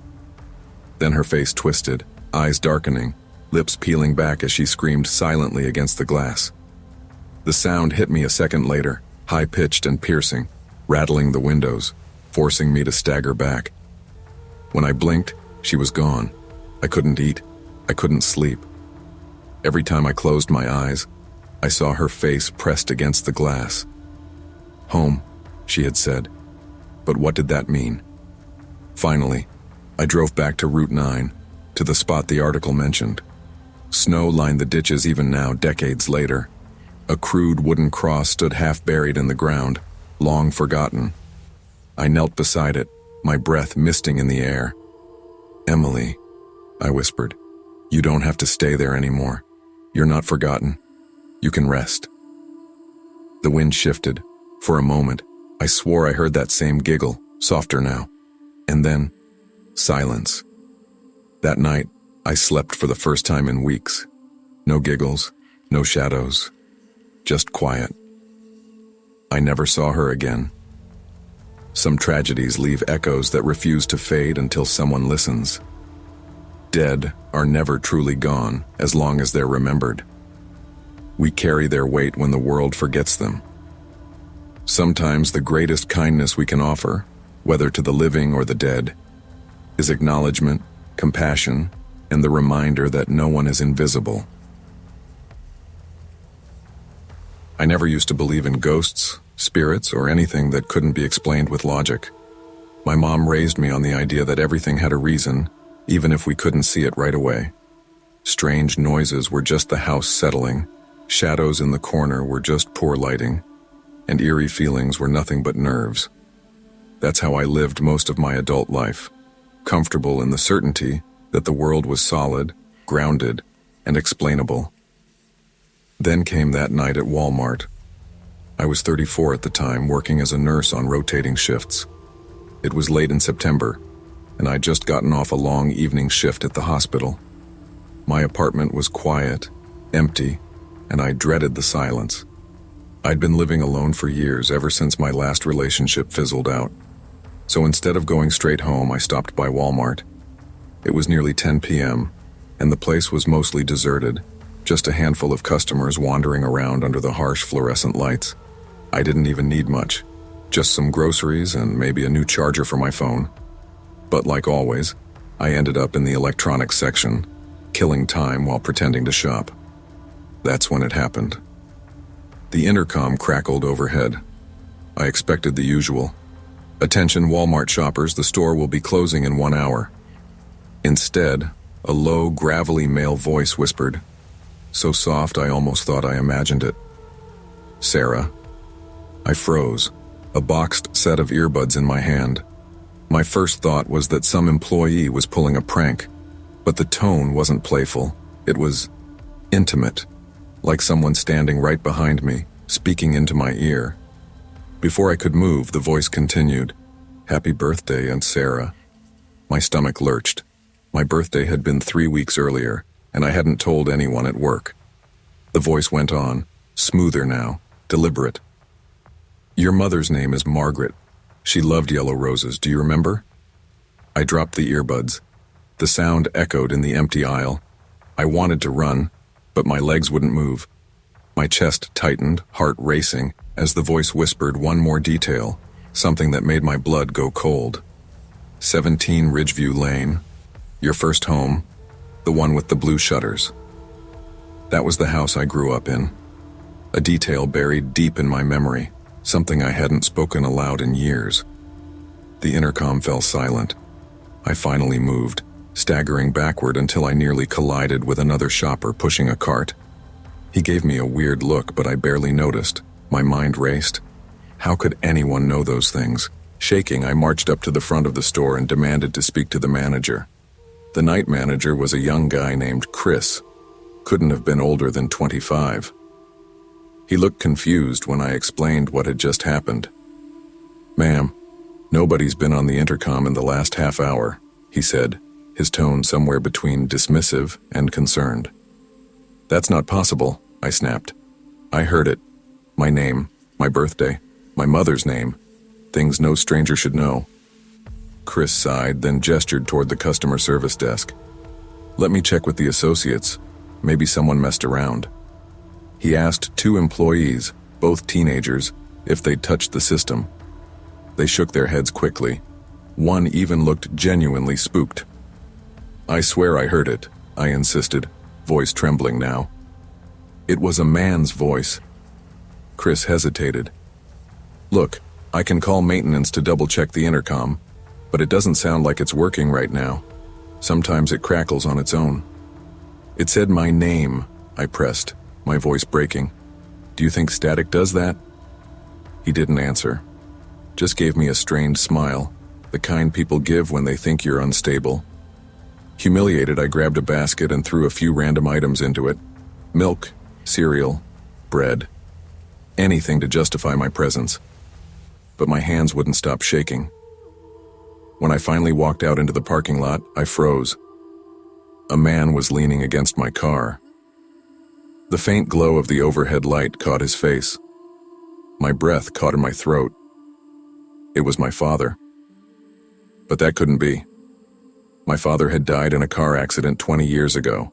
Then her face twisted, eyes darkening, lips peeling back as she screamed silently against the glass. The sound hit me a second later, high-pitched and piercing, rattling the windows, forcing me to stagger back. When I blinked, she was gone. I couldn't eat. I couldn't sleep. Every time I closed my eyes, I saw her face pressed against the glass. Home, she had said. But what did that mean? Finally, I drove back to Route 9, to the spot the article mentioned. Snow lined the ditches even now, decades later. A crude wooden cross stood half buried in the ground, long forgotten. I knelt beside it, my breath misting in the air. Emily, I whispered, you don't have to stay there anymore. You're not forgotten. You can rest. The wind shifted. For a moment, I swore I heard that same giggle, softer now. And then, silence. That night, I slept for the first time in weeks. No giggles, no shadows, just quiet. I never saw her again. Some tragedies leave echoes that refuse to fade until someone listens. Dead are never truly gone as long as they're remembered. We carry their weight when the world forgets them. Sometimes the greatest kindness we can offer, whether to the living or the dead, is acknowledgement, compassion, and the reminder that no one is invisible. I never used to believe in ghosts, spirits, or anything that couldn't be explained with logic. My mom raised me on the idea that everything had a reason, even if we couldn't see it right away. Strange noises were just the house settling, shadows in the corner were just poor lighting, and eerie feelings were nothing but nerves. That's how I lived most of my adult life, comfortable in the certainty that the world was solid, grounded, and explainable. Then came that night at Walmart. I was 34 at the time, working as a nurse on rotating shifts. It was late in September, and I'd just gotten off a long evening shift at the hospital. My apartment was quiet, empty, and I dreaded the silence. I'd been living alone for years, ever since my last relationship fizzled out. So instead of going straight home, I stopped by Walmart. It was nearly 10 p.m., and the place was mostly deserted, just a handful of customers wandering around under the harsh fluorescent lights. I didn't even need much, just some groceries and maybe a new charger for my phone. But like always, I ended up in the electronics section, killing time while pretending to shop. That's when it happened. The intercom crackled overhead. I expected the usual. Attention Walmart shoppers, the store will be closing in 1 hour. Instead, a low, gravelly male voice whispered, so soft I almost thought I imagined it. "Sarah." I froze, a boxed set of earbuds in my hand. My first thought was that some employee was pulling a prank, but the tone wasn't playful. It was intimate, like someone standing right behind me, speaking into my ear. Before I could move, the voice continued, "Happy birthday, Aunt Sarah." My stomach lurched. My birthday had been 3 weeks earlier, and I hadn't told anyone at work. The voice went on, smoother now, deliberate. "Your mother's name is Margaret. She loved yellow roses, do you remember?" I dropped the earbuds. The sound echoed in the empty aisle. I wanted to run, but my legs wouldn't move. My chest tightened, heart racing, as the voice whispered one more detail, something that made my blood go cold. 17 Ridgeview Lane. Your first home, the one with the blue shutters. That was the house I grew up in. A detail buried deep in my memory, something I hadn't spoken aloud in years. The intercom fell silent. I finally moved, staggering backward until I nearly collided with another shopper pushing a cart. He gave me a weird look, but I barely noticed. My mind raced. How could anyone know those things? Shaking, I marched up to the front of the store and demanded to speak to the manager. The night manager was a young guy named Chris. Couldn't have been older than 25. He looked confused when I explained what had just happened. "Ma'am, nobody's been on the intercom in the last half hour," he said, his tone somewhere between dismissive and concerned. "That's not possible," I snapped. "I heard it. My name, my birthday, my mother's name. Things no stranger should know." Chris sighed, then gestured toward the customer service desk. "Let me check with the associates. Maybe someone messed around." He asked 2 employees, both teenagers, if they'd touched the system. They shook their heads quickly. One even looked genuinely spooked. "I swear I heard it," I insisted, voice trembling now. It was a man's voice. Chris hesitated. "Look, I can call maintenance to double-check the intercom, but it doesn't sound like it's working right now. Sometimes it crackles on its own." "It said my name," I pressed, my voice breaking. "Do you think static does that?" He didn't answer. Just gave me a strained smile, the kind people give when they think you're unstable. Humiliated, I grabbed a basket and threw a few random items into it. Milk, cereal, bread. Anything to justify my presence. But my hands wouldn't stop shaking. When I finally walked out into the parking lot, I froze. A man was leaning against my car. The faint glow of the overhead light caught his face. My breath caught in my throat. It was my father. But that couldn't be. My father had died in a car accident 20 years ago.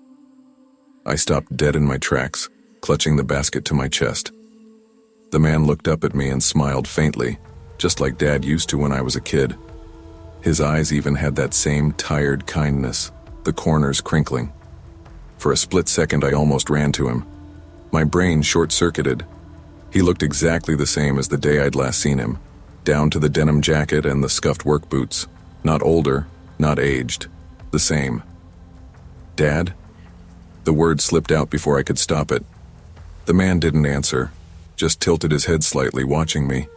I stopped dead in my tracks, clutching the basket to my chest. The man looked up at me and smiled faintly, just like Dad used to when I was a kid. His eyes even had that same tired kindness, the corners crinkling. For a split second, I almost ran to him. My brain short-circuited. He looked exactly the same as the day I'd last seen him, down to the denim jacket and the scuffed work boots. Not older, not aged, the same. "Dad?" The word slipped out before I could stop it. The man didn't answer, just tilted his head slightly, watching me.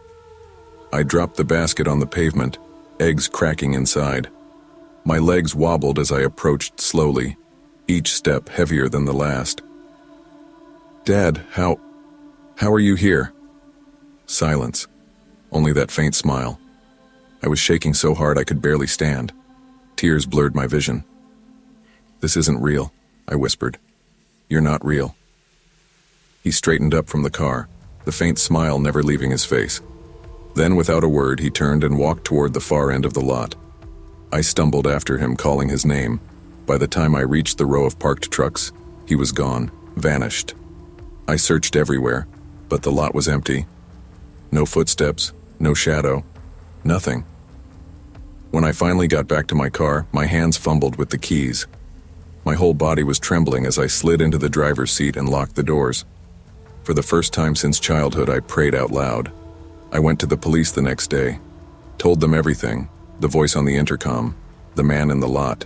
I dropped the basket on the pavement, eggs cracking inside. My legs wobbled as I approached slowly, each step heavier than the last. "Dad, how are you here?" Silence, only that faint smile. I was shaking so hard I could barely stand. Tears blurred my vision. "This isn't real," I whispered. "You're not real." He straightened up from the car, the faint smile never leaving his face. Then, without a word, he turned and walked toward the far end of the lot. I stumbled after him, calling his name. By the time I reached the row of parked trucks, he was gone, vanished. I searched everywhere, but the lot was empty. No footsteps, no shadow, nothing. When I finally got back to my car, my hands fumbled with the keys. My whole body was trembling as I slid into the driver's seat and locked the doors. For the first time since childhood, I prayed out loud. I went to the police the next day, told them everything, the voice on the intercom, the man in the lot,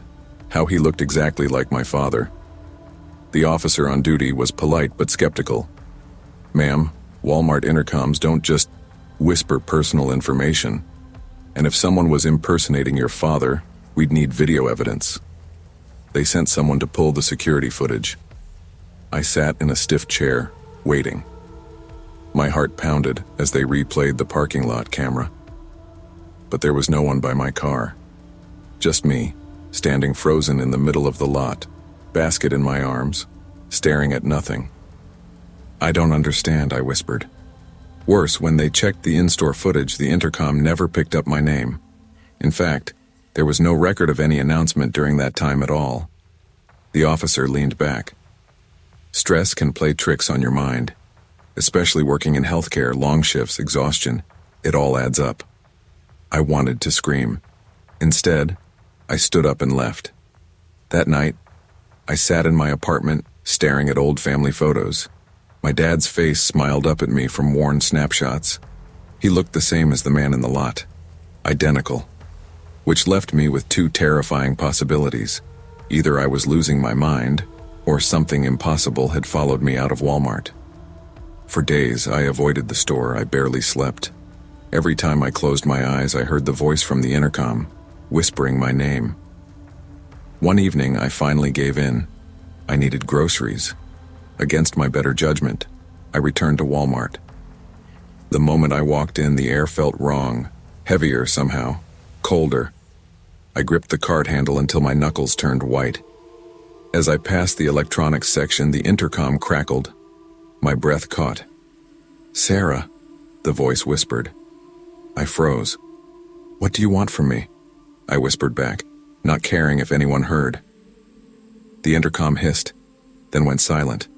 how he looked exactly like my father. The officer on duty was polite but skeptical. "Ma'am, Walmart intercoms don't just whisper personal information. And if someone was impersonating your father, we'd need video evidence." They sent someone to pull the security footage. I sat in a stiff chair, waiting. My heart pounded as they replayed the parking lot camera. But there was no one by my car. Just me, standing frozen in the middle of the lot, basket in my arms, staring at nothing. "I don't understand," I whispered. Worse, when they checked the in-store footage, the intercom never picked up my name. In fact, there was no record of any announcement during that time at all. The officer leaned back. Stress can play tricks on your mind. Especially working in healthcare, long shifts, exhaustion, it all adds up. I wanted to scream. Instead, I stood up and left. That night, I sat in my apartment, staring at old family photos. My dad's face smiled up at me from worn snapshots. He looked the same as the man in the lot. Identical. Which left me with two terrifying possibilities. Either I was losing my mind, or something impossible had followed me out of Walmart. For days, I avoided the store. I barely slept. Every time I closed my eyes, I heard the voice from the intercom, whispering my name. One evening, I finally gave in. I needed groceries. Against my better judgment, I returned to Walmart. The moment I walked in, the air felt wrong, heavier somehow, colder. I gripped the cart handle until my knuckles turned white. As I passed the electronics section, the intercom crackled. My breath caught. "Sarah," the voice whispered. I froze. "What do you want from me?" I whispered back, not caring if anyone heard. The intercom hissed, then went silent.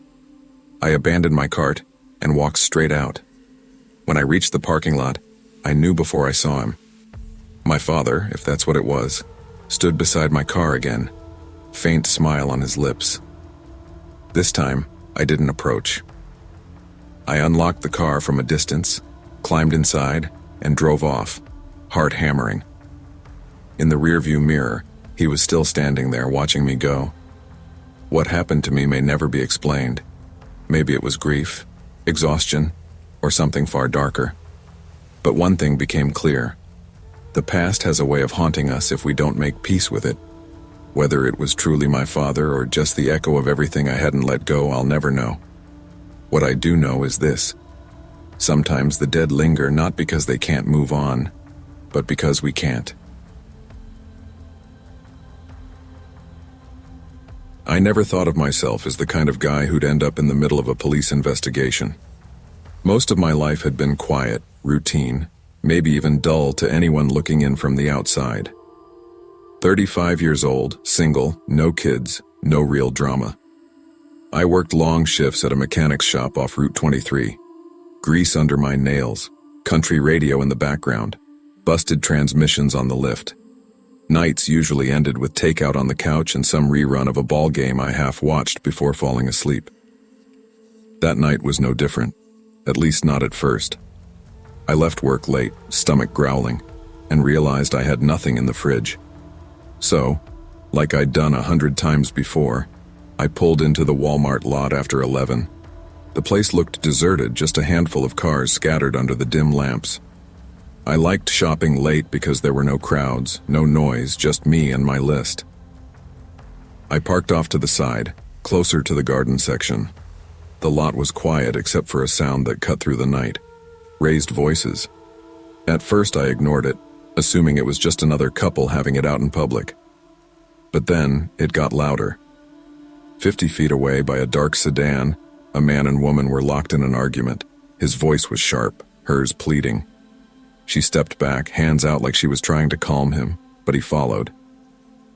I abandoned my cart and walked straight out. When I reached the parking lot, I knew before I saw him. My father, if that's what it was, stood beside my car again, faint smile on his lips. This time, I didn't approach. I unlocked the car from a distance, climbed inside, and drove off, heart hammering. In the rearview mirror, he was still standing there watching me go. What happened to me may never be explained. Maybe it was grief, exhaustion, or something far darker. But one thing became clear. The past has a way of haunting us if we don't make peace with it. Whether it was truly my father or just the echo of everything I hadn't let go, I'll never know. What I do know is this. Sometimes the dead linger not because they can't move on, but because we can't. I never thought of myself as the kind of guy who'd end up in the middle of a police investigation. Most of my life had been quiet, routine, maybe even dull to anyone looking in from the outside. 35 years old, single, no kids, no real drama. I worked long shifts at a mechanic's shop off Route 23. Grease under my nails, country radio in the background, busted transmissions on the lift. Nights usually ended with takeout on the couch and some rerun of a ball game I half-watched before falling asleep. That night was no different, at least not at first. I left work late, stomach growling, and realized I had nothing in the fridge. So, like I'd done 100 times before, I pulled into the Walmart lot after 11. The place looked deserted, just a handful of cars scattered under the dim lamps. I liked shopping late because there were no crowds, no noise, just me and my list. I parked off to the side, closer to the garden section. The lot was quiet except for a sound that cut through the night. Raised voices. At first I ignored it, assuming it was just another couple having it out in public. But then it got louder. 50 feet away by a dark sedan, a man and woman were locked in an argument. His voice was sharp, hers pleading. She stepped back, hands out like she was trying to calm him, but he followed.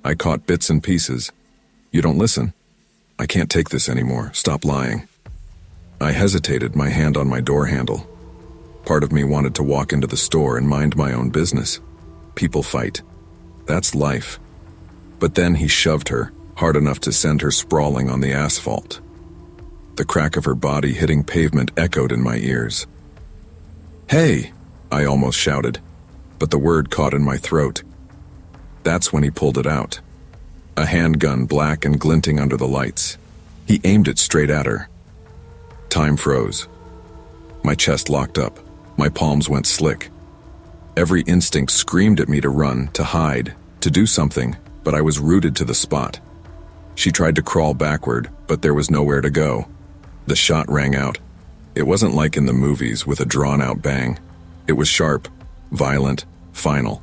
I caught bits and pieces. "You don't listen. I can't take this anymore. Stop lying." I hesitated, my hand on my door handle. Part of me wanted to walk into the store and mind my own business. People fight. That's life. But then he shoved her, hard enough to send her sprawling on the asphalt. The crack of her body hitting pavement echoed in my ears. "Hey!" I almost shouted, but the word caught in my throat. That's when he pulled it out. A handgun, black and glinting under the lights. He aimed it straight at her. Time froze. My chest locked up. My palms went slick. Every instinct screamed at me to run, to hide, to do something, but I was rooted to the spot. She tried to crawl backward, but there was nowhere to go. The shot rang out. It wasn't like in the movies with a drawn-out bang. It was sharp, violent, final.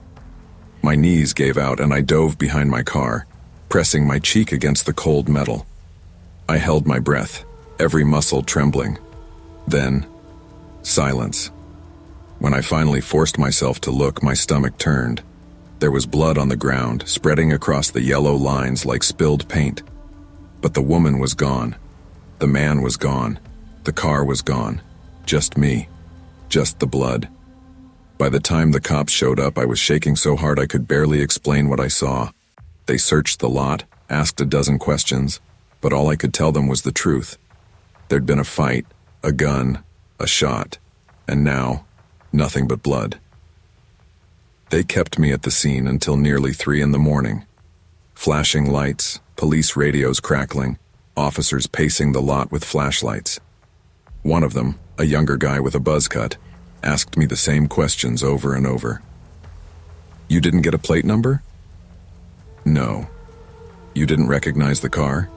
My knees gave out and I dove behind my car, pressing my cheek against the cold metal. I held my breath, every muscle trembling. Then, silence. When I finally forced myself to look, my stomach turned. There was blood on the ground, spreading across the yellow lines like spilled paint. But the woman was gone. The man was gone. The car was gone. Just me. Just the blood. By the time the cops showed up, I was shaking so hard I could barely explain what I saw. They searched the lot, asked a dozen questions, but all I could tell them was the truth. There'd been a fight, a gun, a shot, and now, nothing but blood. They kept me at the scene until nearly 3 a.m. Flashing lights, police radios crackling, officers pacing the lot with flashlights. One of them, a younger guy with a buzz cut, asked me the same questions over and over. You didn't get a plate number? No. You didn't recognize the car?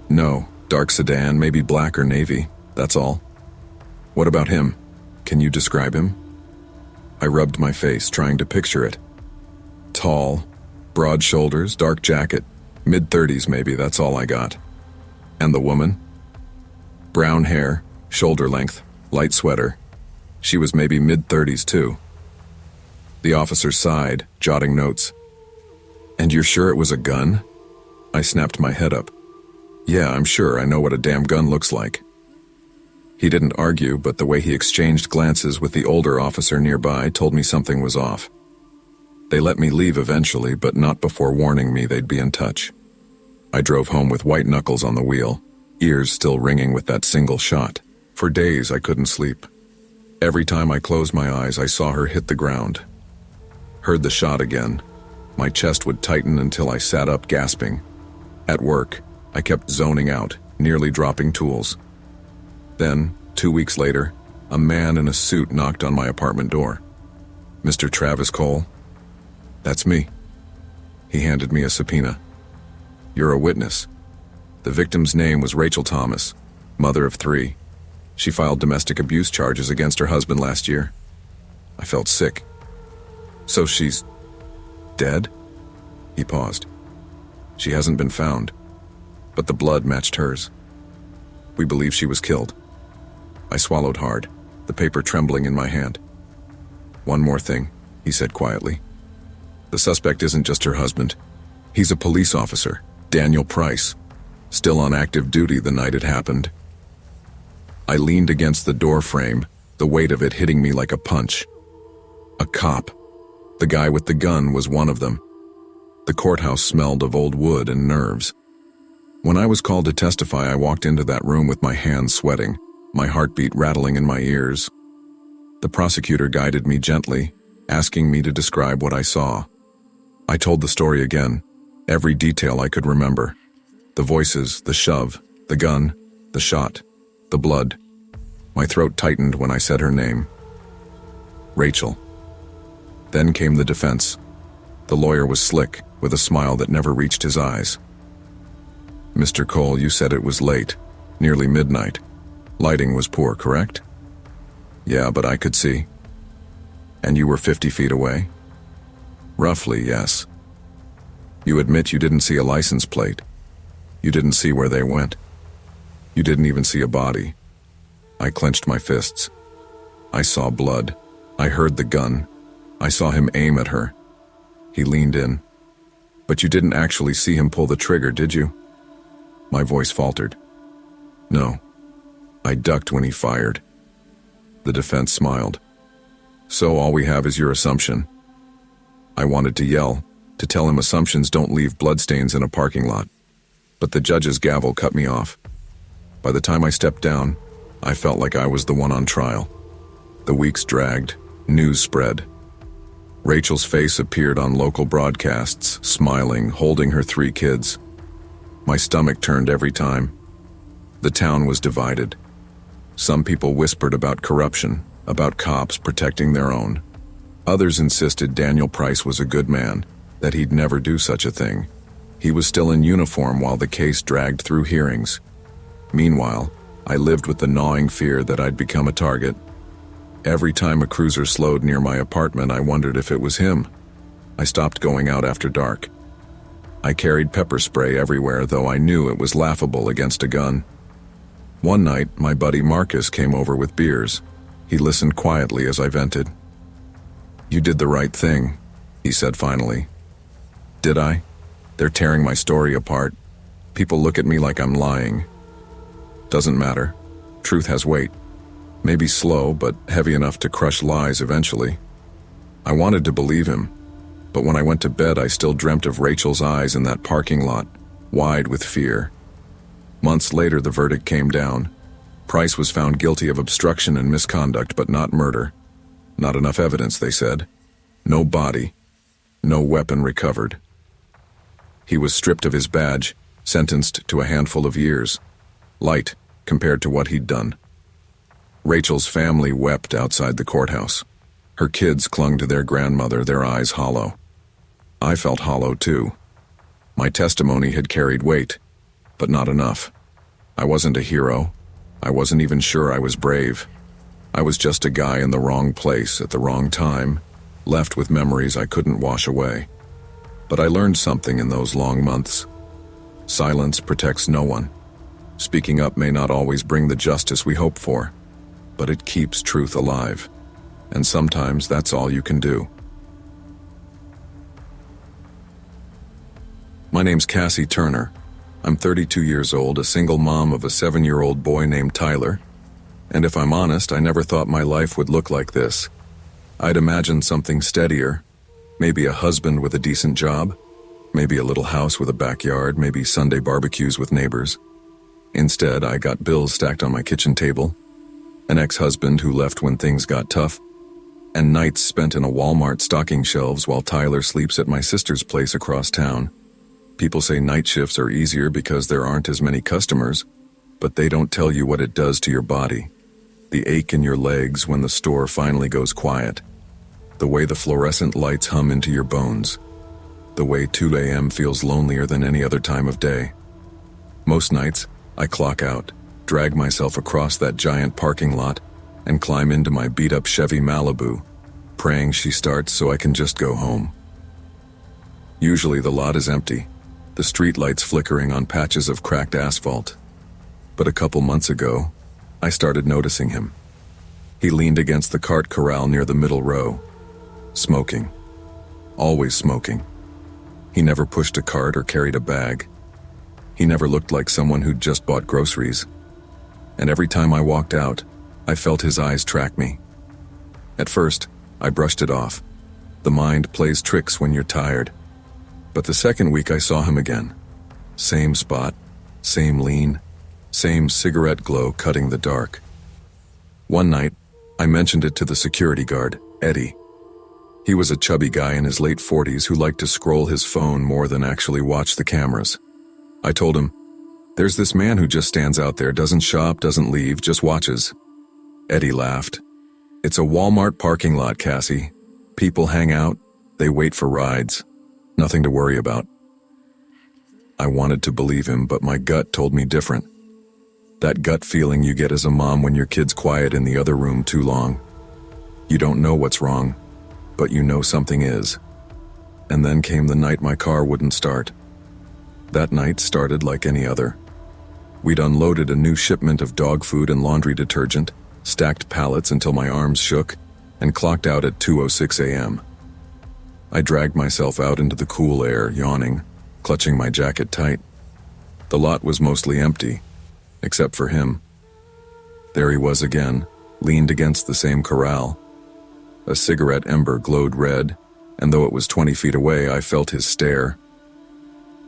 No, dark sedan, maybe black or navy, that's all. What about him? Can you describe him? I rubbed my face, trying to picture it. Tall, broad shoulders, dark jacket, mid-30s maybe, that's all I got. And the woman? Brown hair, shoulder length, light sweater. She was maybe mid-30s too. The officer sighed, jotting notes. And you're sure it was a gun? I snapped my head up. Yeah, I'm sure. I know what a damn gun looks like. He didn't argue, but the way he exchanged glances with the older officer nearby told me something was off. They let me leave eventually, but not before warning me they'd be in touch. I drove home with white knuckles on the wheel, ears still ringing with that single shot. For days I couldn't sleep. Every time I closed my eyes, I saw her hit the ground. Heard the shot again. My chest would tighten until I sat up gasping. At work, I kept zoning out, nearly dropping tools. Then, 2 weeks later, a man in a suit knocked on my apartment door. Mr. Travis Cole? That's me. He handed me a subpoena. You're a witness. The victim's name was Rachel Thomas, mother of 3. She filed domestic abuse charges against her husband last year. I felt sick. So she's dead? He paused. She hasn't been found, but the blood matched hers. We believe she was killed. I swallowed hard, the paper trembling in my hand. One more thing, he said quietly. The suspect isn't just her husband. He's a police officer, Daniel Price, still on active duty the night it happened. I leaned against the door frame, the weight of it hitting me like a punch. A cop. The guy with the gun was one of them. The courthouse smelled of old wood and nerves. When I was called to testify, I walked into that room with my hands sweating, my heartbeat rattling in my ears. The prosecutor guided me gently, asking me to describe what I saw. I told the story again, every detail I could remember. The voices, the shove, the gun, the shot, the blood. My throat tightened when I said her name. Rachel. Then came the defense. The lawyer was slick, with a smile that never reached his eyes. Mr. Cole, you said it was late, nearly midnight. Lighting was poor, correct? Yeah, but I could see. And you were 50 feet away? Roughly, yes. You admit you didn't see a license plate. You didn't see where they went. You didn't even see a body. I clenched my fists. I saw blood. I heard the gun. I saw him aim at her. He leaned in. But you didn't actually see him pull the trigger, did you? My voice faltered. No. I ducked when he fired. The defense smiled. So all we have is your assumption. I wanted to yell, to tell him assumptions don't leave bloodstains in a parking lot. But the judge's gavel cut me off. By the time I stepped down, I felt like I was the one on trial. The weeks dragged, news spread. Rachel's face appeared on local broadcasts, smiling, holding her 3 kids. My stomach turned every time. The town was divided. Some people whispered about corruption, about cops protecting their own. Others insisted Daniel Price was a good man, that he'd never do such a thing. He was still in uniform while the case dragged through hearings. Meanwhile, I lived with the gnawing fear that I'd become a target. Every time a cruiser slowed near my apartment, I wondered if it was him. I stopped going out after dark. I carried pepper spray everywhere, though I knew it was laughable against a gun. One night, my buddy Marcus came over with beers. He listened quietly as I vented. "You did the right thing," he said finally. "Did I? They're tearing my story apart. People look at me like I'm lying. Doesn't matter. Truth has weight. Maybe slow, but heavy enough to crush lies eventually." I wanted to believe him, but when I went to bed, I still dreamt of Rachel's eyes in that parking lot, wide with fear. Months later, the verdict came down. Price was found guilty of obstruction and misconduct, but not murder. Not enough evidence, they said. No body. No weapon recovered. He was stripped of his badge, sentenced to a handful of years. Light, compared to what he'd done. Rachel's family wept outside the courthouse. Her kids clung to their grandmother, their eyes hollow. I felt hollow too. My testimony had carried weight, but not enough. I wasn't a hero. I wasn't even sure I was brave. I was just a guy in the wrong place at the wrong time, left with memories I couldn't wash away. But I learned something in those long months. Silence protects no one. Speaking up may not always bring the justice we hope for, but it keeps truth alive. And sometimes that's all you can do. My name's Cassie Turner. I'm 32 years old, a single mom of a 7-year-old boy named Tyler. And if I'm honest, I never thought my life would look like this. I'd imagined something steadier. Maybe a husband with a decent job. Maybe a little house with a backyard. Maybe Sunday barbecues with neighbors. Instead, I got bills stacked on my kitchen table. An ex-husband who left when things got tough. And nights spent in a Walmart stocking shelves while Tyler sleeps at my sister's place across town. People say night shifts are easier because there aren't as many customers, but they don't tell you what it does to your body. The ache in your legs when the store finally goes quiet. The way the fluorescent lights hum into your bones. The way 2 a.m. feels lonelier than any other time of day. Most nights, I clock out, drag myself across that giant parking lot, and climb into my beat-up Chevy Malibu, praying she starts so I can just go home. Usually the lot is empty, the streetlights flickering on patches of cracked asphalt. But a couple months ago, I started noticing him. He leaned against the cart corral near the middle row, smoking. Always smoking. He never pushed a cart or carried a bag. He never looked like someone who'd just bought groceries. And every time I walked out, I felt his eyes track me. At first, I brushed it off. The mind plays tricks when you're tired. But the second week I saw him again. Same spot, same lean, same cigarette glow cutting the dark. One night, I mentioned it to the security guard, Eddie. He was a chubby guy in his late 40s who liked to scroll his phone more than actually watch the cameras. I told him, "There's this man who just stands out there, doesn't shop, doesn't leave, just watches." Eddie laughed. "It's a Walmart parking lot, Cassie. People hang out, they wait for rides. Nothing to worry about." I wanted to believe him, but my gut told me different. That gut feeling you get as a mom when your kid's quiet in the other room too long. You don't know what's wrong, but you know something is. And then came the night my car wouldn't start. That night started like any other. We'd unloaded a new shipment of dog food and laundry detergent, stacked pallets until my arms shook, and clocked out at 2:06 a.m. I dragged myself out into the cool air, yawning, clutching my jacket tight. The lot was mostly empty, except for him. There he was again, leaned against the same corral. A cigarette ember glowed red, and though it was 20 feet away, I felt his stare.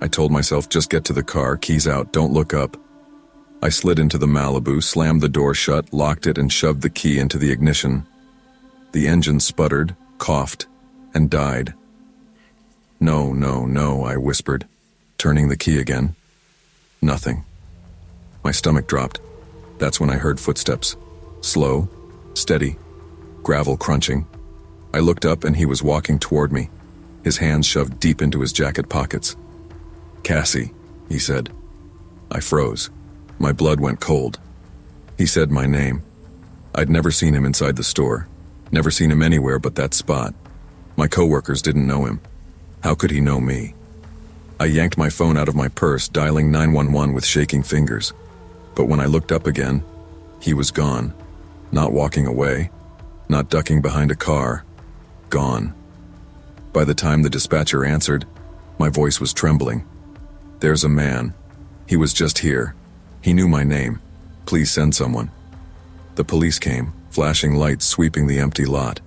I told myself, just get to the car, keys out, don't look up. I slid into the Malibu, slammed the door shut, locked it, and shoved the key into the ignition. The engine sputtered, coughed, and died. "No, no, no," I whispered, turning the key again. Nothing. My stomach dropped. That's when I heard footsteps. Slow, steady, gravel crunching. I looked up and he was walking toward me, his hands shoved deep into his jacket pockets. "Cassie," he said. I froze. My blood went cold. He said my name. I'd never seen him inside the store, never seen him anywhere but that spot. My coworkers didn't know him. How could he know me? I yanked my phone out of my purse, dialing 911 with shaking fingers. But when I looked up again, he was gone. Not walking away, not ducking behind a car. Gone. By the time the dispatcher answered, my voice was trembling. "There's a man. He was just here. He knew my name. Please send someone." The police came, flashing lights sweeping the empty lot.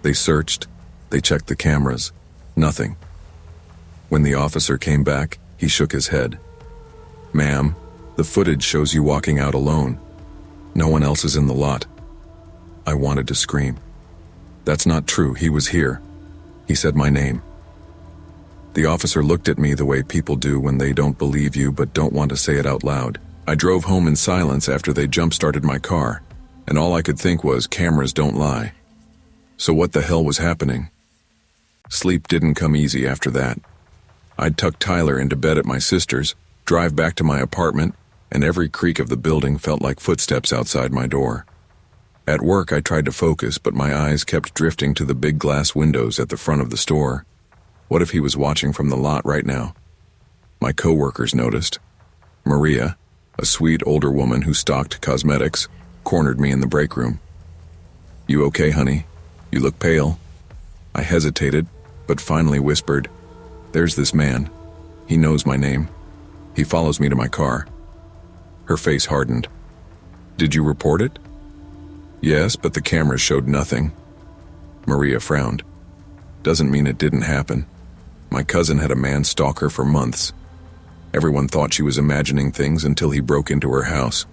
They searched. They checked the cameras. Nothing. When the officer came back, he shook his head. "Ma'am, the footage shows you walking out alone. No one else is in the lot." I wanted to scream. "That's not true. He was here." He said my name. The officer looked at me the way people do when they don't believe you but don't want to say it out loud. I drove home in silence after they jump-started my car, and all I could think was, cameras don't lie. So what the hell was happening? Sleep didn't come easy after that. I'd tuck Tyler into bed at my sister's, drive back to my apartment, and every creak of the building felt like footsteps outside my door. At work, I tried to focus, but my eyes kept drifting to the big glass windows at the front of the store. What if he was watching from the lot right now? My coworkers noticed. Maria, a sweet older woman who stocked cosmetics, cornered me in the break room. "You okay, honey? You look pale." I hesitated, but finally whispered, "There's this man. He knows my name. He follows me to my car." Her face hardened. "Did you report it?" "Yes, but the cameras showed nothing." Maria frowned. "Doesn't mean it didn't happen. My cousin had a man stalk her for months. Everyone thought she was imagining things until he broke into her house."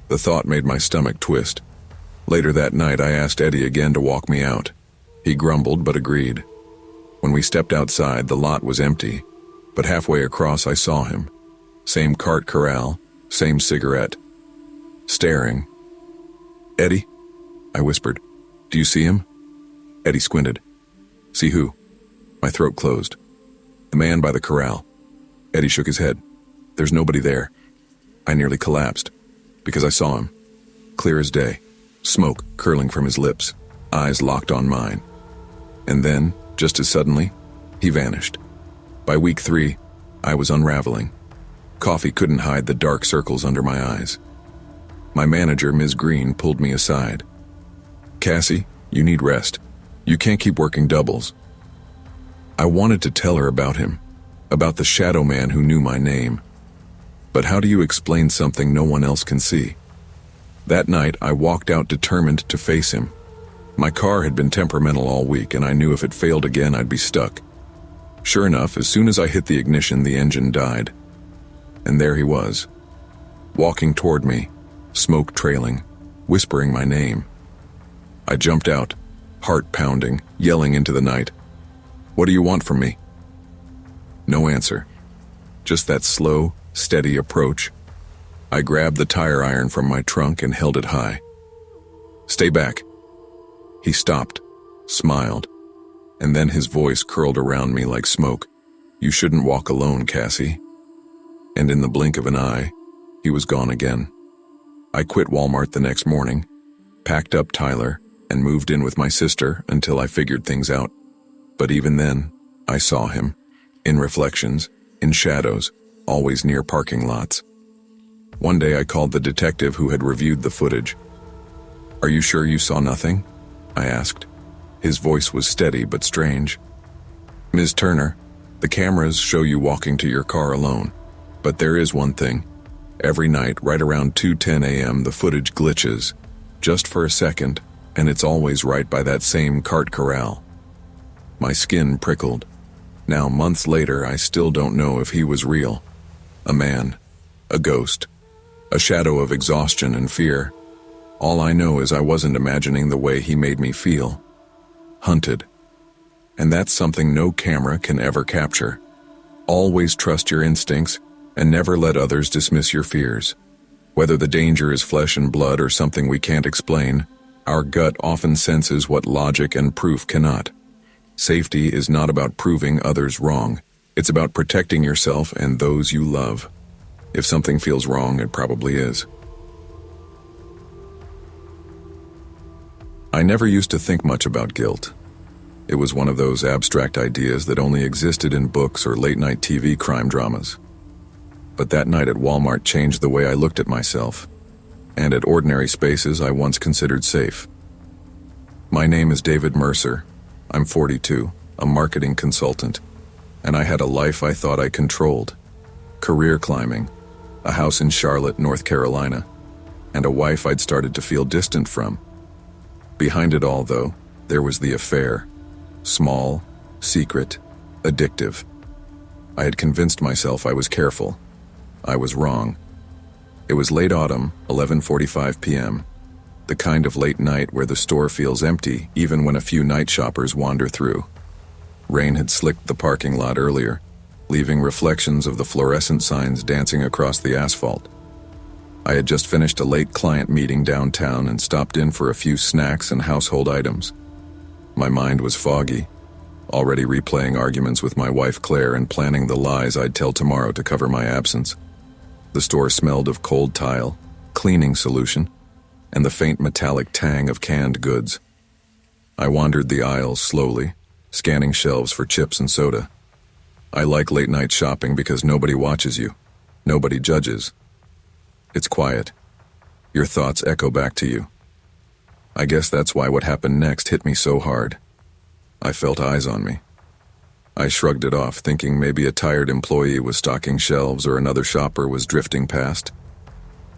The thought made my stomach twist. Later that night, I asked Eddie again to walk me out. He grumbled but agreed. When we stepped outside, the lot was empty, but halfway across I saw him. Same cart corral, same cigarette. Staring. "Eddie?" I whispered. "Do you see him?" Eddie squinted. "See who?" My throat closed. "The man by the corral." Eddie shook his head. "There's nobody there." I nearly collapsed, because I saw him. Clear as day. Smoke curling from his lips, eyes locked on mine. And then, just as suddenly, he vanished. By week 3, I was unraveling. Coffee couldn't hide the dark circles under my eyes. My manager, Ms. Green, pulled me aside. "Cassie, you need rest. You can't keep working doubles." I wanted to tell her about him, about the shadow man who knew my name. But how do you explain something no one else can see? That night, I walked out determined to face him. My car had been temperamental all week, and I knew if it failed again, I'd be stuck. Sure enough, as soon as I hit the ignition, the engine died. And there he was, walking toward me, smoke trailing, whispering my name. I jumped out, heart pounding, yelling into the night. "What do you want from me?" No answer. Just that slow, steady approach. I grabbed the tire iron from my trunk and held it high. "Stay back." He stopped, smiled, and then his voice curled around me like smoke. "You shouldn't walk alone, Cassie." And in the blink of an eye, he was gone again. I quit Walmart the next morning, packed up Tyler, and moved in with my sister until I figured things out. But even then, I saw him, in reflections, in shadows, always near parking lots. One day I called the detective who had reviewed the footage. "Are you sure you saw nothing?" I asked. His voice was steady but strange. "Ms. Turner, the cameras show you walking to your car alone. But there is one thing. Every night, right around 2:10 a.m., the footage glitches, just for a second, and it's always right by that same cart corral." My skin prickled. Now, months later, I still don't know if he was real. A man. A ghost. A shadow of exhaustion and fear. All I know is I wasn't imagining the way he made me feel. Hunted. And that's something no camera can ever capture. Always trust your instincts, And never let others dismiss your fears. Whether the danger is flesh and blood or something we can't explain, our gut often senses what logic and proof cannot. Safety is not about proving others wrong. It's about protecting yourself and those you love. If something feels wrong, it probably is. I never used to think much about guilt. It was one of those abstract ideas that only existed in books or late-night TV crime dramas. But that night at Walmart changed the way I looked at myself, and at ordinary spaces I once considered safe. My name is David Mercer. I'm 42, a marketing consultant, and I had a life I thought I controlled. Career climbing, a house in Charlotte, North Carolina, and a wife I'd started to feel distant from. Behind it all, though, there was the affair. Small, secret, addictive. I had convinced myself I was careful. I was wrong. It was late autumn, 11:45 p.m., the kind of late night where the store feels empty even when a few night shoppers wander through. Rain had slicked the parking lot earlier, leaving reflections of the fluorescent signs dancing across the asphalt. I had just finished a late client meeting downtown and stopped in for a few snacks and household items. My mind was foggy, already replaying arguments with my wife Claire and planning the lies I'd tell tomorrow to cover my absence. The store smelled of cold tile, cleaning solution, and the faint metallic tang of canned goods. I wandered the aisles slowly, scanning shelves for chips and soda. I like late-night shopping because nobody watches you. Nobody judges. It's quiet. Your thoughts echo back to you. I guess that's why what happened next hit me so hard. I felt eyes on me. I shrugged it off, thinking maybe a tired employee was stocking shelves or another shopper was drifting past.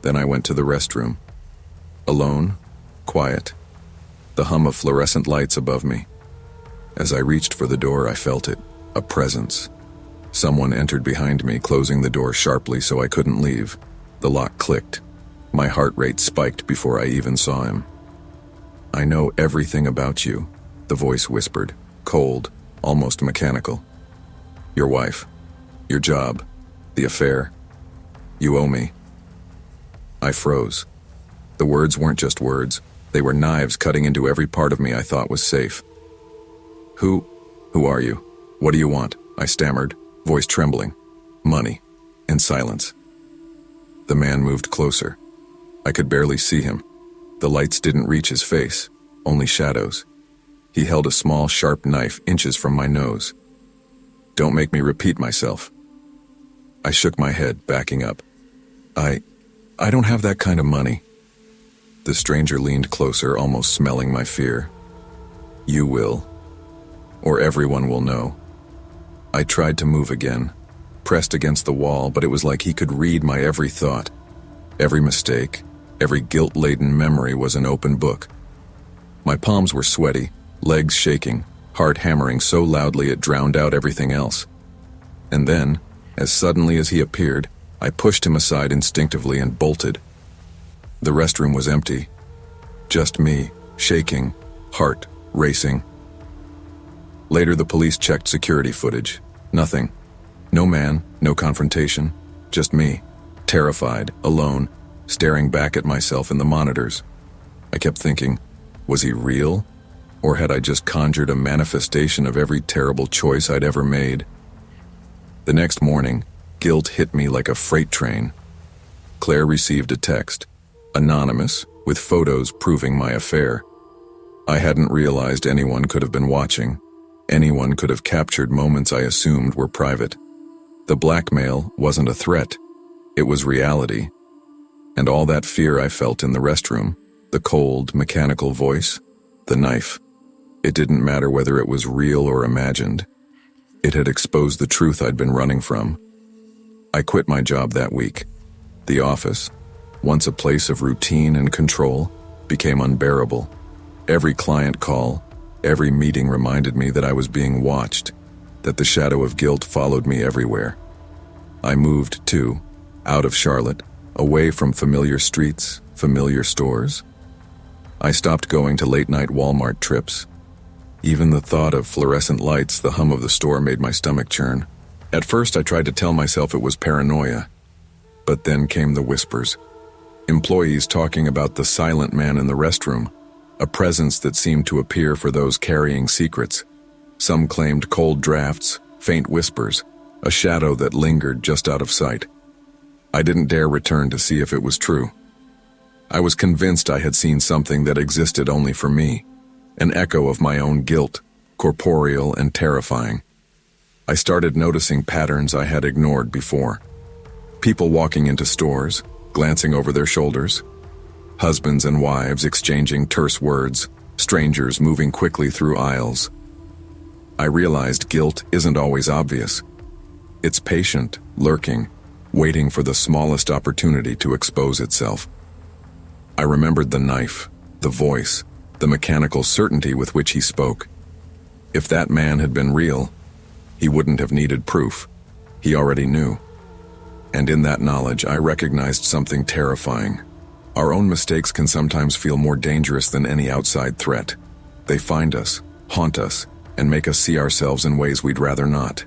Then I went to the restroom. Alone, quiet, the hum of fluorescent lights above me. As I reached for the door, I felt it, a presence. Someone entered behind me, closing the door sharply so I couldn't leave. The lock clicked. My heart rate spiked before I even saw him. "I know everything about you," the voice whispered, cold, almost mechanical. "Your wife, your job, the affair. You owe me." I froze. The words weren't just words. They were knives cutting into every part of me I thought was safe. Who are you? What do you want?" I stammered, voice trembling. "Money," and silence. The man moved closer. I could barely see him. The lights didn't reach his face, only shadows. He held a small, sharp knife inches from my nose. "Don't make me repeat myself." I shook my head, backing up. I don't have that kind of money." The stranger leaned closer, almost smelling my fear. "You will. Or everyone will know." I tried to move again, pressed against the wall, but it was like he could read my every thought. Every mistake, every guilt-laden memory was an open book. My palms were sweaty, legs shaking, heart hammering so loudly it drowned out everything else. And then, as suddenly as he appeared, I pushed him aside instinctively and bolted. The restroom was empty. Just me, shaking, heart racing. Later, the police checked security footage. Nothing. No man, no confrontation. Just me, terrified, alone, staring back at myself in the monitors. I kept thinking, was he real? Or had I just conjured a manifestation of every terrible choice I'd ever made? The next morning, guilt hit me like a freight train. Claire received a text, anonymous, with photos proving my affair. I hadn't realized anyone could have been watching. Anyone could have captured moments I assumed were private. The blackmail wasn't a threat. It was reality. And all that fear I felt in the restroom, the cold, mechanical voice, the knife, it didn't matter whether it was real or imagined. It had exposed the truth I'd been running from. I quit my job that week. The office, once a place of routine and control, became unbearable. Every client call, every meeting reminded me that I was being watched, that the shadow of guilt followed me everywhere. I moved, too, out of Charlotte, away from familiar streets, familiar stores. I stopped going to late-night Walmart trips. Even the thought of fluorescent lights, the hum of the store, made my stomach churn. At first I tried to tell myself it was paranoia, but then came the whispers. Employees talking about the silent man in the restroom, a presence that seemed to appear for those carrying secrets. Some claimed cold drafts, faint whispers, a shadow that lingered just out of sight. I didn't dare return to see if it was true. I was convinced I had seen something that existed only for me, an echo of my own guilt, corporeal and terrifying. I started noticing patterns I had ignored before. People walking into stores, glancing over their shoulders. Husbands and wives exchanging terse words, strangers moving quickly through aisles. I realized guilt isn't always obvious. It's patient, lurking, waiting for the smallest opportunity to expose itself. I remembered the knife, the voice, the mechanical certainty with which he spoke. If that man had been real, he wouldn't have needed proof. He already knew. And in that knowledge, I recognized something terrifying. Our own mistakes can sometimes feel more dangerous than any outside threat. They find us, haunt us, and make us see ourselves in ways we'd rather not.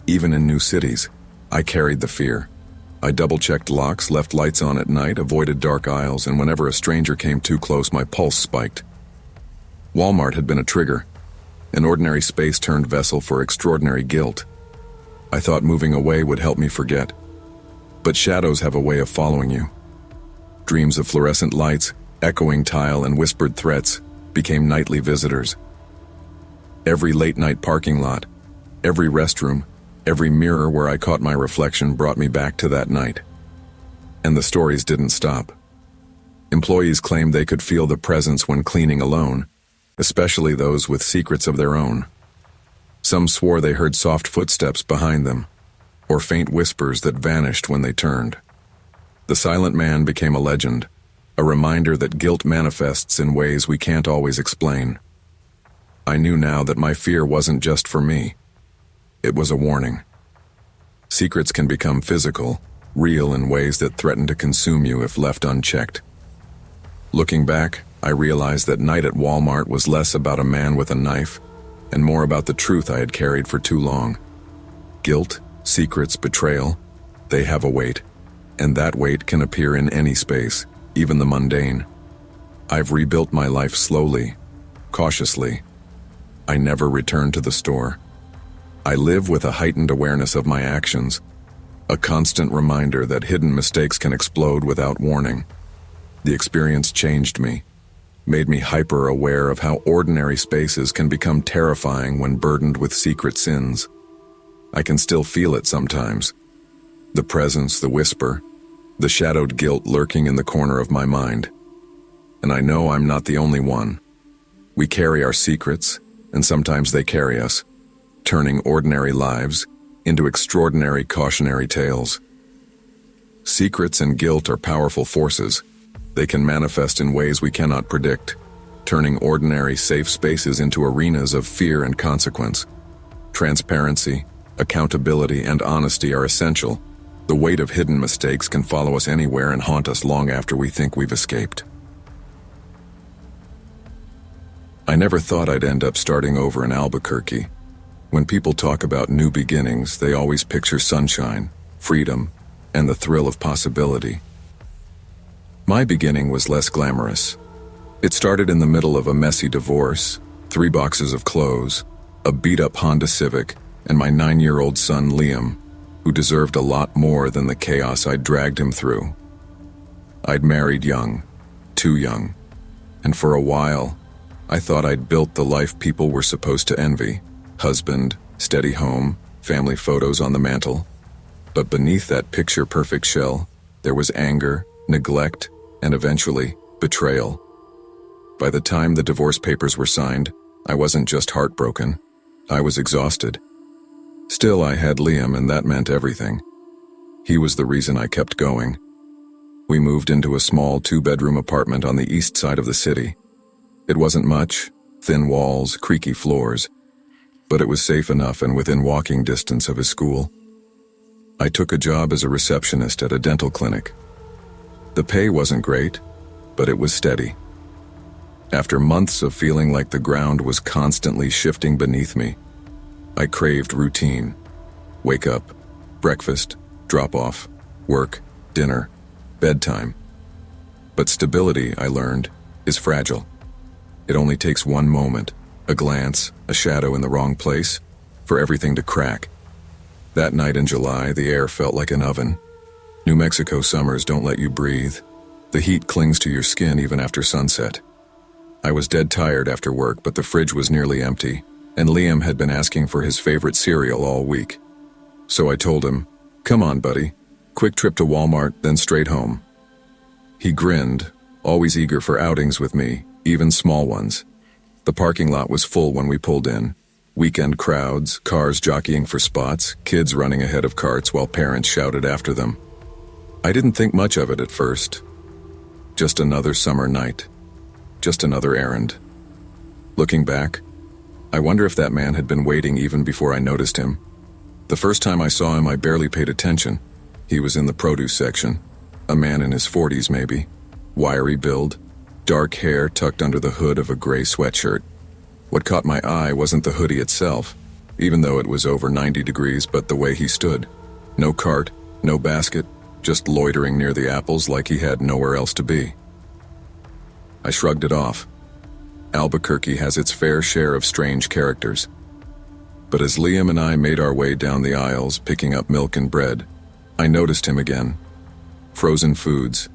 Even in new cities, I carried the fear. I double-checked locks, left lights on at night, avoided dark aisles, and whenever a stranger came too close, my pulse spiked. Walmart had been a trigger, an ordinary space-turned vessel for extraordinary guilt. I thought moving away would help me forget. But shadows have a way of following you. Dreams of fluorescent lights, echoing tile, and whispered threats became nightly visitors. Every late-night parking lot, every restroom, every mirror where I caught my reflection brought me back to that night. And the stories didn't stop. Employees claimed they could feel the presence when cleaning alone, especially those with secrets of their own. Some swore they heard soft footsteps behind them, or faint whispers that vanished when they turned. The silent man became a legend, a reminder that guilt manifests in ways we can't always explain. I knew now that my fear wasn't just for me. It was a warning. Secrets can become physical, real in ways that threaten to consume you if left unchecked. Looking back, I realized that night at Walmart was less about a man with a knife and more about the truth I had carried for too long. Guilt, secrets, betrayal, they have a weight, and that weight can appear in any space, even the mundane. I've rebuilt my life slowly, cautiously. I never returned to the store. I live with a heightened awareness of my actions, a constant reminder that hidden mistakes can explode without warning. The experience changed me, made me hyper-aware of how ordinary spaces can become terrifying when burdened with secret sins. I can still feel it sometimes. The presence, the whisper, the shadowed guilt lurking in the corner of my mind. And I know I'm not the only one. We carry our secrets, and sometimes they carry us, turning ordinary lives into extraordinary cautionary tales. Secrets and guilt are powerful forces. They can manifest in ways we cannot predict, turning ordinary safe spaces into arenas of fear and consequence. Transparency, accountability, and honesty are essential. The weight of hidden mistakes can follow us anywhere and haunt us long after we think we've escaped. I never thought I'd end up starting over in Albuquerque. When people talk about new beginnings, they always picture sunshine, freedom, and the thrill of possibility. My beginning was less glamorous. It started in the middle of a messy divorce, 3 boxes of clothes, a beat-up Honda Civic, and my 9-year-old son Liam, who deserved a lot more than the chaos I'd dragged him through. I'd married young, too young, and for a while, I thought I'd built the life people were supposed to envy. Husband, steady home, family photos on the mantle. But beneath that picture-perfect shell, there was anger, neglect, and eventually, betrayal. By the time the divorce papers were signed, I wasn't just heartbroken. I was exhausted. Still, I had Liam, and that meant everything. He was the reason I kept going. We moved into a small 2-bedroom apartment on the east side of the city. It wasn't much, thin walls, creaky floors, but it was safe enough and within walking distance of his school. I took a job as a receptionist at a dental clinic. The pay wasn't great, but it was steady. After months of feeling like the ground was constantly shifting beneath me, I craved routine. Wake up, breakfast, drop off, work, dinner, bedtime. But stability, I learned, is fragile. It only takes one moment, a glance, a shadow in the wrong place, for everything to crack. That night in July, the air felt like an oven. New Mexico summers don't let you breathe. The heat clings to your skin even after sunset. I was dead tired after work, but the fridge was nearly empty, and Liam had been asking for his favorite cereal all week. So I told him, "Come on, buddy. Quick trip to Walmart, then straight home." He grinned, always eager for outings with me, even small ones. The parking lot was full when we pulled in. Weekend crowds, cars jockeying for spots, kids running ahead of carts while parents shouted after them. I didn't think much of it at first. Just another summer night. Just another errand. Looking back, I wonder if that man had been waiting even before I noticed him. The first time I saw him, I barely paid attention. He was in the produce section. A man in his 40s maybe. Wiry build, dark hair tucked under the hood of a gray sweatshirt. What caught my eye wasn't the hoodie itself, even though it was over 90 degrees, but the way he stood. No cart, no basket, just loitering near the apples like he had nowhere else to be. I shrugged it off. Albuquerque has its fair share of strange characters. But as Liam and I made our way down the aisles, picking up milk and bread, I noticed him again. Frozen foods,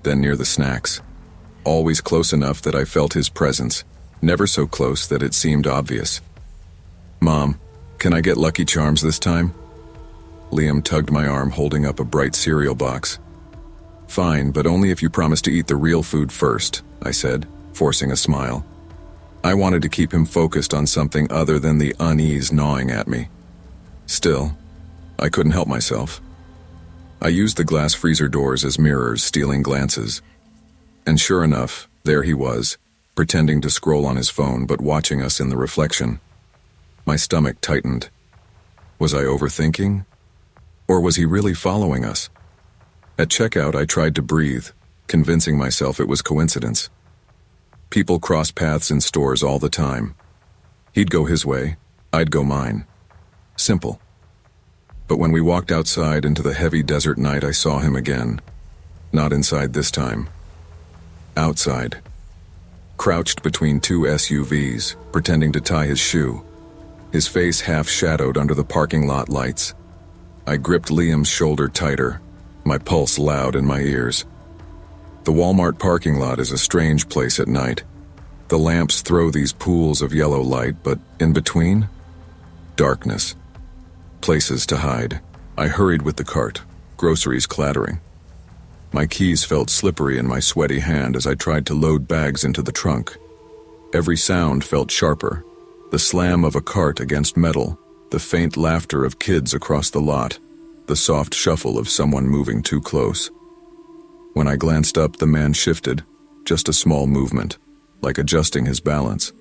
then near the snacks. Always close enough that I felt his presence, never so close that it seemed obvious. "Mom, can I get Lucky Charms this time?" Liam tugged my arm, holding up a bright cereal box. "Fine, but only if you promise to eat the real food first," I said, forcing a smile. I wanted to keep him focused on something other than the unease gnawing at me. Still, I couldn't help myself. I used the glass freezer doors as mirrors, stealing glances. And sure enough, there he was, pretending to scroll on his phone but watching us in the reflection. My stomach tightened. Was I overthinking? Or was he really following us? At checkout, I tried to breathe, convincing myself it was coincidence. People cross paths in stores all the time. He'd go his way, I'd go mine. Simple. But when we walked outside into the heavy desert night, I saw him again. Not inside this time. Outside. Crouched between two SUVs, pretending to tie his shoe. His face half shadowed under the parking lot lights. I gripped Liam's shoulder tighter, my pulse loud in my ears. The Walmart parking lot is a strange place at night. The lamps throw these pools of yellow light, but in between? Darkness. Places to hide. I hurried with the cart, groceries clattering. My keys felt slippery in my sweaty hand as I tried to load bags into the trunk. Every sound felt sharper. The slam of a cart against metal, the faint laughter of kids across the lot, the soft shuffle of someone moving too close. When I glanced up, the man shifted, just a small movement, like adjusting his balance.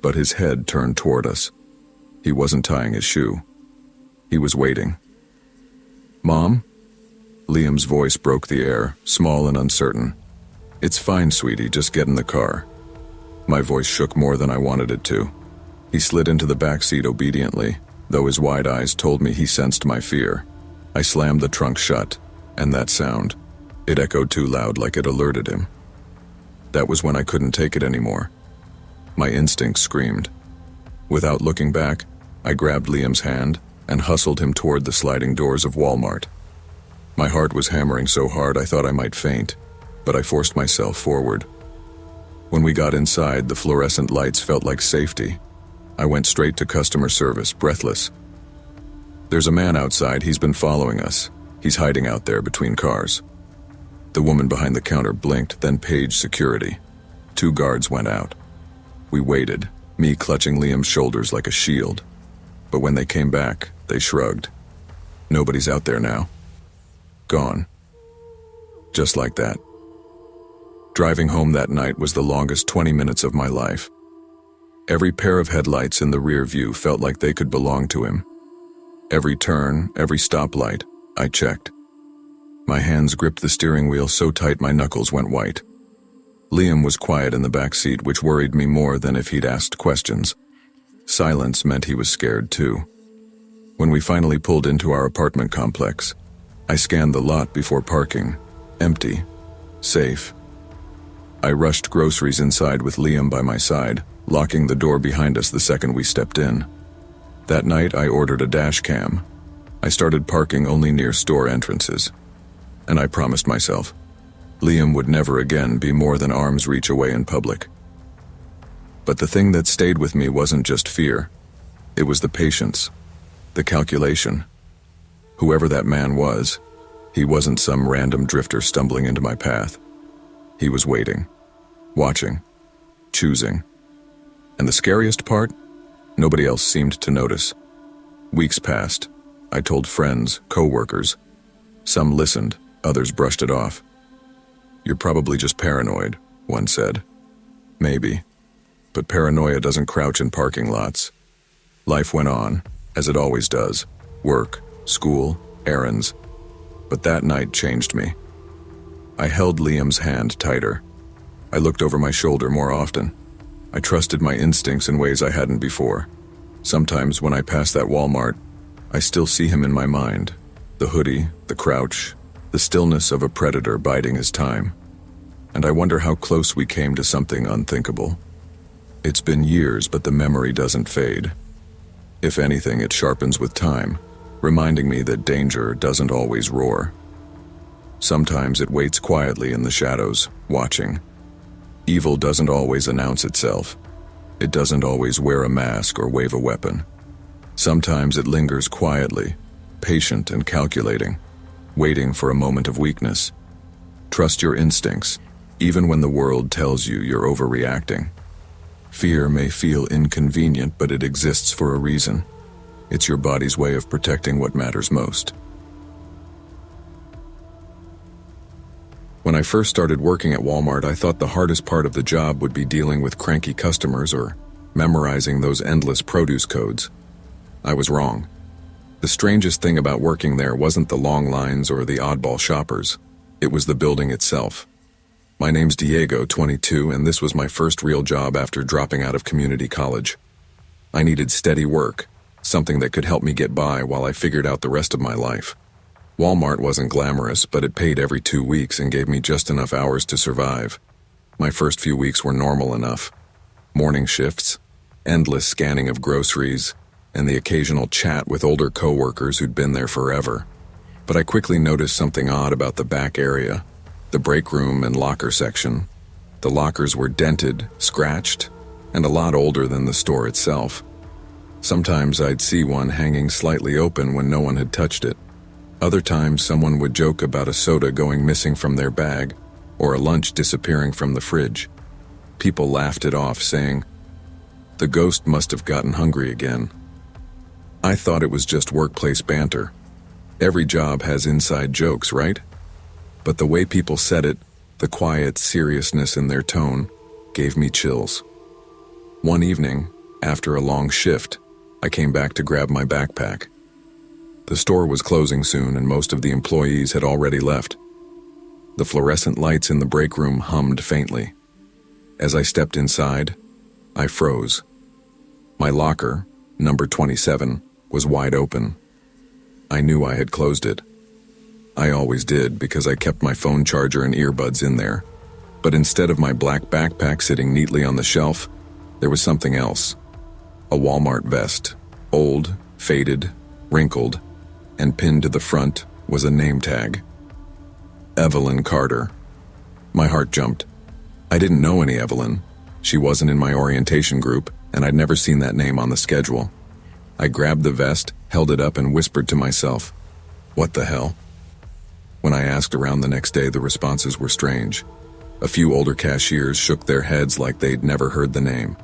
But his head turned toward us. He wasn't tying his shoe. He was waiting. "Mom?" Liam's voice broke the air, small and uncertain. "It's fine, sweetie, just get in the car." My voice shook more than I wanted it to. He slid into the back seat obediently, though his wide eyes told me he sensed my fear. I slammed the trunk shut, and that sound, it echoed too loud like it alerted him. That was when I couldn't take it anymore. My instinct screamed. Without looking back, I grabbed Liam's hand and hustled him toward the sliding doors of Walmart. My heart was hammering so hard I thought I might faint, but I forced myself forward. When we got inside, the fluorescent lights felt like safety. I went straight to customer service, breathless. "There's a man outside, he's been following us. He's hiding out there between cars." The woman behind the counter blinked, then paged security. 2 guards went out. We waited, me clutching Liam's shoulders like a shield. But when they came back, they shrugged. "Nobody's out there now." Gone. Just like that. Driving home that night was the longest 20 minutes of my life. Every pair of headlights in the rear view felt like they could belong to him. Every turn, every stoplight, I checked. My hands gripped the steering wheel so tight my knuckles went white. Liam was quiet in the back seat, which worried me more than if he'd asked questions. Silence meant he was scared too. When we finally pulled into our apartment complex, I scanned the lot before parking. Empty. Safe. I rushed groceries inside with Liam by my side, locking the door behind us the second we stepped in. That night, I ordered a dash cam. I started parking only near store entrances. And I promised myself, Liam would never again be more than arm's reach away in public. But the thing that stayed with me wasn't just fear. It was the patience, the calculation. Whoever that man was, he wasn't some random drifter stumbling into my path. He was waiting, watching, choosing. And the scariest part? Nobody else seemed to notice. Weeks passed. I told friends, co-workers. Some listened, others brushed it off. "You're probably just paranoid," one said. Maybe. But paranoia doesn't crouch in parking lots. Life went on, as it always does. Work, school, errands. But that night changed me. I held Liam's hand tighter. I looked over my shoulder more often. I trusted my instincts in ways I hadn't before. Sometimes when I pass that Walmart, I still see him in my mind. The hoodie, the crouch, the stillness of a predator biding his time. And I wonder how close we came to something unthinkable. It's been years, but the memory doesn't fade. If anything, it sharpens with time, reminding me that danger doesn't always roar. Sometimes it waits quietly in the shadows, watching. Evil doesn't always announce itself. It doesn't always wear a mask or wave a weapon. Sometimes it lingers quietly, patient and calculating, waiting for a moment of weakness. Trust your instincts, even when the world tells you you're overreacting. Fear may feel inconvenient, but it exists for a reason. It's your body's way of protecting what matters most. When I first started working at Walmart, I thought the hardest part of the job would be dealing with cranky customers or memorizing those endless produce codes. I was wrong. The strangest thing about working there wasn't the long lines or the oddball shoppers. It was the building itself. My name's Diego, 22, and this was my first real job after dropping out of community college. I needed steady work, something that could help me get by while I figured out the rest of my life. Walmart wasn't glamorous, but it paid every 2 weeks and gave me just enough hours to survive. My first few weeks were normal enough. Morning shifts, endless scanning of groceries, and the occasional chat with older co-workers who'd been there forever. But I quickly noticed something odd about the back area, the break room and locker section. The lockers were dented, scratched, and a lot older than the store itself. Sometimes I'd see one hanging slightly open when no one had touched it. Other times someone would joke about a soda going missing from their bag or a lunch disappearing from the fridge. People laughed it off, saying, "The ghost must have gotten hungry again." I thought it was just workplace banter. Every job has inside jokes, right? But the way people said it, the quiet seriousness in their tone, gave me chills. One evening, after a long shift, I came back to grab my backpack. The store was closing soon and most of the employees had already left. The fluorescent lights in the break room hummed faintly. As I stepped inside, I froze. My locker, number 27, was wide open. I knew I had closed it. I always did because I kept my phone charger and earbuds in there. But instead of my black backpack sitting neatly on the shelf, there was something else. A Walmart vest, old, faded, wrinkled, and pinned to the front was a name tag. Evelyn Carter. My heart jumped. I didn't know any Evelyn. She wasn't in my orientation group, and I'd never seen that name on the schedule. I grabbed the vest, held it up, and whispered to myself, "What the hell?" When I asked around the next day, the responses were strange. A few older cashiers shook their heads like they'd never heard the name.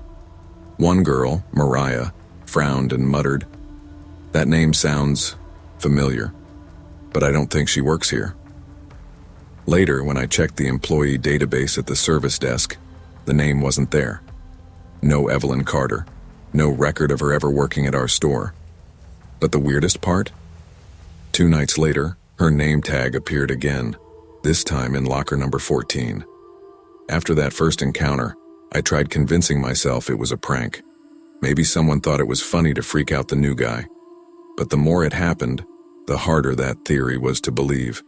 One girl, Mariah, frowned and muttered, "That name sounds familiar, but I don't think she works here." Later, when I checked the employee database at the service desk, the name wasn't there. No Evelyn Carter, no record of her ever working at our store. But the weirdest part? 2 nights later, her name tag appeared again, this time in locker number 14. After that first encounter, I tried convincing myself it was a prank. Maybe someone thought it was funny to freak out the new guy. But the more it happened, the harder that theory was to believe.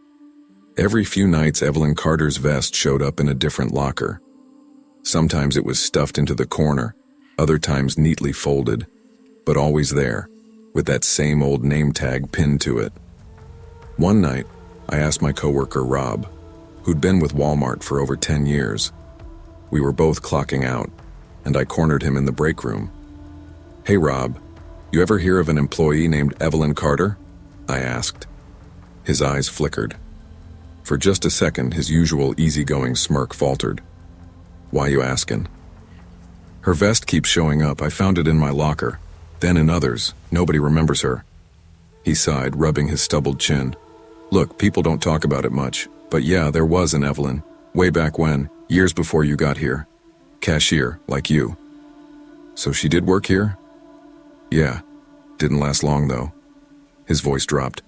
Every few nights, Evelyn Carter's vest showed up in a different locker. Sometimes it was stuffed into the corner, other times neatly folded, but always there, with that same old name tag pinned to it. One night, I asked my coworker Rob, who'd been with Walmart for over 10 years. We were both clocking out, and I cornered him in the break room. "Hey Rob, you ever hear of an employee named Evelyn Carter?" I asked. His eyes flickered. For just a second, his usual easygoing smirk faltered. "Why you askin'?" "Her vest keeps showing up. I found it in my locker, then in others. Nobody remembers her." He sighed, rubbing his stubbled chin. "Look, people don't talk about it much, but yeah, there was an Evelyn, way back when, years before you got here. Cashier, like you." "So she did work here?" "Yeah. Didn't last long, though." His voice dropped.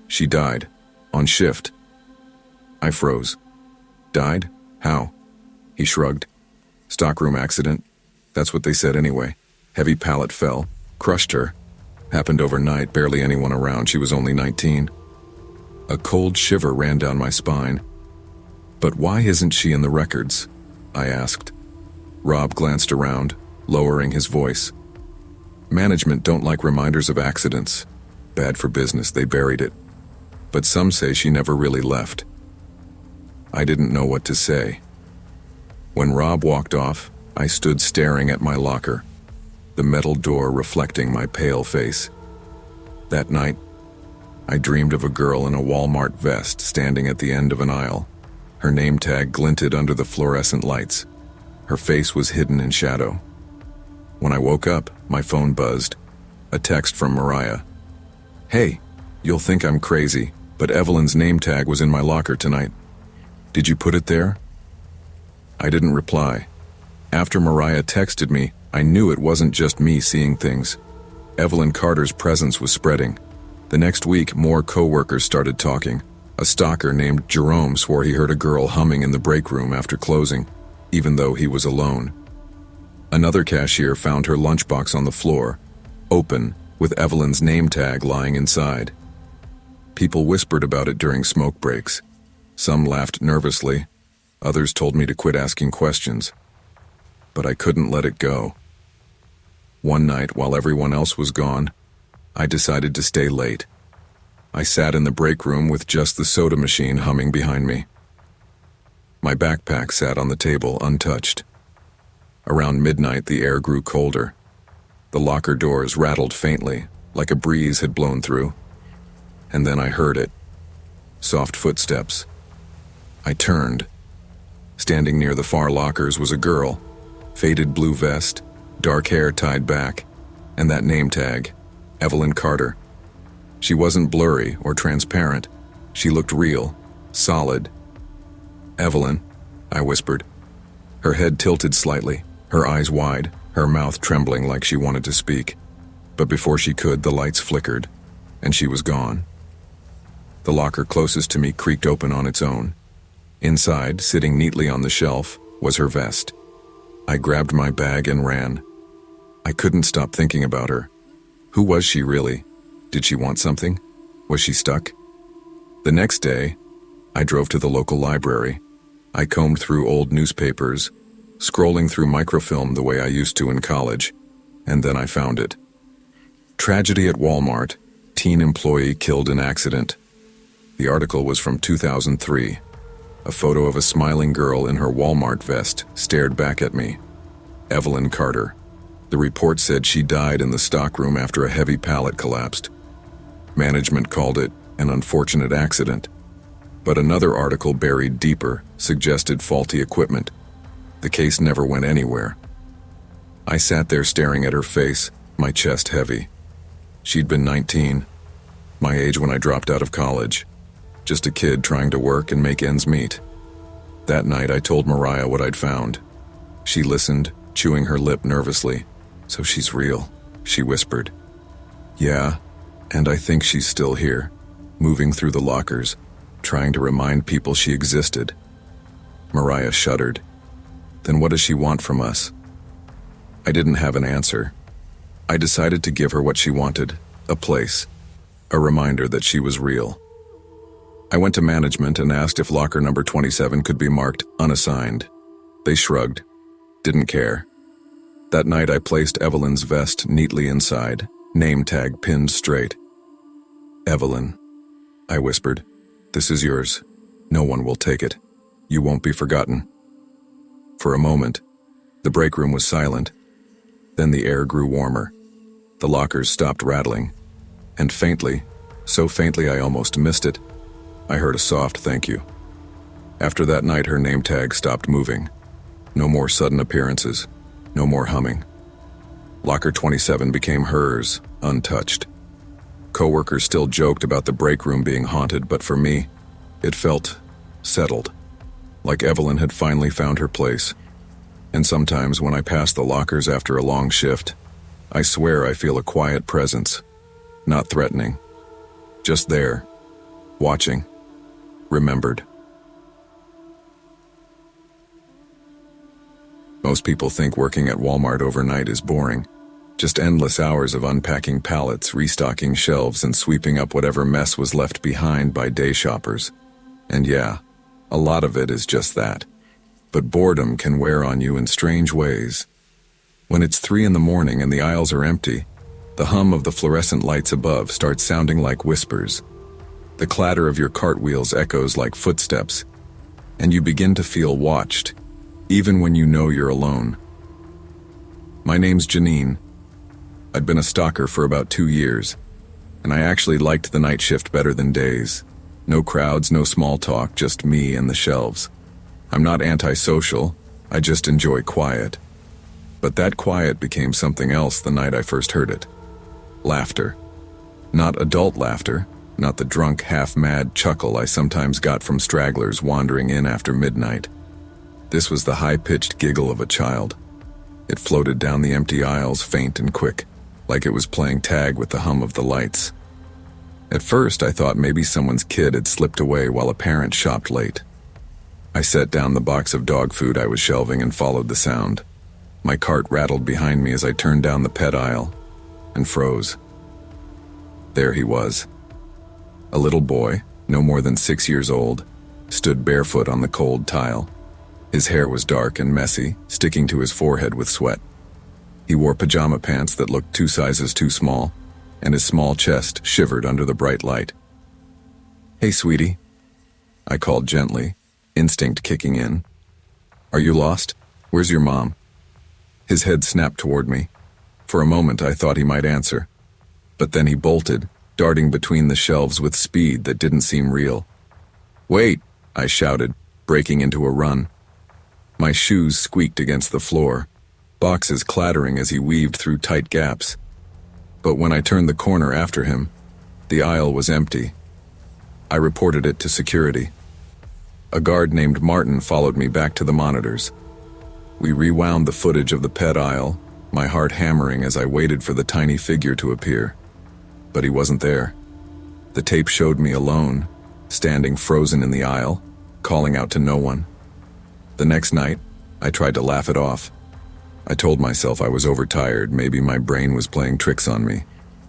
"She died. On shift." I froze. "Died? How?" He shrugged. "Stockroom accident. That's what they said anyway. Heavy pallet fell. Crushed her. Happened overnight, barely anyone around. She was only 19. A cold shiver ran down my spine. "But why isn't she in the records?" I asked. Rob glanced around, lowering his voice. "Management don't like reminders of accidents. Bad for business, they buried it. But some say she never really left." I didn't know what to say. When Rob walked off, I stood staring at my locker, the metal door reflecting my pale face. That night, I dreamed of a girl in a Walmart vest standing at the end of an aisle. Her name tag glinted under the fluorescent lights. Her face was hidden in shadow. When I woke up, my phone buzzed. A text from Mariah. "Hey, you'll think I'm crazy, but Evelyn's name tag was in my locker tonight. Did you put it there?" I didn't reply. After Mariah texted me, I knew it wasn't just me seeing things. Evelyn Carter's presence was spreading. The next week, more co-workers started talking. A stalker named Jerome swore he heard a girl humming in the break room after closing, even though he was alone. Another cashier found her lunchbox on the floor, open, with Evelyn's name tag lying inside. People whispered about it during smoke breaks. Some laughed nervously. Others told me to quit asking questions. But I couldn't let it go. One night, while everyone else was gone, I decided to stay late. I sat in the break room with just the soda machine humming behind me. My backpack sat on the table untouched. Around midnight, the air grew colder. The locker doors rattled faintly, like a breeze had blown through. And then I heard it. Soft footsteps. I turned. Standing near the far lockers was a girl, faded blue vest, dark hair tied back, and that name tag, Evelyn Carter. She wasn't blurry or transparent. She looked real, solid. "Evelyn," I whispered. Her head tilted slightly, her eyes wide, her mouth trembling like she wanted to speak. But before she could, the lights flickered, and she was gone. The locker closest to me creaked open on its own. Inside, sitting neatly on the shelf, was her vest. I grabbed my bag and ran. I couldn't stop thinking about her. Who was she really? Did she want something? Was she stuck? The next day, I drove to the local library. I combed through old newspapers, scrolling through microfilm the way I used to in college, and then I found it. Tragedy at Walmart, teen employee killed in accident. The article was from 2003. A photo of a smiling girl in her Walmart vest stared back at me. Evelyn Carter. The report said she died in the stockroom after a heavy pallet collapsed. Management called it an unfortunate accident. But another article buried deeper suggested faulty equipment. The case never went anywhere. I sat there staring at her face, my chest heavy. She'd been 19, my age when I dropped out of college. Just a kid trying to work and make ends meet. That night I told Mariah what I'd found. She listened, chewing her lip nervously. "So she's real," she whispered. "Yeah, and I think she's still here, moving through the lockers, trying to remind people she existed." Mariah shuddered. "Then what does she want from us?" I didn't have an answer. I decided to give her what she wanted, A place. A reminder that she was real. I went to management and asked if locker number 27 could be marked unassigned. They shrugged. Didn't care. That night I placed Evelyn's vest neatly inside, name tag pinned straight. "Evelyn," I whispered, "this is yours. No one will take it. You won't be forgotten." For a moment, the break room was silent. Then the air grew warmer. The lockers stopped rattling. And faintly, so faintly I almost missed it, I heard a soft thank you. After that night, her name tag stopped moving. No more sudden appearances. No more humming. Locker 27 became hers, untouched. Coworkers still joked about the break room being haunted, but for me, it felt settled. Like Evelyn had finally found her place. And sometimes when I pass the lockers after a long shift, I swear I feel a quiet presence. Not threatening. Just there. Watching. Remembered. Most people think working at Walmart overnight is boring. Just endless hours of unpacking pallets, restocking shelves, and sweeping up whatever mess was left behind by day shoppers. And yeah, a lot of it is just that. But boredom can wear on you in strange ways. When it's 3 in the morning and the aisles are empty, the hum of the fluorescent lights above starts sounding like whispers. The clatter of your cartwheels echoes like footsteps, and you begin to feel watched, even when you know you're alone. My name's Janine. I'd been a stalker for about 2 years, and I actually liked the night shift better than days. No crowds, no small talk, just me and the shelves. I'm not antisocial, I just enjoy quiet. But that quiet became something else the night I first heard it. Laughter. Not adult laughter, not the drunk, half-mad chuckle I sometimes got from stragglers wandering in after midnight. This was the high-pitched giggle of a child. It floated down the empty aisles, faint and quick, like it was playing tag with the hum of the lights. At first, I thought maybe someone's kid had slipped away while a parent shopped late. I set down the box of dog food I was shelving and followed the sound. My cart rattled behind me as I turned down the pet aisle and froze. There he was. A little boy, no more than 6 years old, stood barefoot on the cold tile. His hair was dark and messy, sticking to his forehead with sweat. He wore pajama pants that looked 2 sizes too small, and his small chest shivered under the bright light. "Hey, sweetie," I called gently, instinct kicking in. "Are you lost? Where's your mom?" His head snapped toward me. For a moment I thought he might answer, but then he bolted, darting between the shelves with speed that didn't seem real. "Wait," I shouted, breaking into a run. My shoes squeaked against the floor, boxes clattering as he weaved through tight gaps. But when I turned the corner after him, the aisle was empty. I reported it to security. A guard named Martin followed me back to the monitors. We rewound the footage of the pet aisle, my heart hammering as I waited for the tiny figure to appear. But he wasn't there. The tape showed me alone, standing frozen in the aisle, calling out to no one. The next night, I tried to laugh it off. I told myself I was overtired, maybe my brain was playing tricks on me.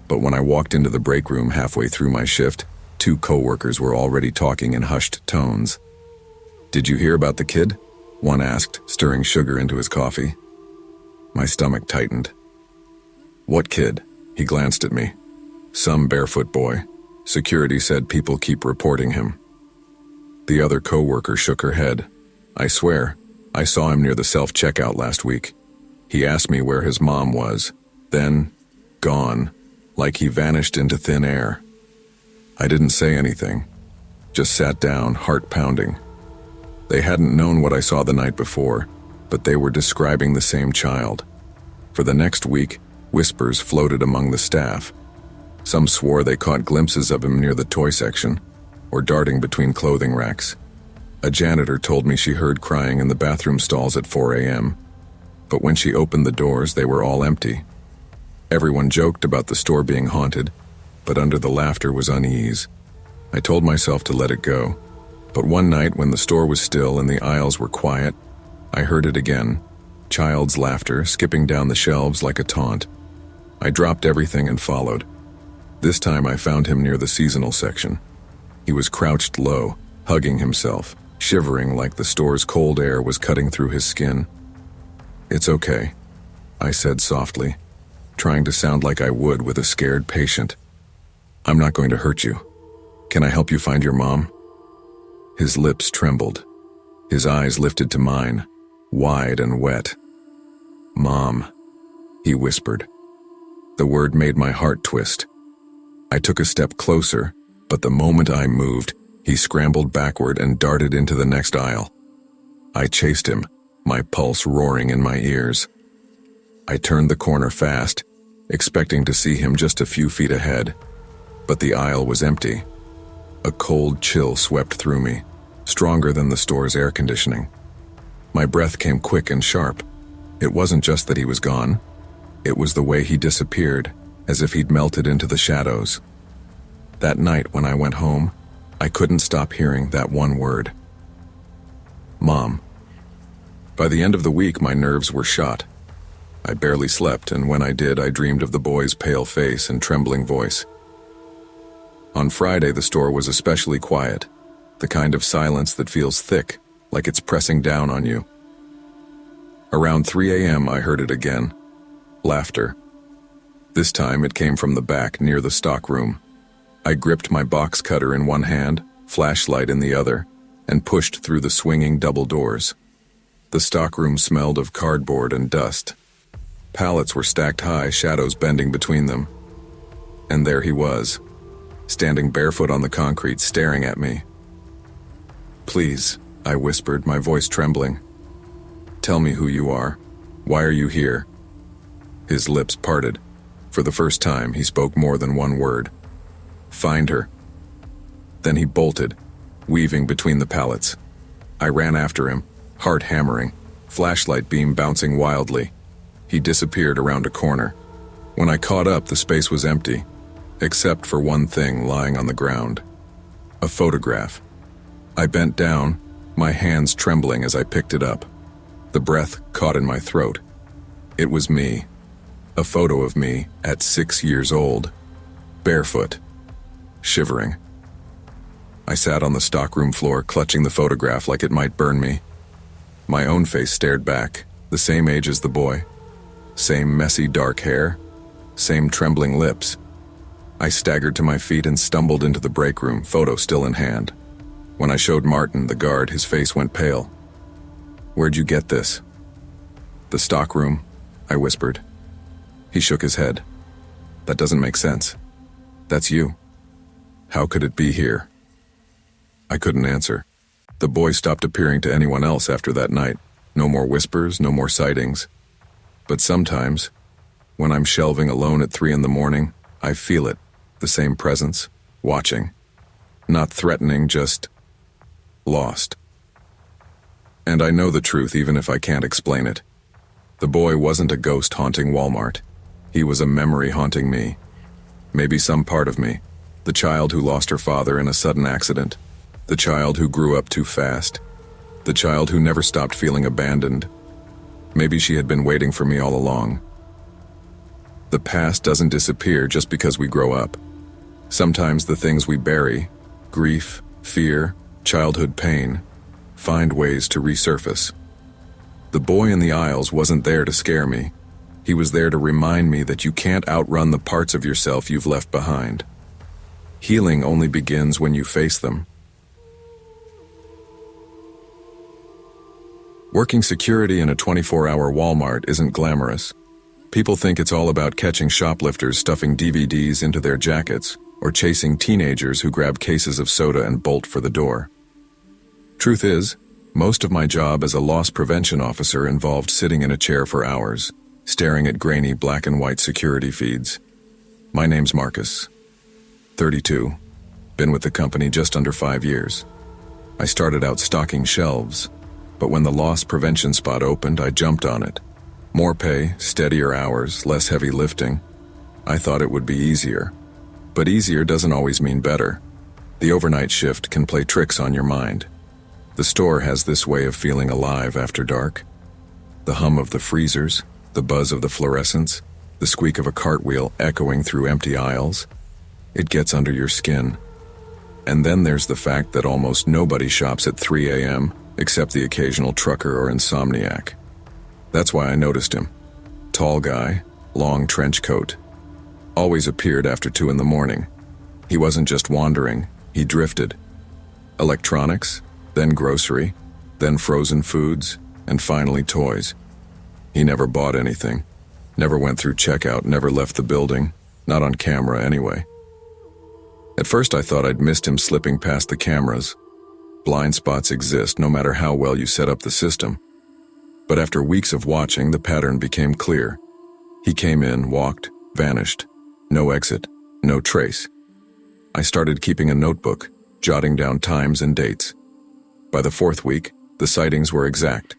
But when I walked into the break room halfway through my shift, 2 coworkers were already talking in hushed tones. "Did you hear about the kid?" one asked, stirring sugar into his coffee. My stomach tightened. "What kid?" He glanced at me. "Some barefoot boy. Security said people keep reporting him." The other coworker shook her head. "I swear, I saw him near the self-checkout last week. He asked me where his mom was. Then, gone, like he vanished into thin air." I didn't say anything, just sat down, heart pounding. They hadn't known what I saw the night before, but they were describing the same child. For the next week, whispers floated among the staff. Some swore they caught glimpses of him near the toy section, or darting between clothing racks. A janitor told me she heard crying in the bathroom stalls at 4 a.m., but when she opened the doors, they were all empty. Everyone joked about the store being haunted, but under the laughter was unease. I told myself to let it go, but one night when the store was still and the aisles were quiet, I heard it again, child's laughter skipping down the shelves like a taunt. I dropped everything and followed. This time I found him near the seasonal section. He was crouched low, hugging himself, shivering like the store's cold air was cutting through his skin. "It's okay," I said softly, trying to sound like I would with a scared patient. "I'm not going to hurt you. Can I help you find your mom?" His lips trembled. His eyes lifted to mine, wide and wet. "Mom," he whispered. The word made my heart twist. I took a step closer, but the moment I moved, he scrambled backward and darted into the next aisle. I chased him, my pulse roaring in my ears. I turned the corner fast, expecting to see him just a few feet ahead, but the aisle was empty. A cold chill swept through me, stronger than the store's air conditioning. My breath came quick and sharp. It wasn't just that he was gone. It was the way he disappeared, as if he'd melted into the shadows. That night when I went home, I couldn't stop hearing that one word. Mom. By the end of the week, my nerves were shot. I barely slept, and when I did, I dreamed of the boy's pale face and trembling voice. On Friday, the store was especially quiet, the kind of silence that feels thick, like it's pressing down on you. Around 3 a.m., I heard it again. Laughter. This time it came from the back near the stockroom. I gripped my box cutter in one hand, flashlight in the other, and pushed through the swinging double doors. The stockroom smelled of cardboard and dust. Pallets were stacked high, shadows bending between them. And there he was, standing barefoot on the concrete, staring at me. "Please," I whispered, my voice trembling. "Tell me who you are. Why are you here?" His lips parted. For the first time, he spoke more than one word. "Find her." Then he bolted, weaving between the pallets. I ran after him, heart hammering, flashlight beam bouncing wildly. He disappeared around a corner. When I caught up, the space was empty, except for one thing lying on the ground. A photograph. I bent down, my hands trembling as I picked it up. The breath caught in my throat. It was me. A photo of me at 6 years old, barefoot, shivering. I sat on the stockroom floor, clutching the photograph like it might burn me. My own face stared back, the same age as the boy. Same messy dark hair, same trembling lips. I staggered to my feet and stumbled into the break room, photo still in hand. When I showed Martin, the guard, his face went pale. "Where'd you get this?" "The stockroom," I whispered. He shook his head. "That doesn't make sense. That's you. How could it be here?" I couldn't answer. The boy stopped appearing to anyone else after that night. No more whispers, no more sightings. But sometimes, when I'm shelving alone at 3 a.m, I feel it, the same presence, watching. Not threatening, just lost. And I know the truth even if I can't explain it. The boy wasn't a ghost haunting Walmart. He was a memory haunting me. Maybe some part of me. The child who lost her father in a sudden accident. The child who grew up too fast. The child who never stopped feeling abandoned. Maybe she had been waiting for me all along. The past doesn't disappear just because we grow up. Sometimes the things we bury, grief, fear, childhood pain, find ways to resurface. The boy in the aisles wasn't there to scare me. He was there to remind me that you can't outrun the parts of yourself you've left behind. Healing only begins when you face them. Working security in a 24-hour Walmart isn't glamorous. People think it's all about catching shoplifters stuffing DVDs into their jackets or chasing teenagers who grab cases of soda and bolt for the door. Truth is, most of my job as a loss prevention officer involved sitting in a chair for hours, staring at grainy black and white security feeds. My name's Marcus, 32, been with the company just under 5 years. I started out stocking shelves, but when the loss prevention spot opened, I jumped on it. More pay, steadier hours, less heavy lifting. I thought it would be easier. But easier doesn't always mean better. The overnight shift can play tricks on your mind. The store has this way of feeling alive after dark. The hum of the freezers, the buzz of the fluorescents, the squeak of a cartwheel echoing through empty aisles. It gets under your skin. And then there's the fact that almost nobody shops at 3 a.m. except the occasional trucker or insomniac. That's why I noticed him. Tall guy, long trench coat. Always appeared after 2 in the morning. He wasn't just wandering, he drifted. Electronics, then grocery, then frozen foods, and finally toys. He never bought anything, never went through checkout, never left the building, not on camera anyway. At first I thought I'd missed him slipping past the cameras. Blind spots exist no matter how well you set up the system. But after weeks of watching, the pattern became clear. He came in, walked, vanished. No exit, no trace. I started keeping a notebook, jotting down times and dates. By the 4th week, the sightings were exact.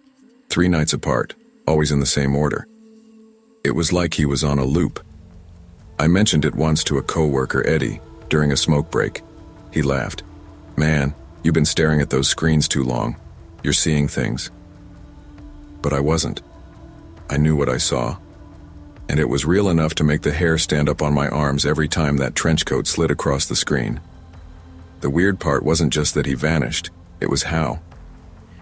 3 nights apart, always in the same order. It was like he was on a loop. I mentioned it once to a coworker, Eddie, during a smoke break. He laughed. "Man, you've been staring at those screens too long. You're seeing things." But I wasn't. I knew what I saw. And it was real enough to make the hair stand up on my arms every time that trench coat slid across the screen. The weird part wasn't just that he vanished, it was how.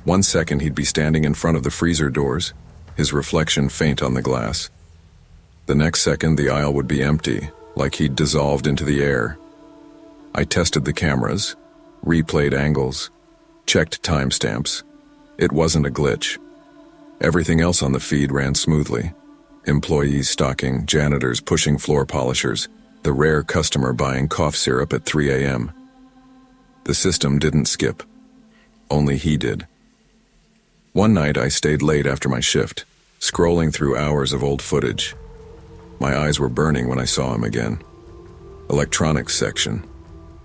1 second he'd be standing in front of the freezer doors, his reflection faint on the glass. The next second the aisle would be empty, like he'd dissolved into the air. I tested the cameras, replayed angles, checked timestamps. It wasn't a glitch. Everything else on the feed ran smoothly. Employees stocking, janitors pushing floor polishers, the rare customer buying cough syrup at 3 a.m. The system didn't skip. Only he did. One night I stayed late after my shift, scrolling through hours of old footage. My eyes were burning when I saw him again. Electronics section.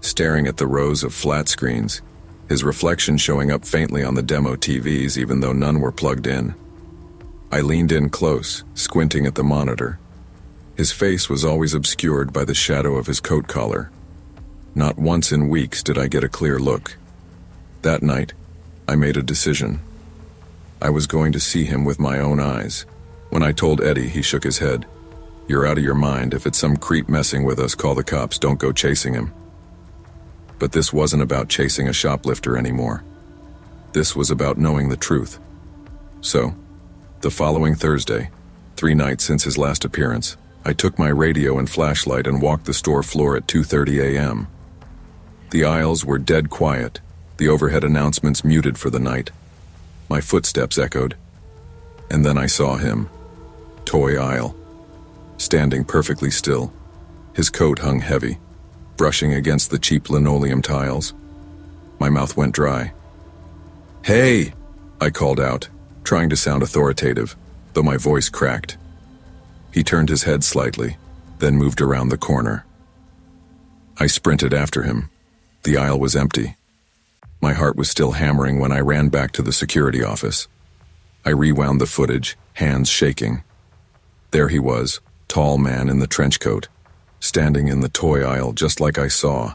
Staring at the rows of flat screens, his reflection showing up faintly on the demo TVs even though none were plugged in. I leaned in close, squinting at the monitor. His face was always obscured by the shadow of his coat collar. Not once in weeks did I get a clear look. That night, I made a decision. I was going to see him with my own eyes. When I told Eddie, he shook his head. "You're out of your mind. If it's some creep messing with us, call the cops. Don't go chasing him." But this wasn't about chasing a shoplifter anymore. This was about knowing the truth. So, the following Thursday, 3 nights since his last appearance, I took my radio and flashlight and walked the store floor at 2:30 a.m. The aisles were dead quiet, the overhead announcements muted for the night. My footsteps echoed. And then I saw him. Toy aisle. Standing perfectly still. His coat hung heavy, brushing against the cheap linoleum tiles. My mouth went dry. "Hey!" I called out, trying to sound authoritative, though my voice cracked. He turned his head slightly, then moved around the corner. I sprinted after him. The aisle was empty. My heart was still hammering when I ran back to the security office. I rewound the footage, hands shaking. There he was, tall man in the trench coat, standing in the toy aisle just like I saw.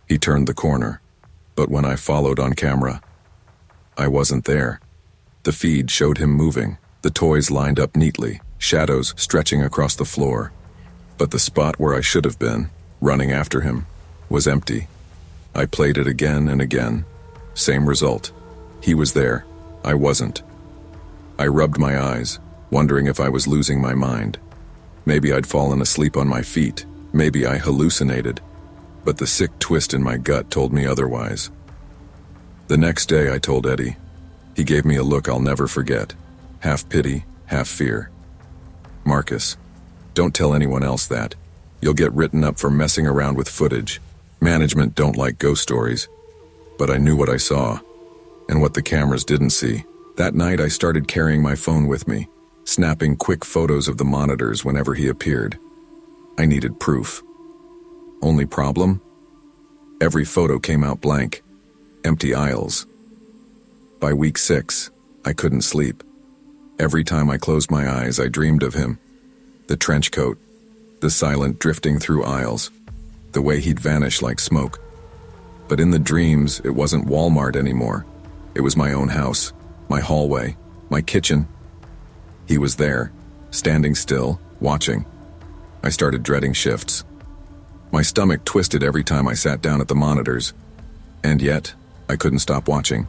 He turned the corner, but when I followed on camera, I wasn't there. The feed showed him moving, the toys lined up neatly, shadows stretching across the floor. But the spot where I should have been, running after him, was empty. I played it again and again. Same result. He was there. I wasn't. I rubbed my eyes, wondering if I was losing my mind. Maybe I'd fallen asleep on my feet. Maybe I hallucinated. But the sick twist in my gut told me otherwise. The next day I told Eddie. He gave me a look I'll never forget. Half pity, half fear. "Marcus, don't tell anyone else that. You'll get written up for messing around with footage. Management don't like ghost stories." But I knew what I saw, and what the cameras didn't see. That night I started carrying my phone with me, snapping quick photos of the monitors whenever he appeared. I needed proof. Only problem? Every photo came out blank. Empty aisles. By week 6, I couldn't sleep. Every time I closed my eyes, I dreamed of him. The trench coat, the silent drifting through aisles, the way he'd vanish like smoke. But in the dreams, it wasn't Walmart anymore. It was my own house, my hallway, my kitchen. He was there, standing still, watching. I started dreading shifts. My stomach twisted every time I sat down at the monitors, and yet I couldn't stop watching.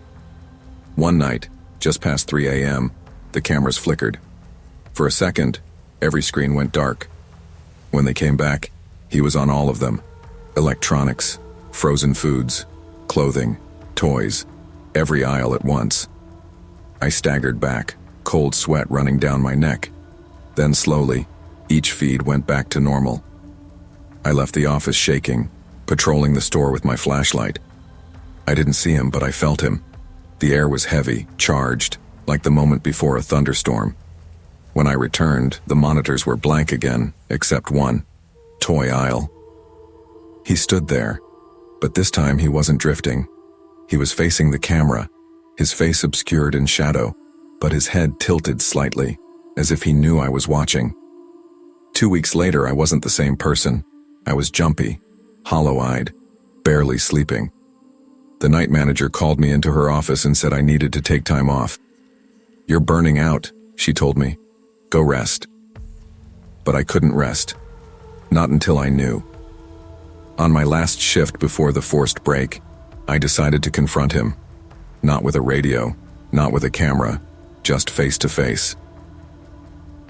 One night, just past 3 a.m., the cameras flickered. For a second, every screen went dark. When they came back, he was on all of them. Electronics, frozen foods, clothing, toys, every aisle at once. I staggered back, cold sweat running down my neck. Then slowly, each feed went back to normal. I left the office shaking, patrolling the store with my flashlight. I didn't see him, but I felt him. The air was heavy, charged, like the moment before a thunderstorm. When I returned, the monitors were blank again, except one, toy aisle. He stood there, but this time he wasn't drifting. He was facing the camera, his face obscured in shadow, but his head tilted slightly, as if he knew I was watching. 2 weeks later, I wasn't the same person. I was jumpy, hollow-eyed, barely sleeping. The night manager called me into her office and said I needed to take time off. "You're burning out," she told me. "Go rest." But I couldn't rest. Not until I knew. On my last shift before the forced break, I decided to confront him. Not with a radio, not with a camera, just face to face.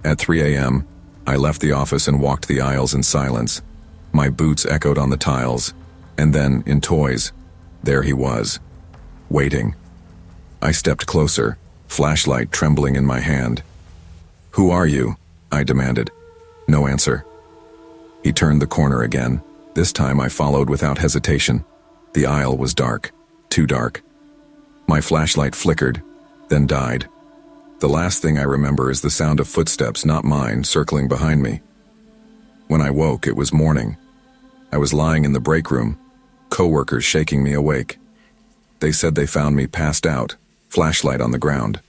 At 3 a.m., I left the office and walked the aisles in silence. My boots echoed on the tiles, and then, in toys, there he was, waiting. I stepped closer, flashlight trembling in my hand. "Who are you?" I demanded. No answer. He turned the corner again. This time I followed without hesitation. The aisle was dark, too dark. My flashlight flickered, then died. The last thing I remember is the sound of footsteps, not mine, circling behind me. When I woke, it was morning. I was lying in the break room, coworkers shaking me awake. They said they found me passed out, flashlight on the ground.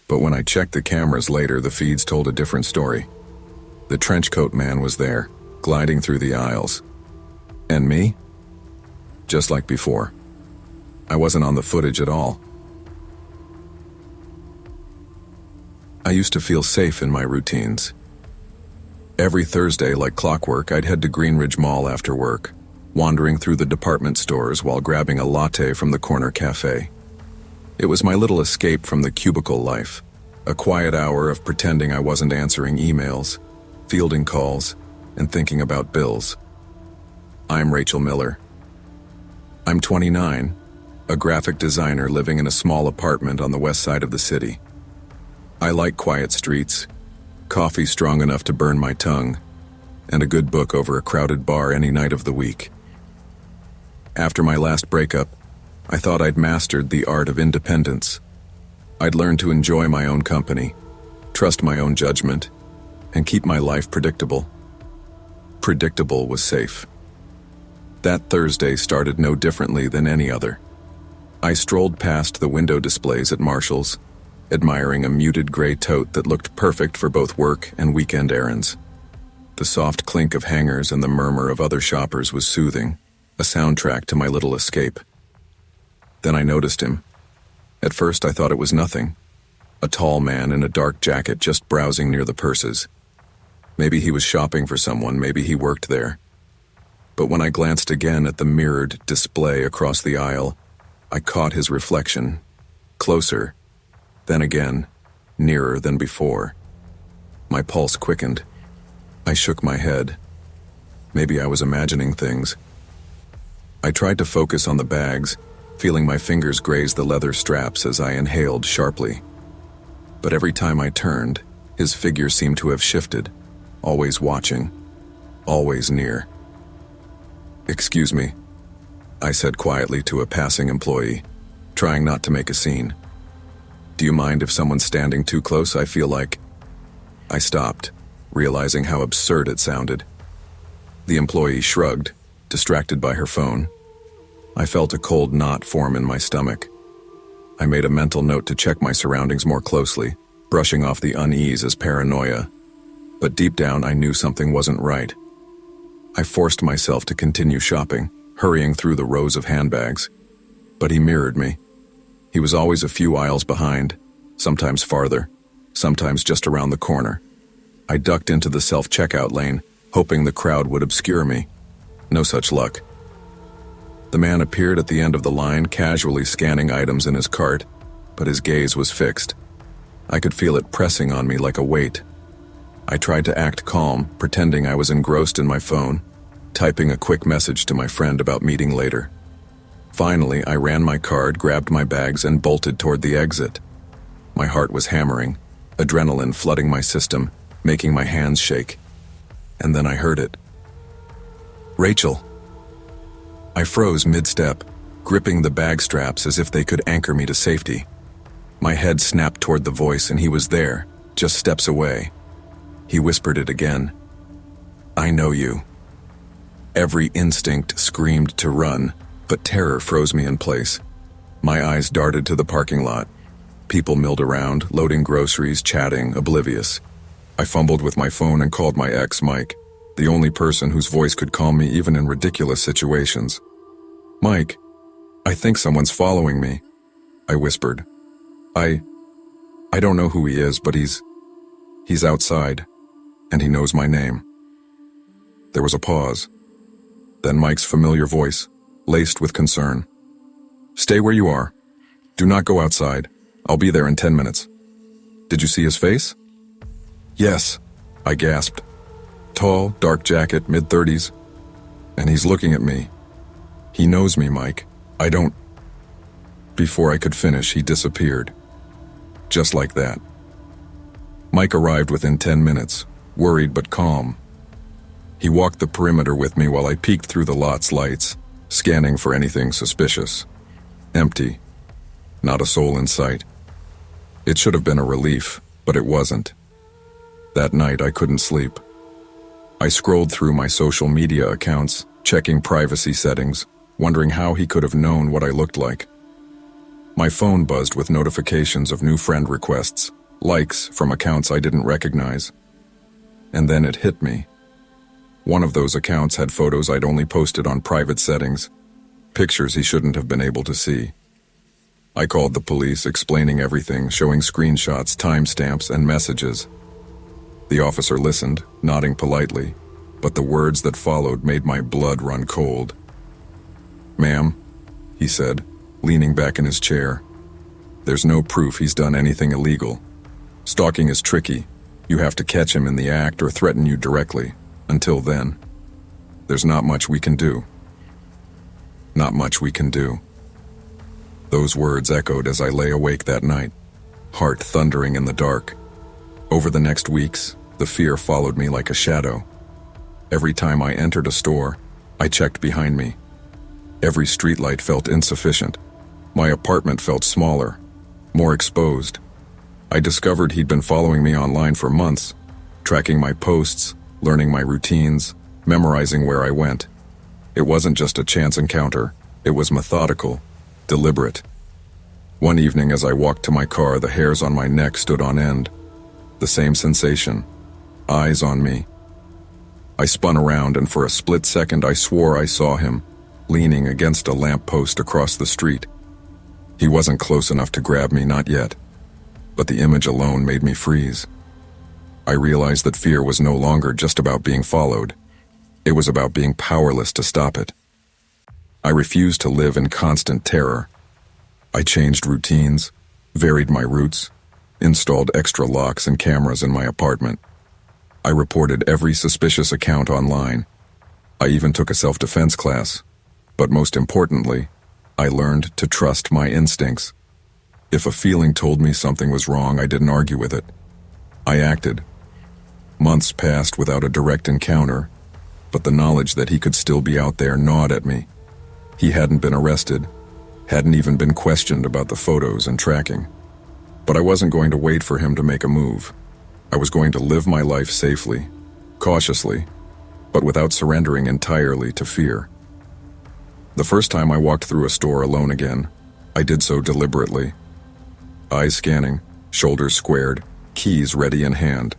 But when I checked the cameras later, the feeds told a different story. The trenchcoat man was there, gliding through the aisles. And me? Just like before. I wasn't on the footage at all. I used to feel safe in my routines. Every Thursday, like clockwork, I'd head to Greenridge Mall after work, wandering through the department stores while grabbing a latte from the corner cafe. It was my little escape from the cubicle life, a quiet hour of pretending I wasn't answering emails, fielding calls, and thinking about bills. I'm Rachel Miller. I'm 29, a graphic designer living in a small apartment on the west side of the city. I like quiet streets, coffee strong enough to burn my tongue, and a good book over a crowded bar any night of the week. After my last breakup, I thought I'd mastered the art of independence. I'd learned to enjoy my own company, trust my own judgment, and keep my life predictable. Predictable was safe. That Thursday started no differently than any other. I strolled past the window displays at Marshall's, admiring a muted gray tote that looked perfect for both work and weekend errands. The soft clink of hangers and the murmur of other shoppers was soothing, a soundtrack to my little escape. Then I noticed him. At first I thought it was nothing. A tall man in a dark jacket just browsing near the purses. Maybe he was shopping for someone, maybe he worked there. But when I glanced again at the mirrored display across the aisle, I caught his reflection, closer, then again, nearer than before. My pulse quickened. I shook my head. Maybe I was imagining things. I tried to focus on the bags, feeling my fingers graze the leather straps as I inhaled sharply. But every time I turned, his figure seemed to have shifted, always watching, always near. "Excuse me," I said quietly to a passing employee, trying not to make a scene. "Do you mind if someone's standing too close? I feel like—" I stopped, realizing how absurd it sounded. The employee shrugged, distracted by her phone. I felt a cold knot form in my stomach. I made a mental note to check my surroundings more closely, brushing off the unease as paranoia. But deep down, I knew something wasn't right. I forced myself to continue shopping, hurrying through the rows of handbags. But he mirrored me. He was always a few aisles behind, sometimes farther, sometimes just around the corner. I ducked into the self-checkout lane, hoping the crowd would obscure me. No such luck. The man appeared at the end of the line, casually scanning items in his cart, but his gaze was fixed. I could feel it pressing on me like a weight. I tried to act calm, pretending I was engrossed in my phone, typing a quick message to my friend about meeting later. Finally, I ran my card, grabbed my bags, and bolted toward the exit. My heart was hammering, adrenaline flooding my system, making my hands shake. And then I heard it. "Rachel." I froze mid-step, gripping the bag straps as if they could anchor me to safety. My head snapped toward the voice, and he was there, just steps away. He whispered it again. "I know you." Every instinct screamed to run, but terror froze me in place. My eyes darted to the parking lot. People milled around, loading groceries, chatting, oblivious. I fumbled with my phone and called my ex, Mike, the only person whose voice could calm me even in ridiculous situations. "Mike, I think someone's following me," I whispered. I don't know who he is, but he's outside, and he knows my name." There was a pause. Then Mike's familiar voice, laced with concern. "Stay where you are. Do not go outside. I'll be there in 10 minutes. Did you see his face?" "Yes," I gasped. "Tall, dark jacket, mid-30s. And he's looking at me. He knows me, Mike. I don't..." Before I could finish, he disappeared. Just like that. Mike arrived within 10 minutes, worried but calm. He walked the perimeter with me while I peeked through the lot's lights, scanning for anything suspicious. Empty. Not a soul in sight. It should have been a relief, but it wasn't. That night I couldn't sleep. I scrolled through my social media accounts, checking privacy settings, wondering how he could have known what I looked like. My phone buzzed with notifications of new friend requests, likes from accounts I didn't recognize. And then it hit me. One of those accounts had photos I'd only posted on private settings, pictures he shouldn't have been able to see. I called the police, explaining everything, showing screenshots, timestamps, and messages. The officer listened, nodding politely, but the words that followed made my blood run cold. "Ma'am," he said, leaning back in his chair, "there's no proof he's done anything illegal. Stalking is tricky. You have to catch him in the act or threaten you directly. Until then, there's not much we can do." Not much we can do. Those words echoed as I lay awake that night, heart thundering in the dark. Over the next weeks, the fear followed me like a shadow. Every time I entered a store, I checked behind me. Every streetlight felt insufficient. My apartment felt smaller, more exposed. I discovered he'd been following me online for months, tracking my posts, learning my routines, memorizing where I went. It wasn't just a chance encounter, it was methodical, deliberate. One evening as I walked to my car, the hairs on my neck stood on end. The same sensation, eyes on me. I spun around, and for a split second I swore I saw him, leaning against a lamppost across the street. He wasn't close enough to grab me, not yet, but the image alone made me freeze. I realized that fear was no longer just about being followed. It was about being powerless to stop it. I refused to live in constant terror. I changed routines, varied my routes, installed extra locks and cameras in my apartment. I reported every suspicious account online. I even took a self-defense class. But most importantly, I learned to trust my instincts. If a feeling told me something was wrong, I didn't argue with it. I acted. Months passed without a direct encounter, but the knowledge that he could still be out there gnawed at me. He hadn't been arrested, hadn't even been questioned about the photos and tracking. But I wasn't going to wait for him to make a move. I was going to live my life safely, cautiously, but without surrendering entirely to fear. The first time I walked through a store alone again, I did so deliberately. Eyes scanning, shoulders squared, keys ready in hand.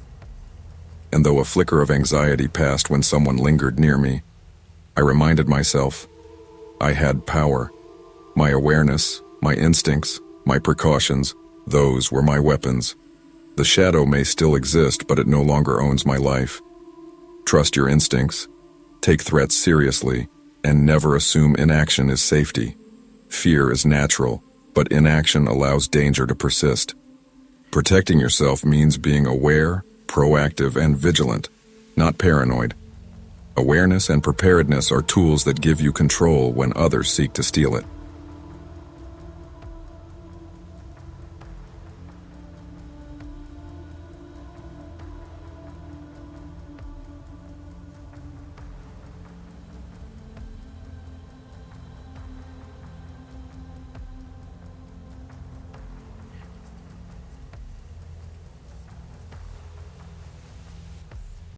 And though a flicker of anxiety passed when someone lingered near me, I reminded myself, I had power. My awareness, my instincts, my precautions, those were my weapons. The shadow may still exist, but it no longer owns my life. Trust your instincts. Take threats seriously, and never assume inaction is safety. Fear is natural, but inaction allows danger to persist. Protecting yourself means being aware, proactive, and vigilant, not paranoid. Awareness and preparedness are tools that give you control when others seek to steal it.